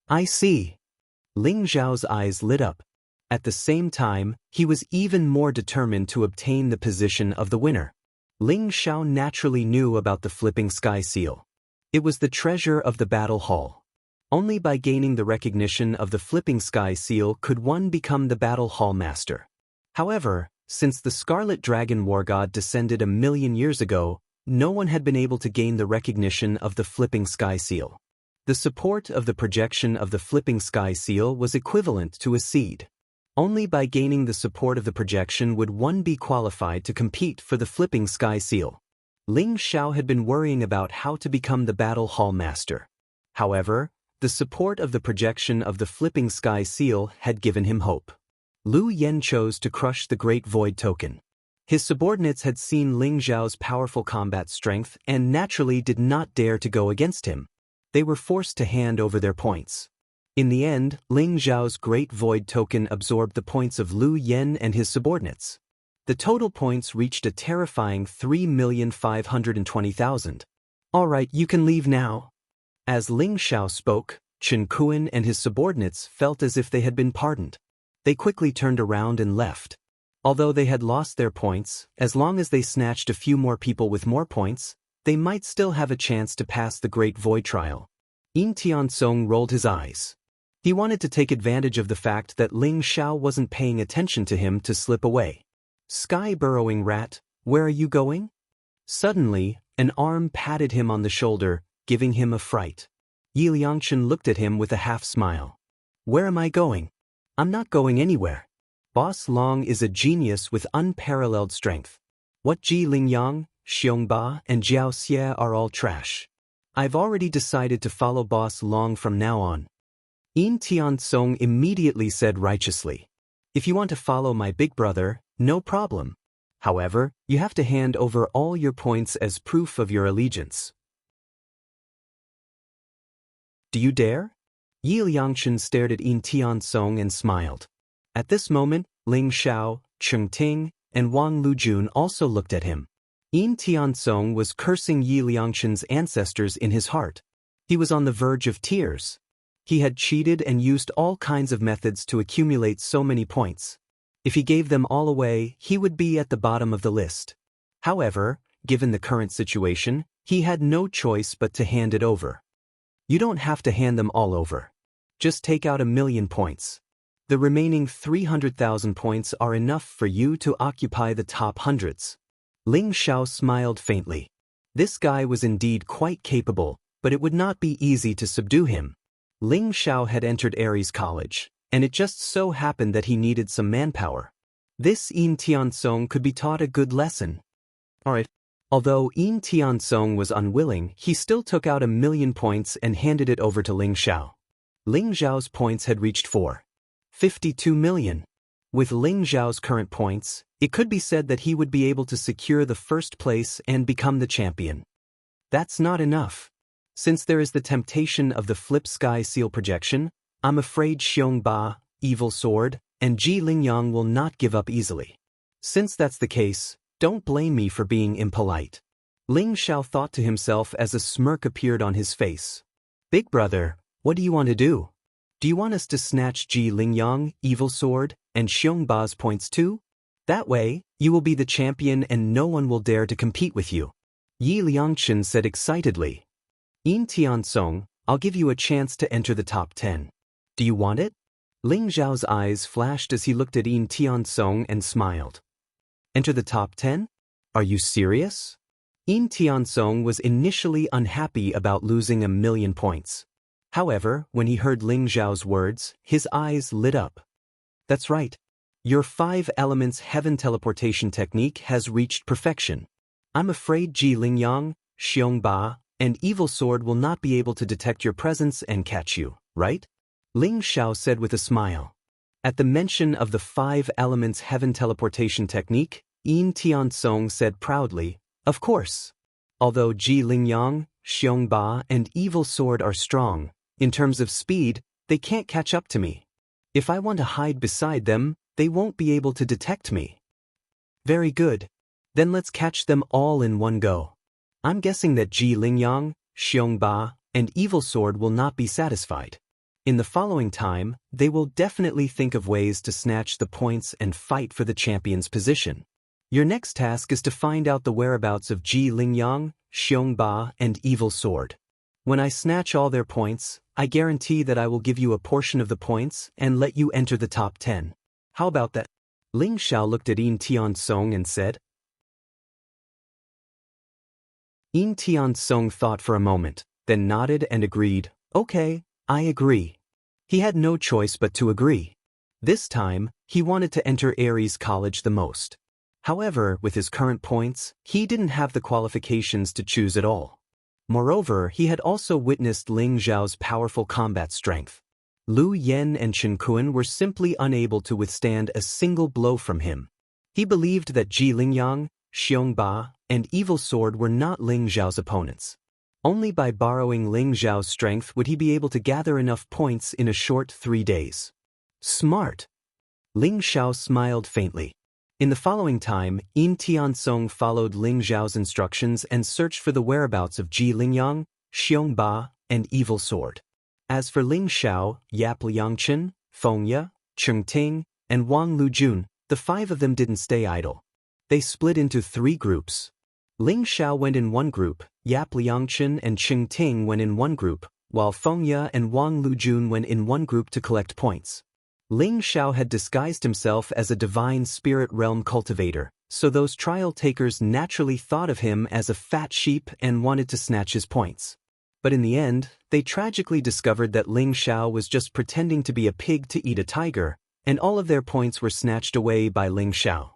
I see. Ling Xiao's eyes lit up. At the same time, he was even more determined to obtain the position of the winner. Ling Xiao naturally knew about the Flipping Sky Seal. It was the treasure of the Battle Hall. Only by gaining the recognition of the Flipping Sky Seal could one become the Battle Hall Master. However, since the Scarlet Dragon War God descended 1,000,000 years ago, no one had been able to gain the recognition of the Flipping Sky Seal. The support of the projection of the Flipping Sky Seal was equivalent to a seed. Only by gaining the support of the projection would one be qualified to compete for the Flipping Sky Seal. Ling Xiao had been worrying about how to become the Battle Hall Master. However, the support of the projection of the Flipping Sky Seal had given him hope. Lu Yan chose to crush the Great Void token. His subordinates had seen Ling Xiao's powerful combat strength and naturally did not dare to go against him. They were forced to hand over their points. In the end, Ling Xiao's Great Void token absorbed the points of Lu Yan and his subordinates. The total points reached a terrifying 3,520,000. All right, you can leave now. As Ling Xiao spoke, Chen Kuen and his subordinates felt as if they had been pardoned. They quickly turned around and left. Although they had lost their points, as long as they snatched a few more people with more points, they might still have a chance to pass the Great Void trial. Yin Tiansong rolled his eyes. He wanted to take advantage of the fact that Ling Xiao wasn't paying attention to him to slip away. Sky Burrowing Rat, Where are you going? Suddenly, an arm patted him on the shoulder, giving him a fright. Yi Liangchen looked at him with a half-smile. Where am I going? I'm not going anywhere. Boss Long is a genius with unparalleled strength. What Ji Lingyang, Xiongba, and Jiao Xie are all trash. I've already decided to follow Boss Long from now on. Yin Tiansong immediately said righteously. If you want to follow my big brother, no problem. However, you have to hand over all your points as proof of your allegiance. Do you dare? Yi Liangchen stared at Yin Tiansong and smiled. At this moment, Ling Xiao, Cheng Ting, and Wang Lujun also looked at him. Yin Tiansong was cursing Yi Liangchen's ancestors in his heart. He was on the verge of tears. He had cheated and used all kinds of methods to accumulate so many points. If he gave them all away, he would be at the bottom of the list. However, given the current situation, he had no choice but to hand it over. You don't have to hand them all over. Just take out 1,000,000 points. The remaining 300,000 points are enough for you to occupy the top hundreds. Ling Xiao smiled faintly. This guy was indeed quite capable, but it would not be easy to subdue him. Ling Xiao had entered Aries College, and it just so happened that he needed some manpower. This Yin Tiansong could be taught a good lesson. Alright. Although Yin Tiansong was unwilling, he still took out 1,000,000 points and handed it over to Ling Xiao. Ling Xiao's points had reached 452 million. With Ling Xiao's current points, it could be said that he would be able to secure the first place and become the champion. That's not enough. Since there is the temptation of the flip sky seal projection, I'm afraid Xiongba, Evil Sword, and Ji Lingyang will not give up easily. Since that's the case, don't blame me for being impolite. Ling Xiao thought to himself as a smirk appeared on his face. Big brother, what do you want to do? Do you want us to snatch Ji Lingyang, Evil Sword, and Xiongba's points too? That way, you will be the champion and no one will dare to compete with you. Yi Liangchen said excitedly. Yin Tiansong, I'll give you a chance to enter the top 10. Do you want it? Ling Xiao's eyes flashed as he looked at Yin Tiansong and smiled. Enter the top 10? Are you serious? Yin Tiansong was initially unhappy about losing 1,000,000 points. However, when he heard Ling Xiao's words, his eyes lit up. That's right. Your 5 elements heaven teleportation technique has reached perfection. I'm afraid Ji Lingyang, Xiongba, and Evil Sword will not be able to detect your presence and catch you, right? Ling Xiao said with a smile. At the mention of the 5 elements heaven teleportation technique, Yin Tiansong said proudly, of course. Although Ji Lingyang, Xiongba, and Evil Sword are strong, in terms of speed, they can't catch up to me. If I want to hide beside them, they won't be able to detect me. Very good. Then let's catch them all in one go. I'm guessing that Ji Lingyang, Xiongba, and Evil Sword will not be satisfied. In the following time, they will definitely think of ways to snatch the points and fight for the champion's position. Your next task is to find out the whereabouts of Ji Lingyang, Xiongba, and Evil Sword. When I snatch all their points, I guarantee that I will give you a portion of the points and let you enter the top 10. How about that? Ling Xiao looked at Yin Tiansong and said. Yin Tiansong thought for a moment, then nodded and agreed, okay, I agree. He had no choice but to agree. This time, he wanted to enter Aries College the most. However, with his current points, he didn't have the qualifications to choose at all. Moreover, he had also witnessed Ling Xiao's powerful combat strength. Lu Yen and Chen Kuan were simply unable to withstand a single blow from him. He believed that Ji Lingyang, Xiongba, and Evil Sword were not Ling Xiao's opponents. Only by borrowing Ling Xiao's strength would he be able to gather enough points in a short 3 days. Smart! Ling Xiao smiled faintly. In the following time, Yin Tiansong followed Ling Xiao's instructions and searched for the whereabouts of Ji Lingyang, Xiongba, and Evil Sword. As for Ling Xiao, Yap Liangchen, Fengya, Cheng Ting, and Wang Lujun, the 5 of them didn't stay idle. They split into 3 groups. Ling Xiao went in one group, Yap Liangchen and Cheng Ting went in one group, while Fengya and Wang Lujun went in one group to collect points. Ling Xiao had disguised himself as a divine spirit realm cultivator, so those trial takers naturally thought of him as a fat sheep and wanted to snatch his points. But in the end, they tragically discovered that Ling Xiao was just pretending to be a pig to eat a tiger, and all of their points were snatched away by Ling Xiao.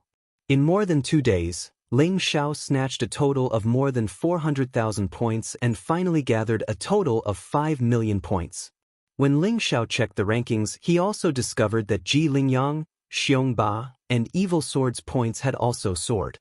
In more than 2 days, Ling Xiao snatched a total of more than 400,000 points and finally gathered a total of 5 million points. When Ling Xiao checked the rankings, he also discovered that Ji Lingyang, Xiong Ba, and Evil Sword's points had also soared.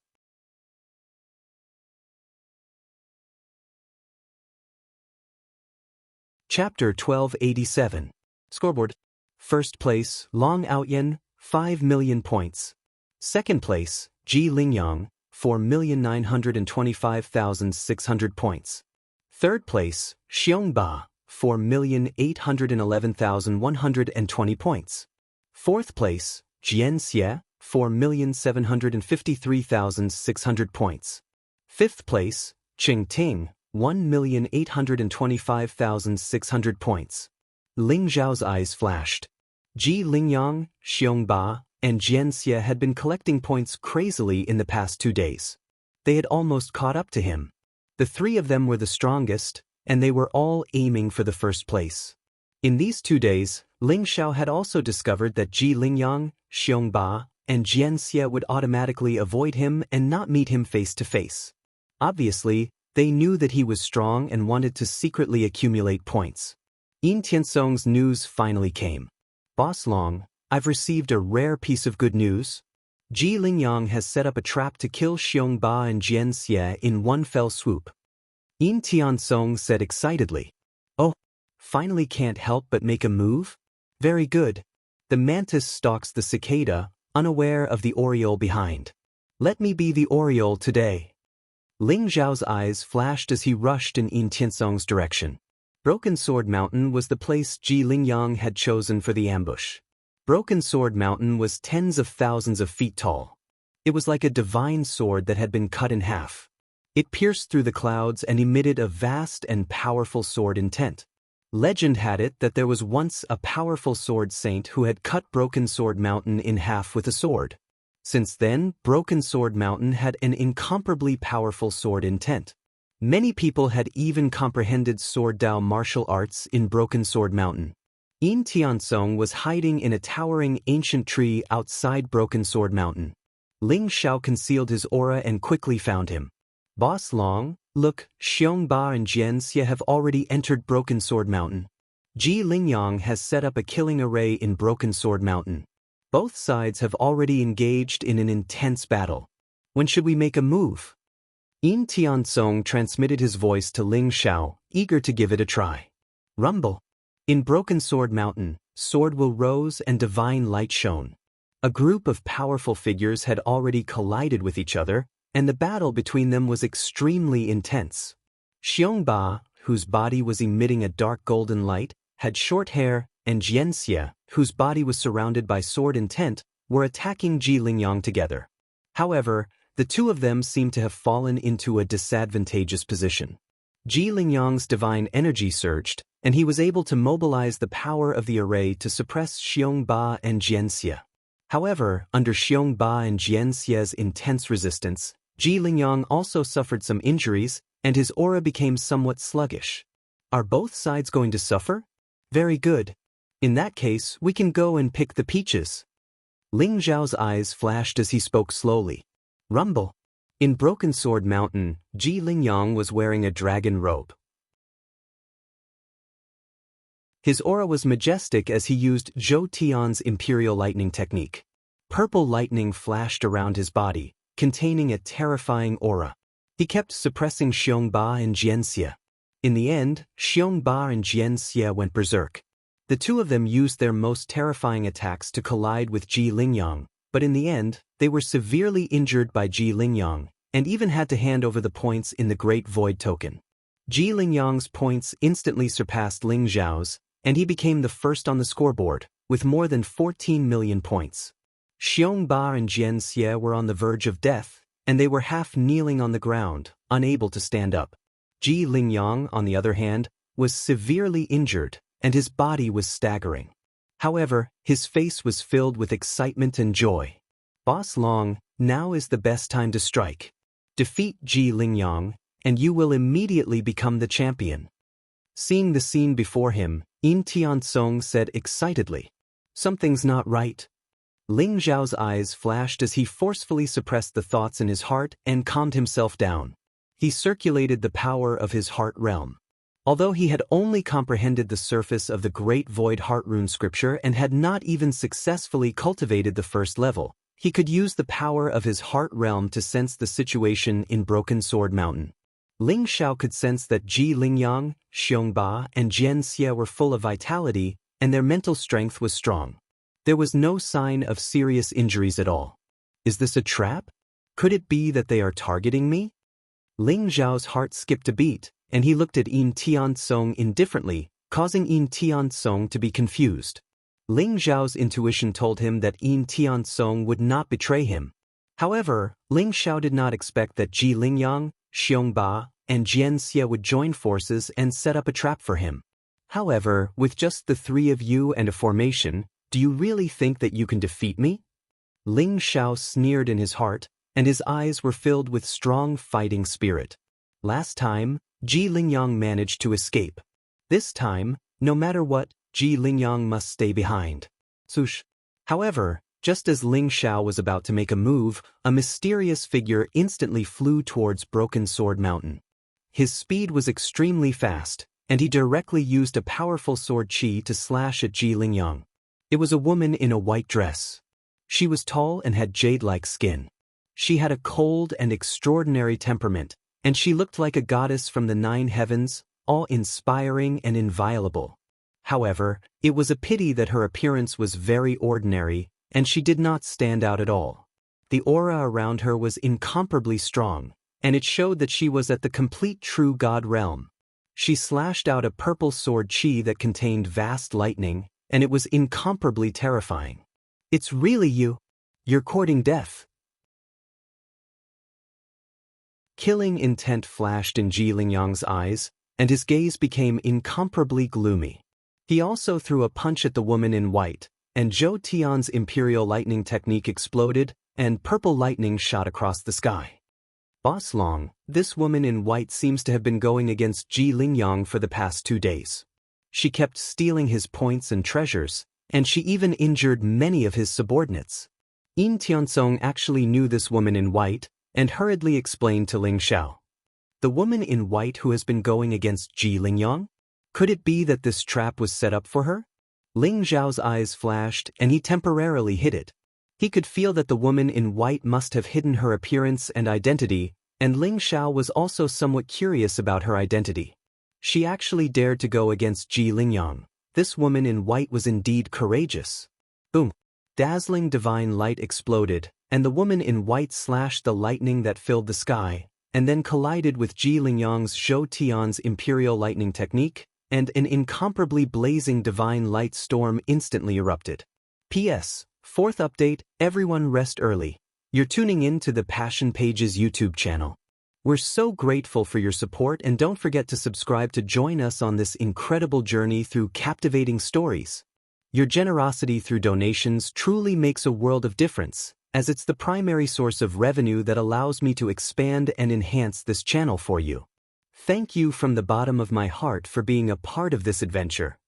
Chapter 1287. Scoreboard. First place, Long Outyan, 5 million points. Second place, Ji Lingyang, 4,925,600 points. Third place, Xiong Ba, 4,811,120 points. Fourth place, Jian Xie, 4,753,600 points. Fifth place, Qing Ting, 1,825,600 points. Ling Zhao's eyes flashed. Ji Lingyang, Xiong Ba, and Jian Xie had been collecting points crazily in the past 2 days. They had almost caught up to him. The 3 of them were the strongest, and they were all aiming for the first place. In these 2 days, Ling Xiao had also discovered that Ji Lingyang, Xiong Ba, and Jian Xie would automatically avoid him and not meet him face to face. Obviously, they knew that he was strong and wanted to secretly accumulate points. Yin Tiansong's news finally came. Boss Long, I've received a rare piece of good news. Ji Lingyang has set up a trap to kill Xiong Ba and Jian Xie in one fell swoop. Yin Tiansong said excitedly. Oh, finally can't help but make a move? Very good. The mantis stalks the cicada, unaware of the oriole behind. Let me be the oriole today. Ling Zhao's eyes flashed as he rushed in Yin Tiansong's direction. Broken Sword Mountain was the place Ji Lingyang had chosen for the ambush. Broken Sword Mountain was tens of thousands of feet tall. It was like a divine sword that had been cut in half. It pierced through the clouds and emitted a vast and powerful sword intent. Legend had it that there was once a powerful sword saint who had cut Broken Sword Mountain in half with a sword. Since then, Broken Sword Mountain had an incomparably powerful sword intent. Many people had even comprehended sword Dao martial arts in Broken Sword Mountain. Yin Tiansong was hiding in a towering ancient tree outside Broken Sword Mountain. Ling Xiao concealed his aura and quickly found him. Boss Long, look, Xiong Ba and Jian Xie have already entered Broken Sword Mountain. Ji Lingyang has set up a killing array in Broken Sword Mountain. Both sides have already engaged in an intense battle. When should we make a move? Yin Tiansong transmitted his voice to Ling Xiao, eager to give it a try. Rumble. In Broken Sword Mountain, sword will rose and divine light shone. A group of powerful figures had already collided with each other, and the battle between them was extremely intense. Xiong Ba, whose body was emitting a dark golden light, had short hair, and Jian Xie, whose body was surrounded by sword intent, were attacking Ji Lingyang together. However, the 2 of them seemed to have fallen into a disadvantageous position. Ji Lingyang's divine energy surged, and he was able to mobilize the power of the array to suppress Xiong Ba and Jian Xie. However, under Xiong Ba and Jian Xie's intense resistance, Ji Lingyang also suffered some injuries, and his aura became somewhat sluggish. Are both sides going to suffer? Very good. In that case, we can go and pick the peaches. Ling Zhao's eyes flashed as he spoke slowly. Rumble. In Broken Sword Mountain, Ji Lingyang was wearing a dragon robe. His aura was majestic as he used Zhou Tian's Imperial Lightning technique. Purple lightning flashed around his body, containing a terrifying aura. He kept suppressing Xiong Ba and Jian Xie. In the end, Xiong Ba and Jian Xie went berserk. The 2 of them used their most terrifying attacks to collide with Ji Lingyang, but in the end, they were severely injured by Ji Lingyang, and even had to hand over the points in the Great Void token. Ji Lingyang's points instantly surpassed Ling Zhao's, and he became the first on the scoreboard, with more than 14 million points. Xiong Ba and Jian Xie were on the verge of death, and they were half kneeling on the ground, unable to stand up. Ji Lingyang, on the other hand, was severely injured, and his body was staggering. However, his face was filled with excitement and joy. Boss Long, now is the best time to strike. Defeat Ji Lingyang, and you will immediately become the champion. Seeing the scene before him, Yin Tiansong said excitedly. Something's not right. Ling Zhao's eyes flashed as he forcefully suppressed the thoughts in his heart and calmed himself down. He circulated the power of his heart realm. Although he had only comprehended the surface of the Great Void Heart Rune scripture and had not even successfully cultivated the first level, he could use the power of his heart realm to sense the situation in Broken Sword Mountain. Ling Xiao could sense that Ji Lingyang, Xiong Ba, and Jian Xie were full of vitality, and their mental strength was strong. There was no sign of serious injuries at all. Is this a trap? Could it be that they are targeting me? Ling Zhao's heart skipped a beat, and he looked at Yin Tiansong indifferently, causing Yin Tiansong to be confused. Ling Zhao's intuition told him that Yin Tiansong would not betray him. However, Ling Xiao did not expect that Ji Lingyang, Xiong Ba, and Jian Xie would join forces and set up a trap for him. However, with just the three of you and a formation, do you really think that you can defeat me? Ling Xiao sneered in his heart, and his eyes were filled with strong fighting spirit. Last time, Ji Lingyang managed to escape. This time, no matter what, Ji Lingyang must stay behind. Swoosh. However, just as Ling Xiao was about to make a move, a mysterious figure instantly flew towards Broken Sword Mountain. His speed was extremely fast, and he directly used a powerful sword chi to slash at Ji Lingyang. It was a woman in a white dress. She was tall and had jade-like skin. She had a cold and extraordinary temperament, and she looked like a goddess from the 9 heavens, awe-inspiring and inviolable. However, it was a pity that her appearance was very ordinary, and she did not stand out at all. The aura around her was incomparably strong, and it showed that she was at the complete true god realm. She slashed out a purple sword chi that contained vast lightning, and it was incomparably terrifying. It's really you. You're courting death. Killing intent flashed in Ji Lingyang's eyes, and his gaze became incomparably gloomy. He also threw a punch at the woman in white, and Zhou Tian's imperial lightning technique exploded, and purple lightning shot across the sky. Boss Long, this woman in white seems to have been going against Ji Lingyang for the past 2 days. She kept stealing his points and treasures, and she even injured many of his subordinates. Yin Tiansong actually knew this woman in white, and hurriedly explained to Ling Xiao. The woman in white who has been going against Ji Lingyang? Could it be that this trap was set up for her? Ling Zhao's eyes flashed, and he temporarily hid it. He could feel that the woman in white must have hidden her appearance and identity, and Ling Xiao was also somewhat curious about her identity. She actually dared to go against Ji Lingyang. This woman in white was indeed courageous. Boom! Dazzling divine light exploded, and the woman in white slashed the lightning that filled the sky, and then collided with Ji Lingyang's Zhou Tian's imperial lightning technique, and an incomparably blazing divine light storm instantly erupted. P.S. 4th update, everyone rest early. You're tuning in to the Passion Pages YouTube channel. We're so grateful for your support, and don't forget to subscribe to join us on this incredible journey through captivating stories. Your generosity through donations truly makes a world of difference, as it's the primary source of revenue that allows me to expand and enhance this channel for you. Thank you from the bottom of my heart for being a part of this adventure.